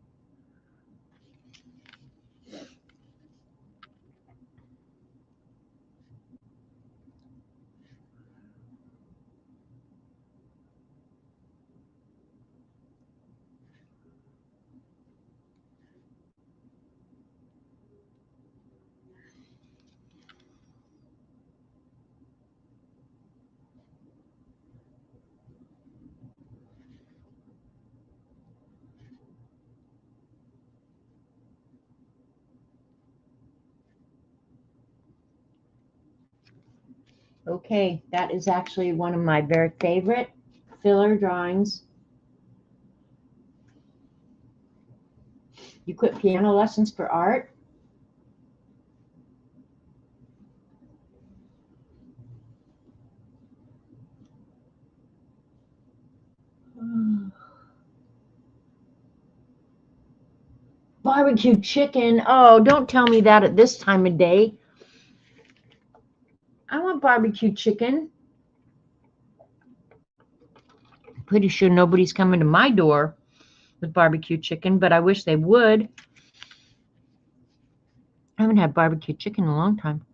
Okay, that is actually one of my very favorite filler drawings. You quit piano lessons for art? Barbecue chicken. Oh, don't tell me that at this time of day. I want barbecue chicken. Pretty sure nobody's coming to my door with barbecue chicken, but I wish they would. I haven't had barbecue chicken in a long time.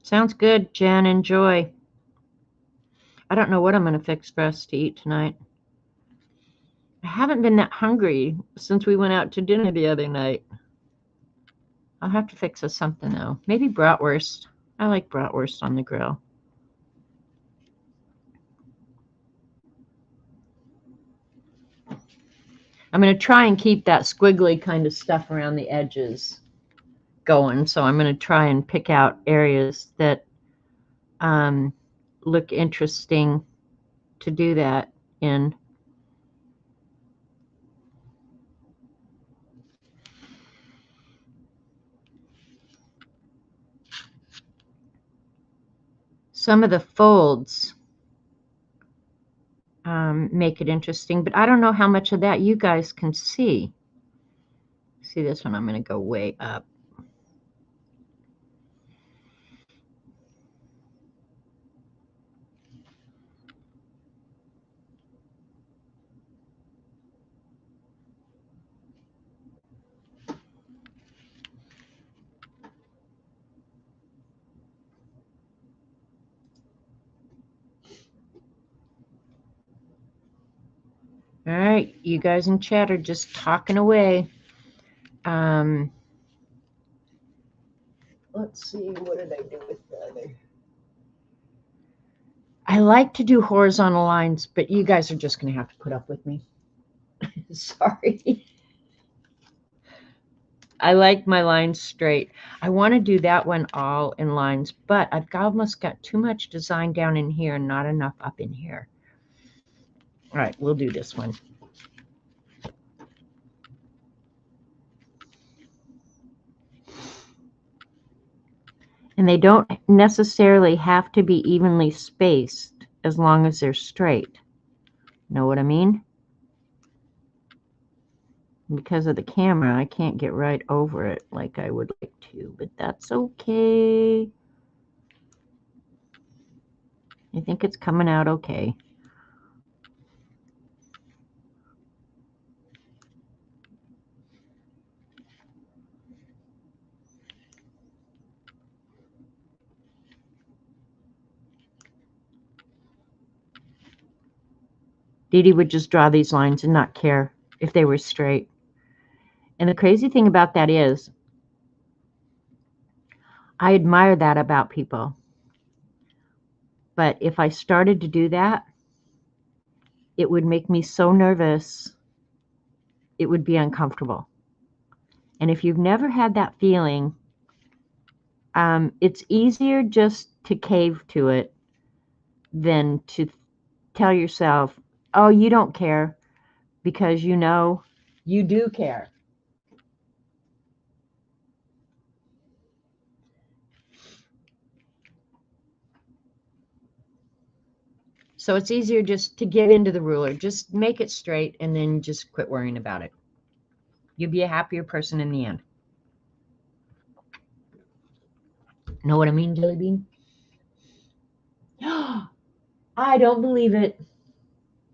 Sounds good, Jen. Enjoy. I don't know what I'm going to fix for us to eat tonight. I haven't been that hungry since we went out to dinner the other night. I'll have to fix us something, though. Maybe bratwurst. I like bratwurst on the grill. I'm going to try and keep that squiggly kind of stuff around the edges going. So I'm going to try and pick out areas that look interesting to do that in. Some of the folds make it interesting, but I don't know how much of that you guys can see. See this one? I'm going to go way up. All right, you guys in chat are just talking away. Let's see, what did I do with the other? I like to do horizontal lines, but you guys are just going to have to put up with me. Sorry. I like my lines straight. I want to do that one all in lines, but I've almost got too much design down in here and not enough up in here. All right, we'll do this one. And they don't necessarily have to be evenly spaced as long as they're straight. Know what I mean? Because of the camera, I can't get right over it like I would like to, but that's okay. I think it's coming out okay. Dee Dee would just draw these lines and not care if they were straight. And the crazy thing about that is, I admire that about people. But if I started to do that, it would make me so nervous, it would be uncomfortable. And if you've never had that feeling, it's easier just to cave to it than to tell yourself, oh, you don't care, because you know you do care. So it's easier just to get into the ruler. Just make it straight and then just quit worrying about it. You'll be a happier person in the end. Know what I mean, Jelly Bean? I don't believe it.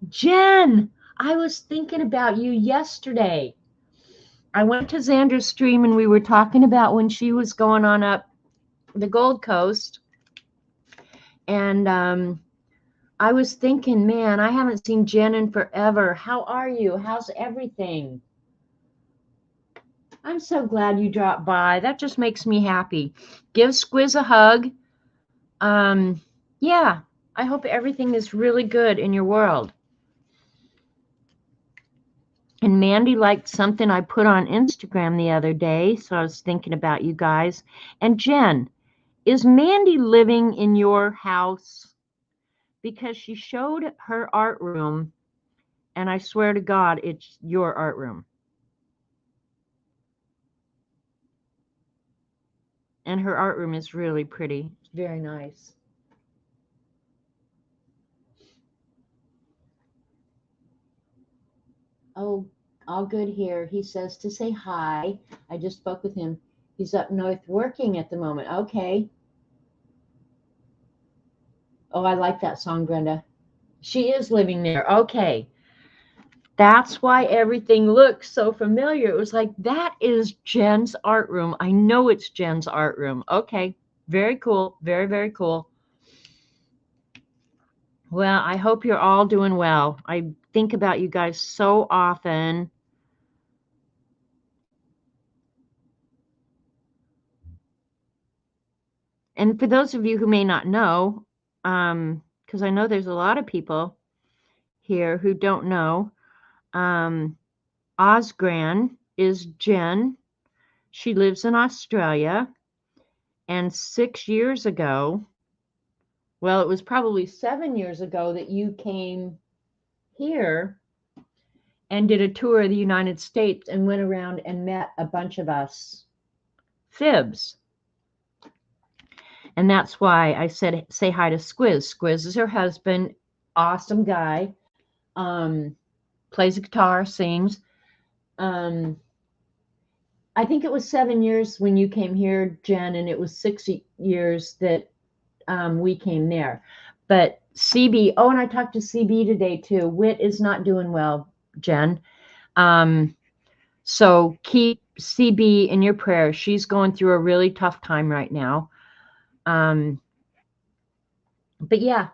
Jen, I was thinking about you yesterday. I went to Xander's stream and we were talking about when she was going on up the Gold Coast. And I was thinking, man, I haven't seen Jen in forever. How are you? How's everything? I'm so glad you dropped by. That just makes me happy. Give Squiz a hug. Yeah, I hope everything is really good in your world. And Mandy liked something I put on Instagram the other day, so I was thinking about you guys. And Jen, is Mandy living in your house? Because she showed her art room, and I swear to God, it's your art room. And her art room is really pretty. It's very nice. Oh, all good here. He says to say hi. I just spoke with him. He's up north working at the moment. Okay. Oh, I like that song, Brenda. She is living there. Okay. That's why everything looks so familiar. It was like, that is Jen's art room. I know it's Jen's art room. Okay. Very cool. Very, very cool. Well, I hope you're all doing well. I think about you guys so often. And for those of you who may not know, because I know there's a lot of people here who don't know, Osgran is Jen. She lives in Australia. And 6 years ago, well, it was probably 7 years ago that you came here and did a tour of the United States and went around and met a bunch of us Fibs. And that's why I said, say hi to Squiz. Squiz is her husband, awesome guy. Plays a guitar, sings. I think it was 7 years when you came here, Jen, and it was 6 years that we came there. But CB, oh, and I talked to CB today too. Wit is not doing well, Jen. So keep CB in your prayers. She's going through a really tough time right now. But yeah,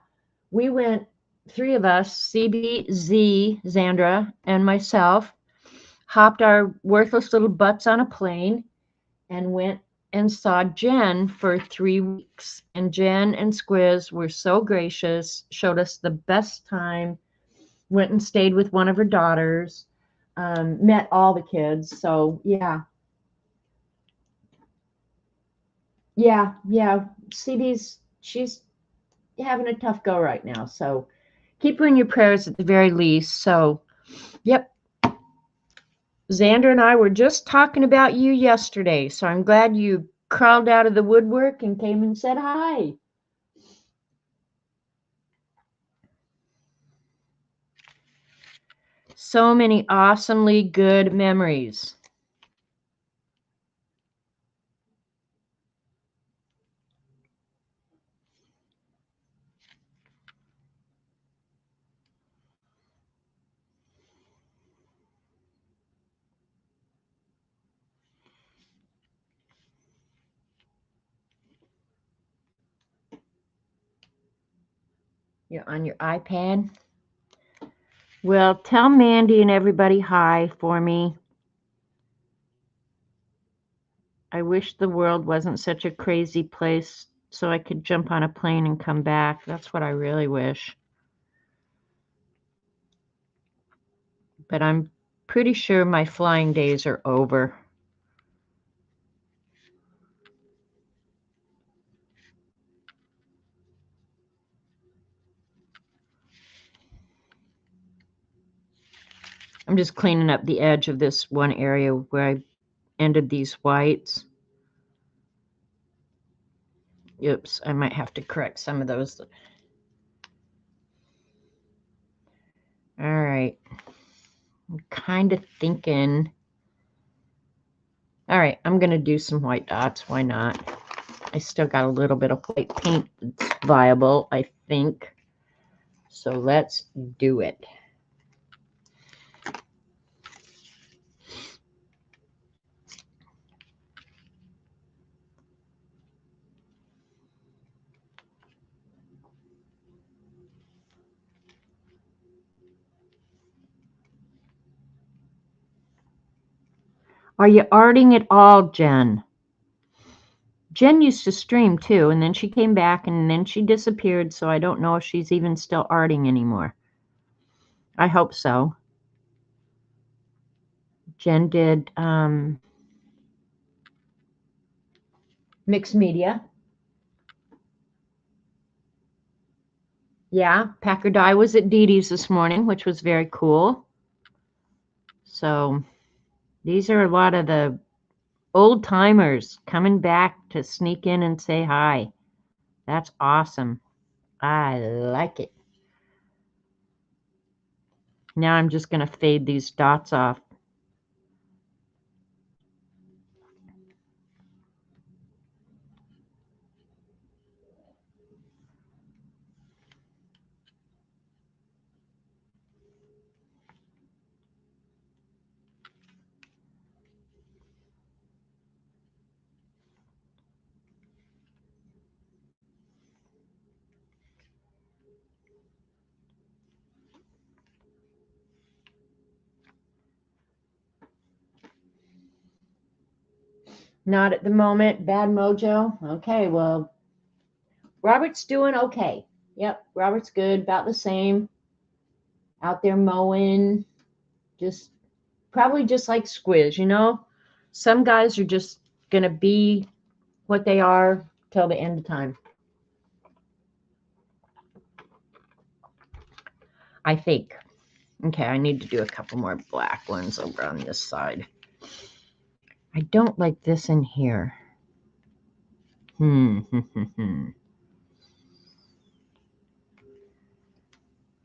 we went, three of us, CB, Z, Zandra, and myself, hopped our worthless little butts on a plane and went and saw Jen for 3 weeks. And Jen and Squiz were so gracious, showed us the best time, went and stayed with one of her daughters, met all the kids. So yeah. Yeah. She's having a tough go right now. So keep her in your prayers at the very least. So, yep. Xander and I were just talking about you yesterday, so I'm glad you crawled out of the woodwork and came and said hi. So many awesomely good memories. You're on your iPad? Well, tell Mandy and everybody hi for me. I wish the world wasn't such a crazy place so I could jump on a plane and come back. That's what I really wish. But I'm pretty sure my flying days are over. I'm just cleaning up the edge of this one area where I ended these whites. Oops, I might have to correct some of those. All right. I'm kind of thinking. All right, I'm going to do some white dots. Why not? I still got a little bit of white paint that's viable, I think. So let's do it. Are you arting at all, Jen? Jen used to stream too, and then she came back and then she disappeared, so I don't know if she's even still arting anymore. I hope so. Jen did mixed media. Yeah, Packard I was at Dee Dee's this morning, which was very cool. So these are a lot of the old timers coming back to sneak in and say hi. That's awesome. I like it. Now I'm just going to fade these dots off. Not at the moment. Bad mojo. Okay, well, Robert's doing okay. Yep, Robert's good. About the same. Out there mowing. Just probably just like Squiz, you know? Some guys are just going to be what they are till the end of time. I think. Okay, I need to do a couple more black ones over on this side. I don't like this in here.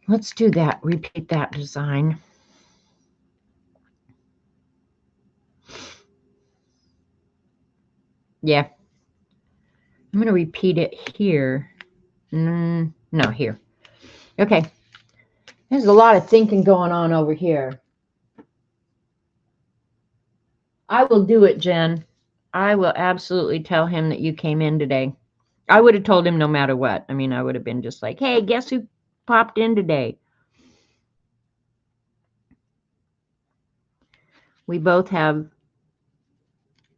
Let's do that. Repeat that design. Yeah. I'm going to repeat it here. No, here. Okay. There's a lot of thinking going on over here. I will do it, Jen. I will absolutely tell him that you came in today. I would have told him no matter what. I mean, I would have been just like, hey, guess who popped in today? We both have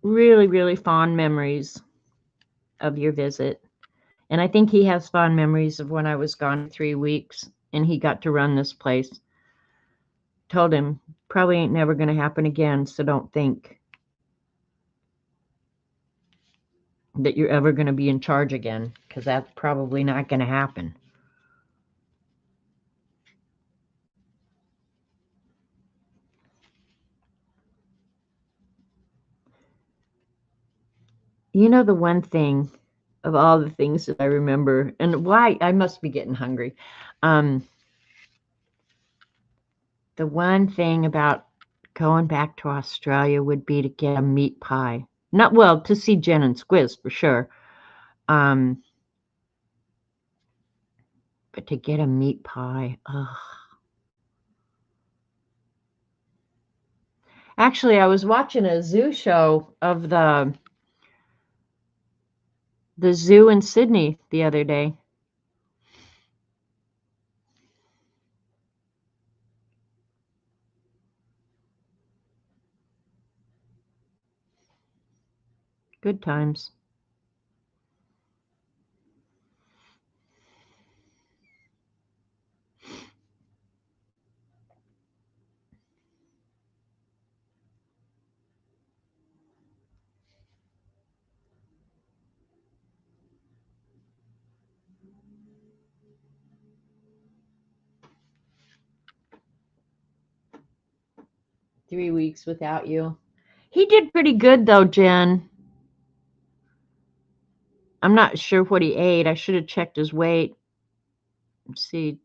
really, really fond memories of your visit. And I think he has fond memories of when I was gone 3 weeks and he got to run this place. Told him, probably ain't never going to happen again, so don't think that you're ever going to be in charge again, because that's probably not going to happen. You know, the one thing of all the things that I remember, and why I must be getting hungry. The one thing about going back to Australia would be to get a meat pie. Not well, to see Jen and Squiz for sure. But to get a meat pie, ugh. Actually, I was watching a zoo show of the zoo in Sydney the other day. Good times. Three weeks without you. He did pretty good though, Jen. I'm not sure what he ate. I should have checked his weight. Let's see.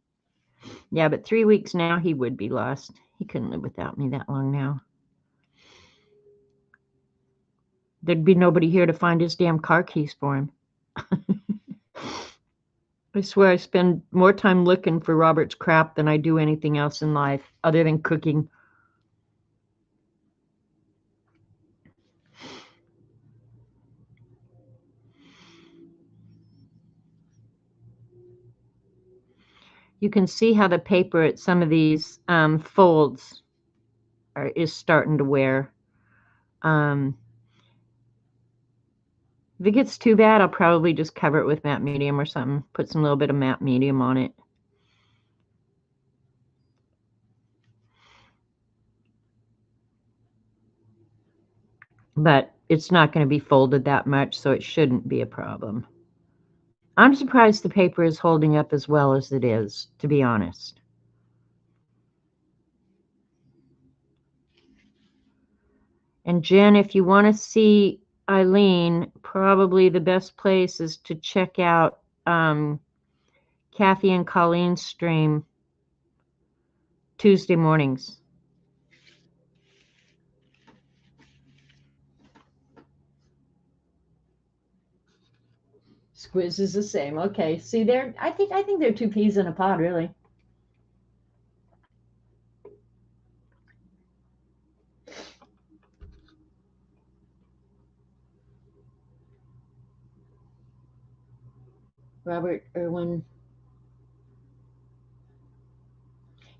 Yeah, but 3 weeks now he would be lost. He couldn't live without me that long now. There'd be nobody here to find his damn car keys for him. I swear I spend more time looking for Robert's crap than I do anything else in life other than cooking. You can see how the paper at some of these folds is starting to wear. If it gets too bad, I'll probably just cover it with matte medium or something. Put some little bit of matte medium on it. But it's not going to be folded that much, so it shouldn't be a problem. I'm surprised the paper is holding up as well as it is, to be honest. And Jen, if you want to see Eileen, probably the best place is to check out Kathy and Colleen's stream Tuesday mornings. Squiz is the same. Okay. See there, I think they're two peas in a pod, really. Robert Irwin.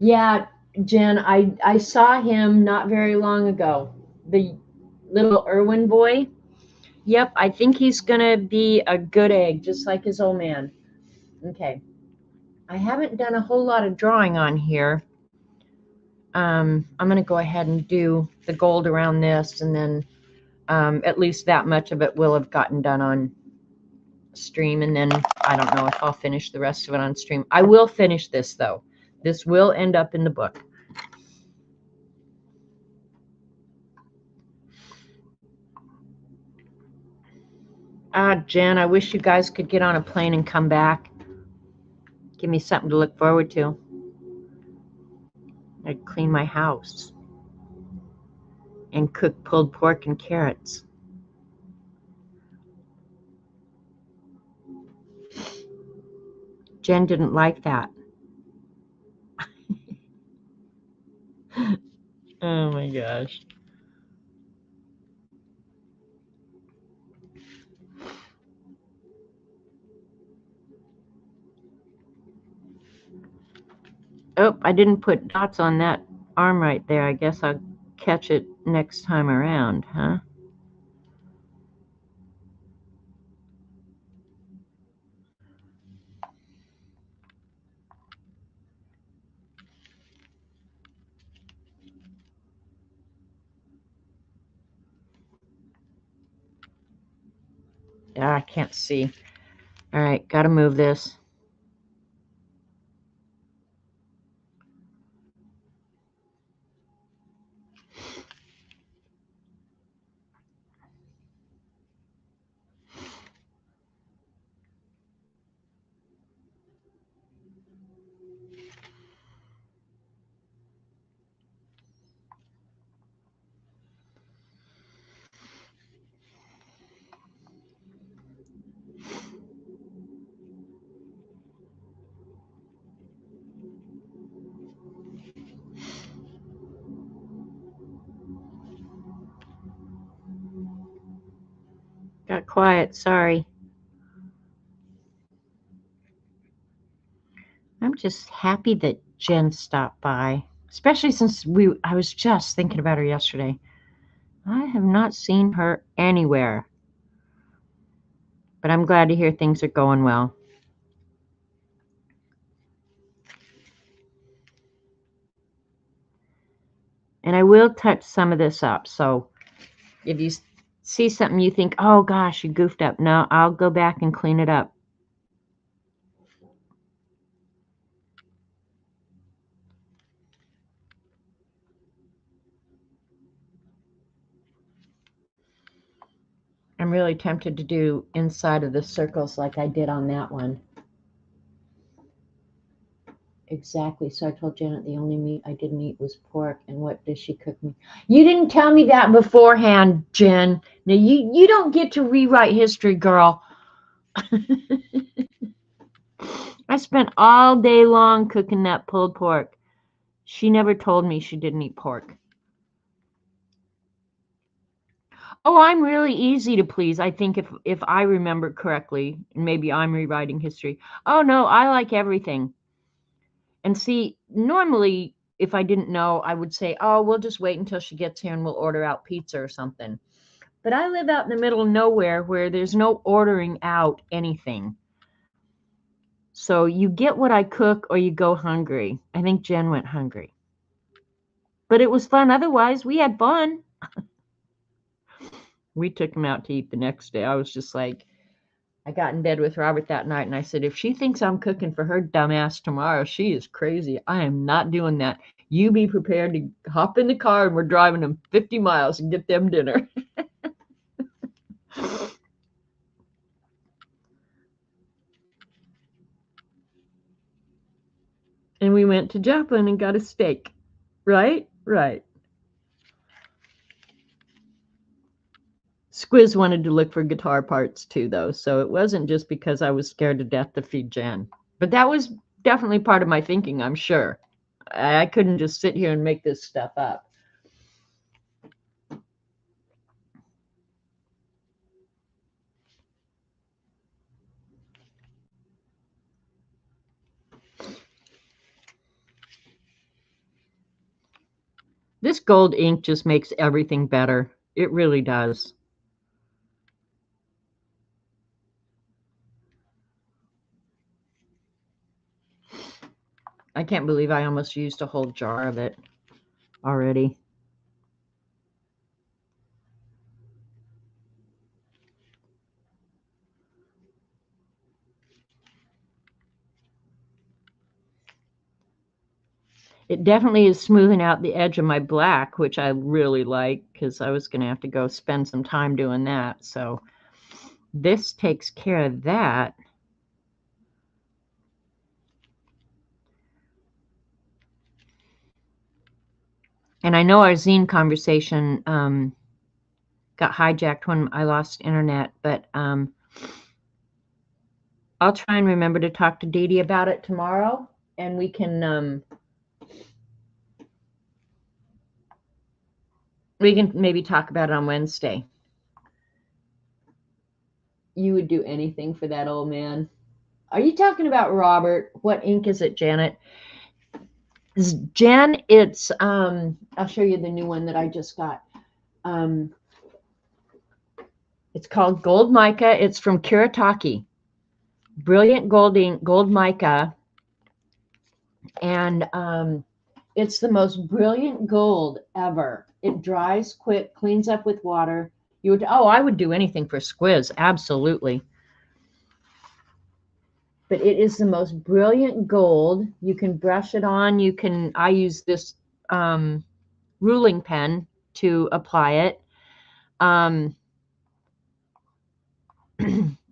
Yeah, Jen, I saw him not very long ago. The little Irwin boy. Yep, I think he's gonna be a good egg, just like his old man. Okay. I haven't done a whole lot of drawing on here. I'm gonna go ahead and do the gold around this, and then at least that much of it will have gotten done on stream, and then I don't know if I'll finish the rest of it on stream. I will finish this though. This will end up in the book. Jen, I wish you guys could get on a plane and come back. Give me something to look forward to. I'd clean my house and cook pulled pork and carrots. Jen didn't like that. Oh my gosh. Oh, I didn't put dots on that arm right there. I guess I'll catch it next time around, huh? I can't see. All right, got to move this. Got quiet, sorry. I'm just happy that Jen stopped by, especially since I was just thinking about her yesterday. I have not seen her anywhere, but I'm glad to hear things are going well. And I will touch some of this up, so if you see something you think, oh gosh, you goofed up, no, I'll go back and clean it up. I'm really tempted to do inside of the circles like I did on that one. Exactly. So I told Janet the only meat I didn't eat was pork. And what does she cook me? You didn't tell me that beforehand, Jen. Now you don't get to rewrite history, girl. I spent all day long cooking that pulled pork. She never told me she didn't eat pork. Oh, I'm really easy to please. I think if I remember correctly, maybe I'm rewriting history. Oh no, I like everything. And see, normally if I didn't know, I would say, "Oh, we'll just wait until she gets here and we'll order out pizza or something." But I live out in the middle of nowhere where there's no ordering out anything. So you get what I cook or you go hungry. I think Jen went hungry. But it was fun otherwise. We had fun. We took him out to eat the next day. I was just like, I got in bed with Robert that night and I said, if she thinks I'm cooking for her dumbass tomorrow, she is crazy. I am not doing that. You be prepared to hop in the car and we're driving them 50 miles and get them dinner. And we went to Joplin and got a steak. Right? Right. Squiz wanted to look for guitar parts too, though, so it wasn't just because I was scared to death to feed Jen. But that was definitely part of my thinking, I'm sure. I couldn't just sit here and make this stuff up. This gold ink just makes everything better. It really does. I can't believe I almost used a whole jar of it already. It definitely is smoothing out the edge of my black, which I really like because I was going to have to go spend some time doing that. So this takes care of that. And I know our zine conversation got hijacked when I lost internet, but I'll try and remember to talk to Dee Dee about it tomorrow, and we can maybe talk about it on Wednesday. You would do anything for that old man. Are you talking about Robert? What ink is it, Janet? Jen, it's I'll show you the new one that I just got. It's called Gold Mica. It's from Kuretake. Brilliant gold ink, gold mica. And it's the most brilliant gold ever. It dries quick, cleans up with water. I would do anything for Squiz, absolutely. But it is the most brilliant gold. You can brush it on. I use this ruling pen to apply it.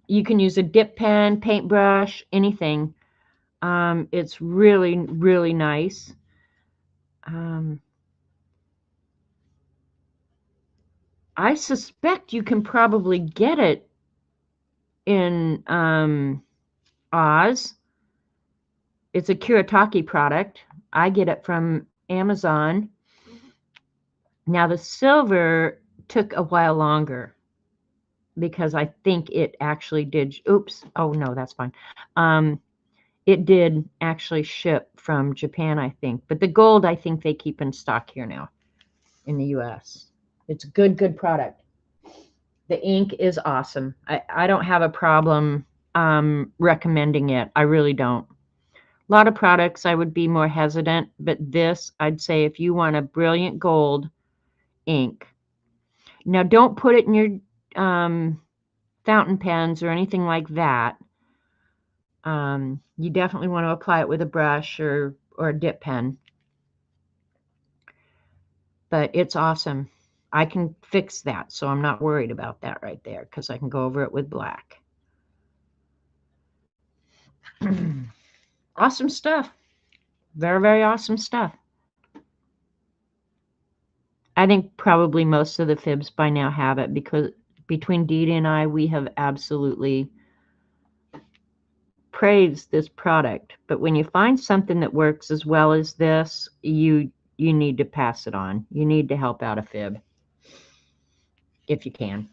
You can use a dip pen, paintbrush, anything. It's really, really nice. I suspect you can probably get it in Oz. It's a Kuretake product. I get it from Amazon. Now the silver took a while longer because I think it actually did. Oops. Oh no, that's fine. It did actually ship from Japan, I think. But the gold, I think they keep in stock here now in the US. It's a good product. The ink is awesome. I don't have a problem recommending it. I really don't. A lot of products I would be more hesitant, but this, I'd say if you want a brilliant gold ink. Now, don't put it in your fountain pens or anything like that. You definitely want to apply it with a brush or a dip pen. But it's awesome. I can fix that, so I'm not worried about that right there because I can go over it with black. Awesome stuff. Very, very awesome stuff. I think probably most of the fibs by now have it because between Dee Dee and I, we have absolutely praised this product. But when you find something that works as well as this, you need to pass it on. You need to help out a fib if you can.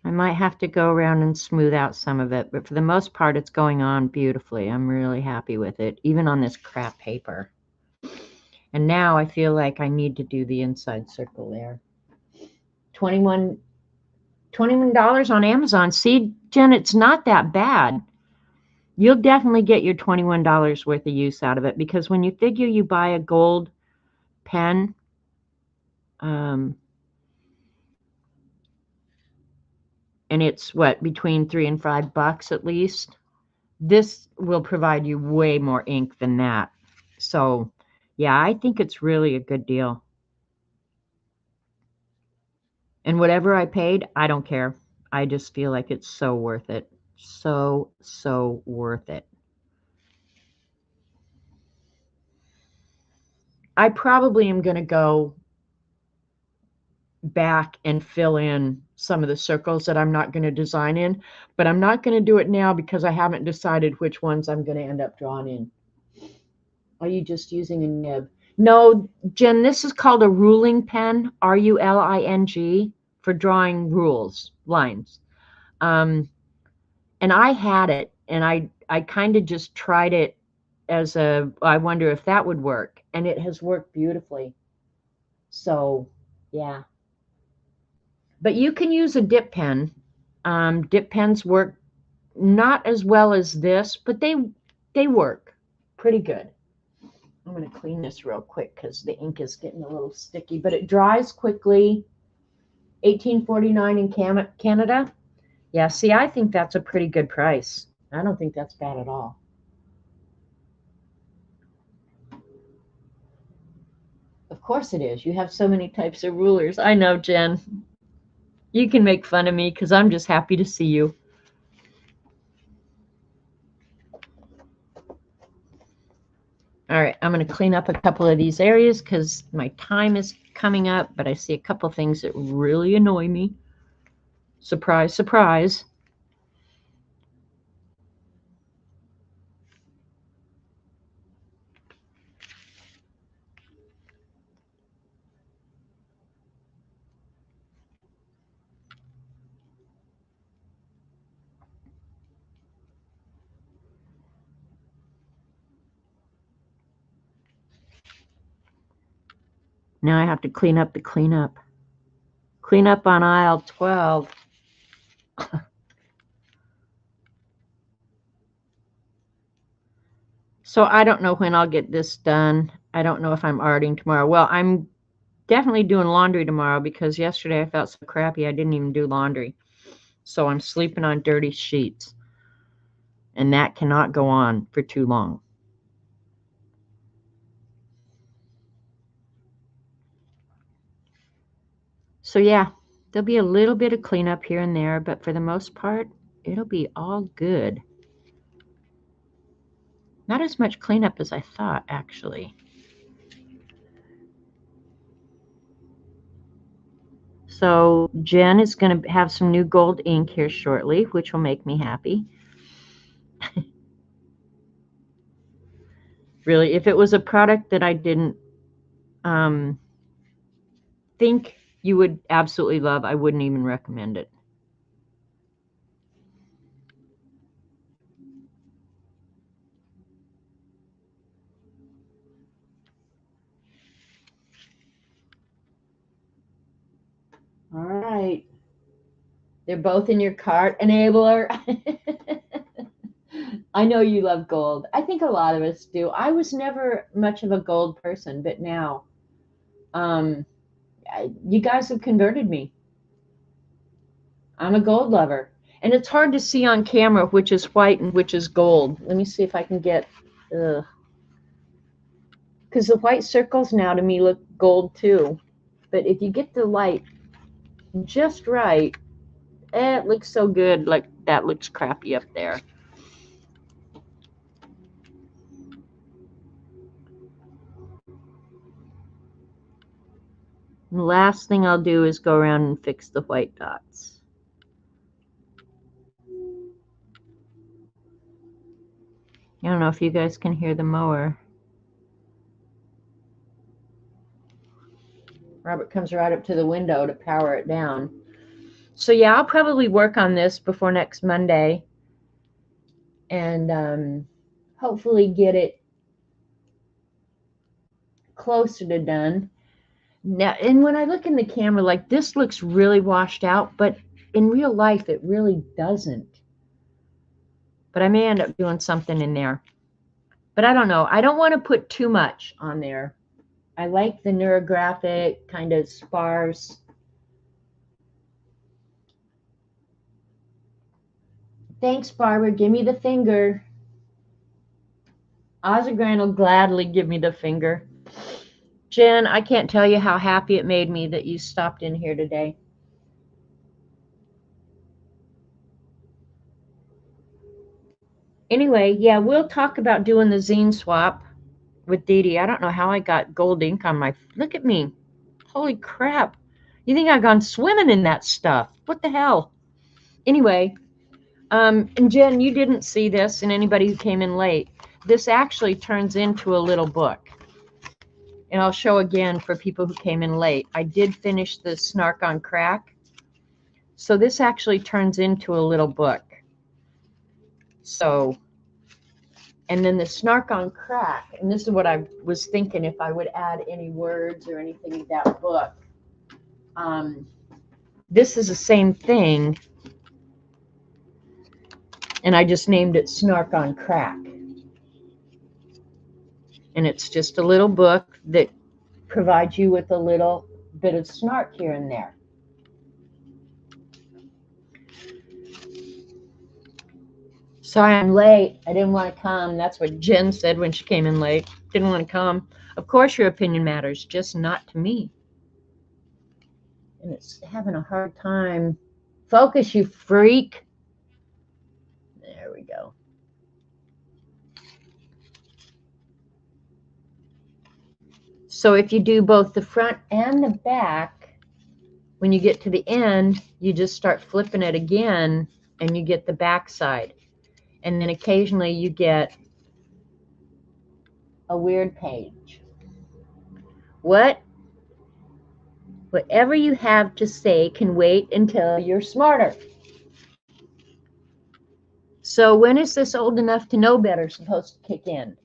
I might have to go around and smooth out some of it, but for the most part, it's going on beautifully. I'm really happy with it, even on this crap paper. And now I feel like I need to do the inside circle there. $21 on Amazon. See, Jen, it's not that bad. You'll definitely get your $21 worth of use out of it because when you figure you buy a gold pen, and it's what, between $3 and $5 at least. This will provide you way more ink than that. So yeah, I think it's really a good deal. And whatever I paid, I don't care. I just feel like it's so worth it. So worth it. I probably am going to go back and fill in some of the circles that I'm not going to design in, but I'm not going to do it now because I haven't decided which ones I'm going to end up drawing in. Are you just using a nib? No, Jen, this is called a ruling pen, ruling, for drawing rules, lines. And I had it, and I kind of just tried it as I wonder if that would work, and it has worked beautifully. So, yeah. But you can use a dip pen. Dip pens work not as well as this, but they work pretty good. I'm going to clean this real quick because the ink is getting a little sticky, but it dries quickly. $18.49 in Canada. Yeah, see, I think that's a pretty good price. I don't think that's bad at all. Of course it is. You have so many types of rulers. I know, Jen. You can make fun of me because I'm just happy to see you. All right, I'm going to clean up a couple of these areas because my time is coming up, but I see a couple things that really annoy me. Surprise, surprise. Now I have to clean up the cleanup. Clean up on aisle 12. So I don't know when I'll get this done. I don't know if I'm arting tomorrow. Well, I'm definitely doing laundry tomorrow because yesterday I felt so crappy I didn't even do laundry. So I'm sleeping on dirty sheets. And that cannot go on for too long. So yeah, there'll be a little bit of cleanup here and there, but for the most part, it'll be all good. Not as much cleanup as I thought, actually. So Jen is going to have some new gold ink here shortly, which will make me happy. Really, if it was a product that I didn't think you would absolutely love, I wouldn't even recommend it. All right. They're both in your cart, enabler. I know you love gold. I think a lot of us do. I was never much of a gold person, but now you guys have converted me. I'm a gold lover. And it's hard to see on camera which is white and which is gold. Let me see if I can get, because the white circles now to me look gold too. But if you get the light just right, it looks so good. Like that looks crappy up there. And the last thing I'll do is go around and fix the white dots. I don't know if you guys can hear the mower. Robert comes right up to the window to power it down. So yeah, I'll probably work on this before next Monday and hopefully get it closer to done. Now, and when I look in the camera, like this looks really washed out, but in real life, it really doesn't. But I may end up doing something in there. But I don't know. I don't want to put too much on there. I like the Neurographic kind of sparse. Thanks, Barbara. Give me the finger. Ozagran will gladly give me the finger. Jen, I can't tell you how happy it made me that you stopped in here today. Anyway, yeah, we'll talk about doing the zine swap with Dee Dee. I don't know how I got gold ink on my... Look at me. Holy crap. You think I've gone swimming in that stuff? What the hell? Anyway, and Jen, you didn't see this, and anybody who came in late, this actually turns into a little book. And I'll show again for people who came in late. I did finish the Snark on Crack. So this actually turns into a little book. So, and then the Snark on Crack, and this is what I was thinking if I would add any words or anything in that book. This is the same thing, and I just named it Snark on Crack. And it's just a little book that provides you with a little bit of snark here and there. Sorry I'm late. I didn't want to come. That's what Jen said when she came in late. Didn't want to come. Of course your opinion matters, just not to me. And it's having a hard time. Focus, you freak. There we go. So if you do both the front and the back, when you get to the end, you just start flipping it again and you get the back side. And then occasionally you get a weird page. Whatever you have to say can wait until you're smarter. So when is this old enough to know better supposed to kick in?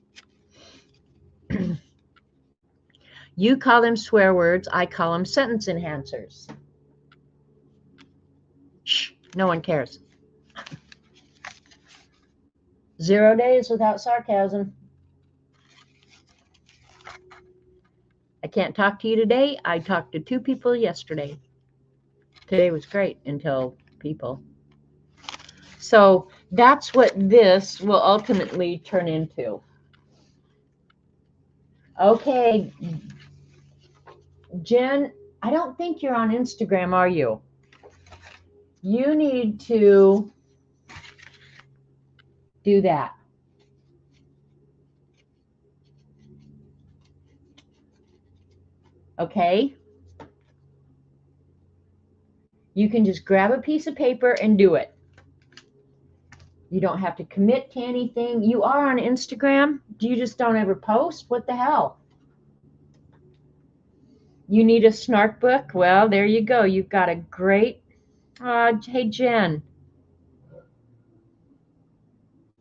You call them swear words, I call them sentence enhancers. Shh, no one cares. 0 days without sarcasm. I can't talk to you today. I talked to 2 people yesterday. Today was great until people. So that's what this will ultimately turn into. Okay, Jen, I don't think you're on Instagram, are you? You need to do that. Okay? You can just grab a piece of paper and do it. You don't have to commit to anything. You are on Instagram. You just don't ever post? What the hell? You need a Snark book? Well, there you go. You've got a great... hey, Jen.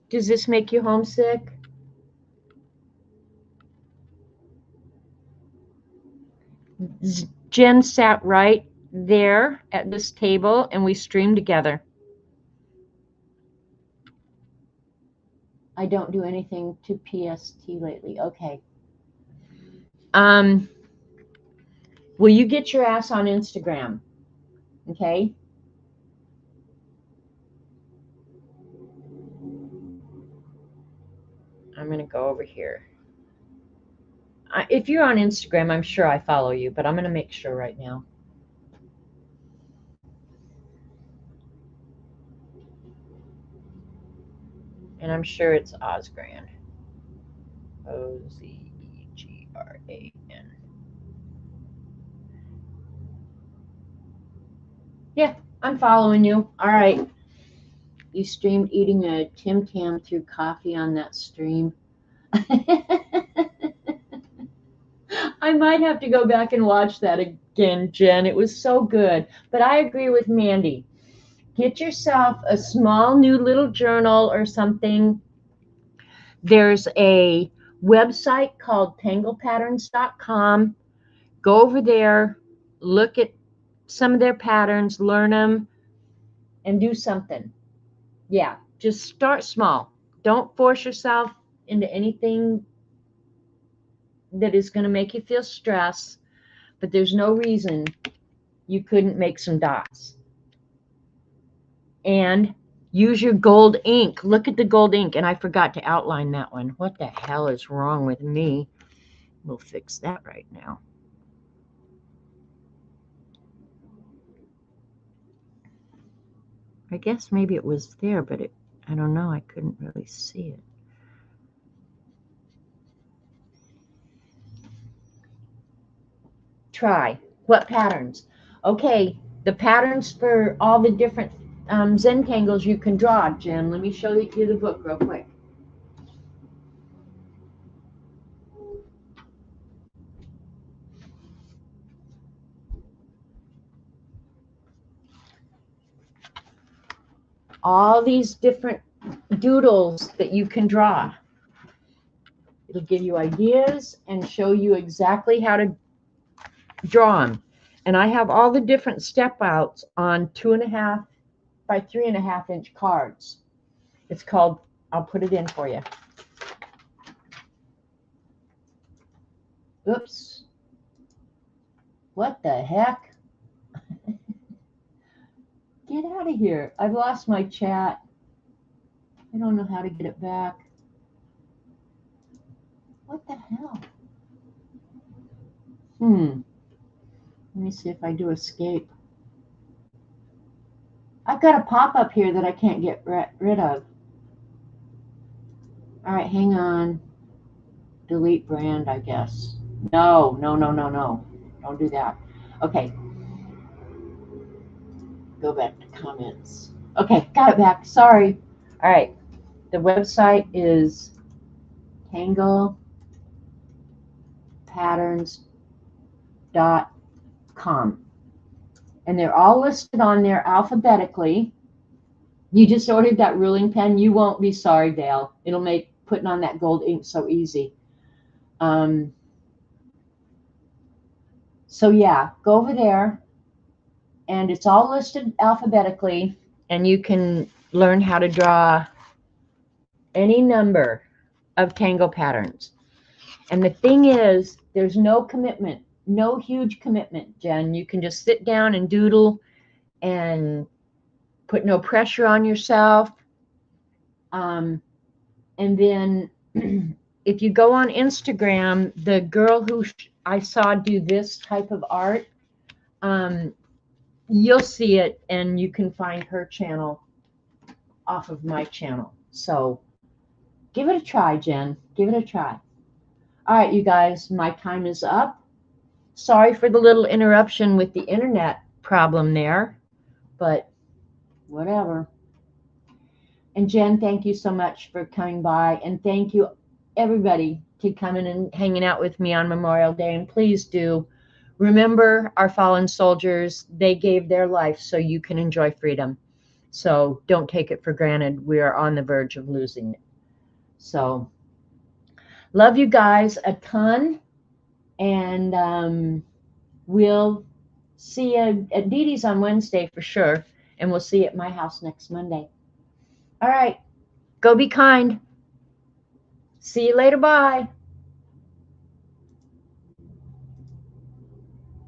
Does this make you homesick? Jen sat right there at this table and we streamed together. I don't do anything to PST lately. Okay. Will you get your ass on Instagram? Okay. I'm going to go over here. If you're on Instagram, I'm sure I follow you, but I'm going to make sure right now. And I'm sure it's Ozgran. Ozegran. Yeah, I'm following you. All right. You streamed eating a Tim Tam through coffee on that stream. I might have to go back and watch that again, Jen. It was so good. But I agree with Mandy. Get yourself a small new little journal or something. There's a website called tanglepatterns.com. Go over there, look at some of their patterns, learn them, and do something. Yeah, just start small. Don't force yourself into anything that is going to make you feel stress, but there's no reason you couldn't make some dots. And Use your gold ink. Look at the gold ink. And I forgot to outline that one. What the hell is wrong with me? We'll fix that right now. I guess maybe it was there, but I don't know. I couldn't really see it. Try. What patterns? Okay, the patterns for all the different Zentangles you can draw, Jen. Let me show you the book real quick. All these different doodles that you can draw. It'll give you ideas and show you exactly how to draw them. And I have all the different step outs on 2.5 by 3.5 inch cards. It's called, I'll put it in for you. Oops. What the heck? Get out of here. I've lost my chat. I don't know how to get it back. What the hell? Let me see if I do escape. I've got a pop-up here that I can't get rid of. All right, hang on. Delete brand, I guess. No. Don't do that. Okay. Go back to comments. Okay, got it back. Sorry. All right. The website is tanglepatterns.com. And they're all listed on there alphabetically. You just ordered that ruling pen. You won't be sorry, Dale. It'll make putting on that gold ink so easy. So yeah, go over there, and it's all listed alphabetically, and you can learn how to draw any number of tangle patterns. And the thing is, there's no commitment, no huge commitment, Jen. You can just sit down and doodle and put no pressure on yourself. And then if you go on Instagram, the girl who I saw do this type of art, you'll see it, and you can find her channel off of my channel. So give it a try, Jen. Give it a try. All right, you guys, my time is up. Sorry for the little interruption with the internet problem there, but whatever. And Jen, thank you so much for coming by, and thank you everybody to coming and hanging out with me on Memorial Day. And please do remember our fallen soldiers. They gave their life so you can enjoy freedom. So don't take it for granted. We are on the verge of losing it. So love you guys a ton, and we'll see you at Dee Dee's on Wednesday for sure, and we'll see you at my house next Monday. All right, go be kind. See you later. Bye.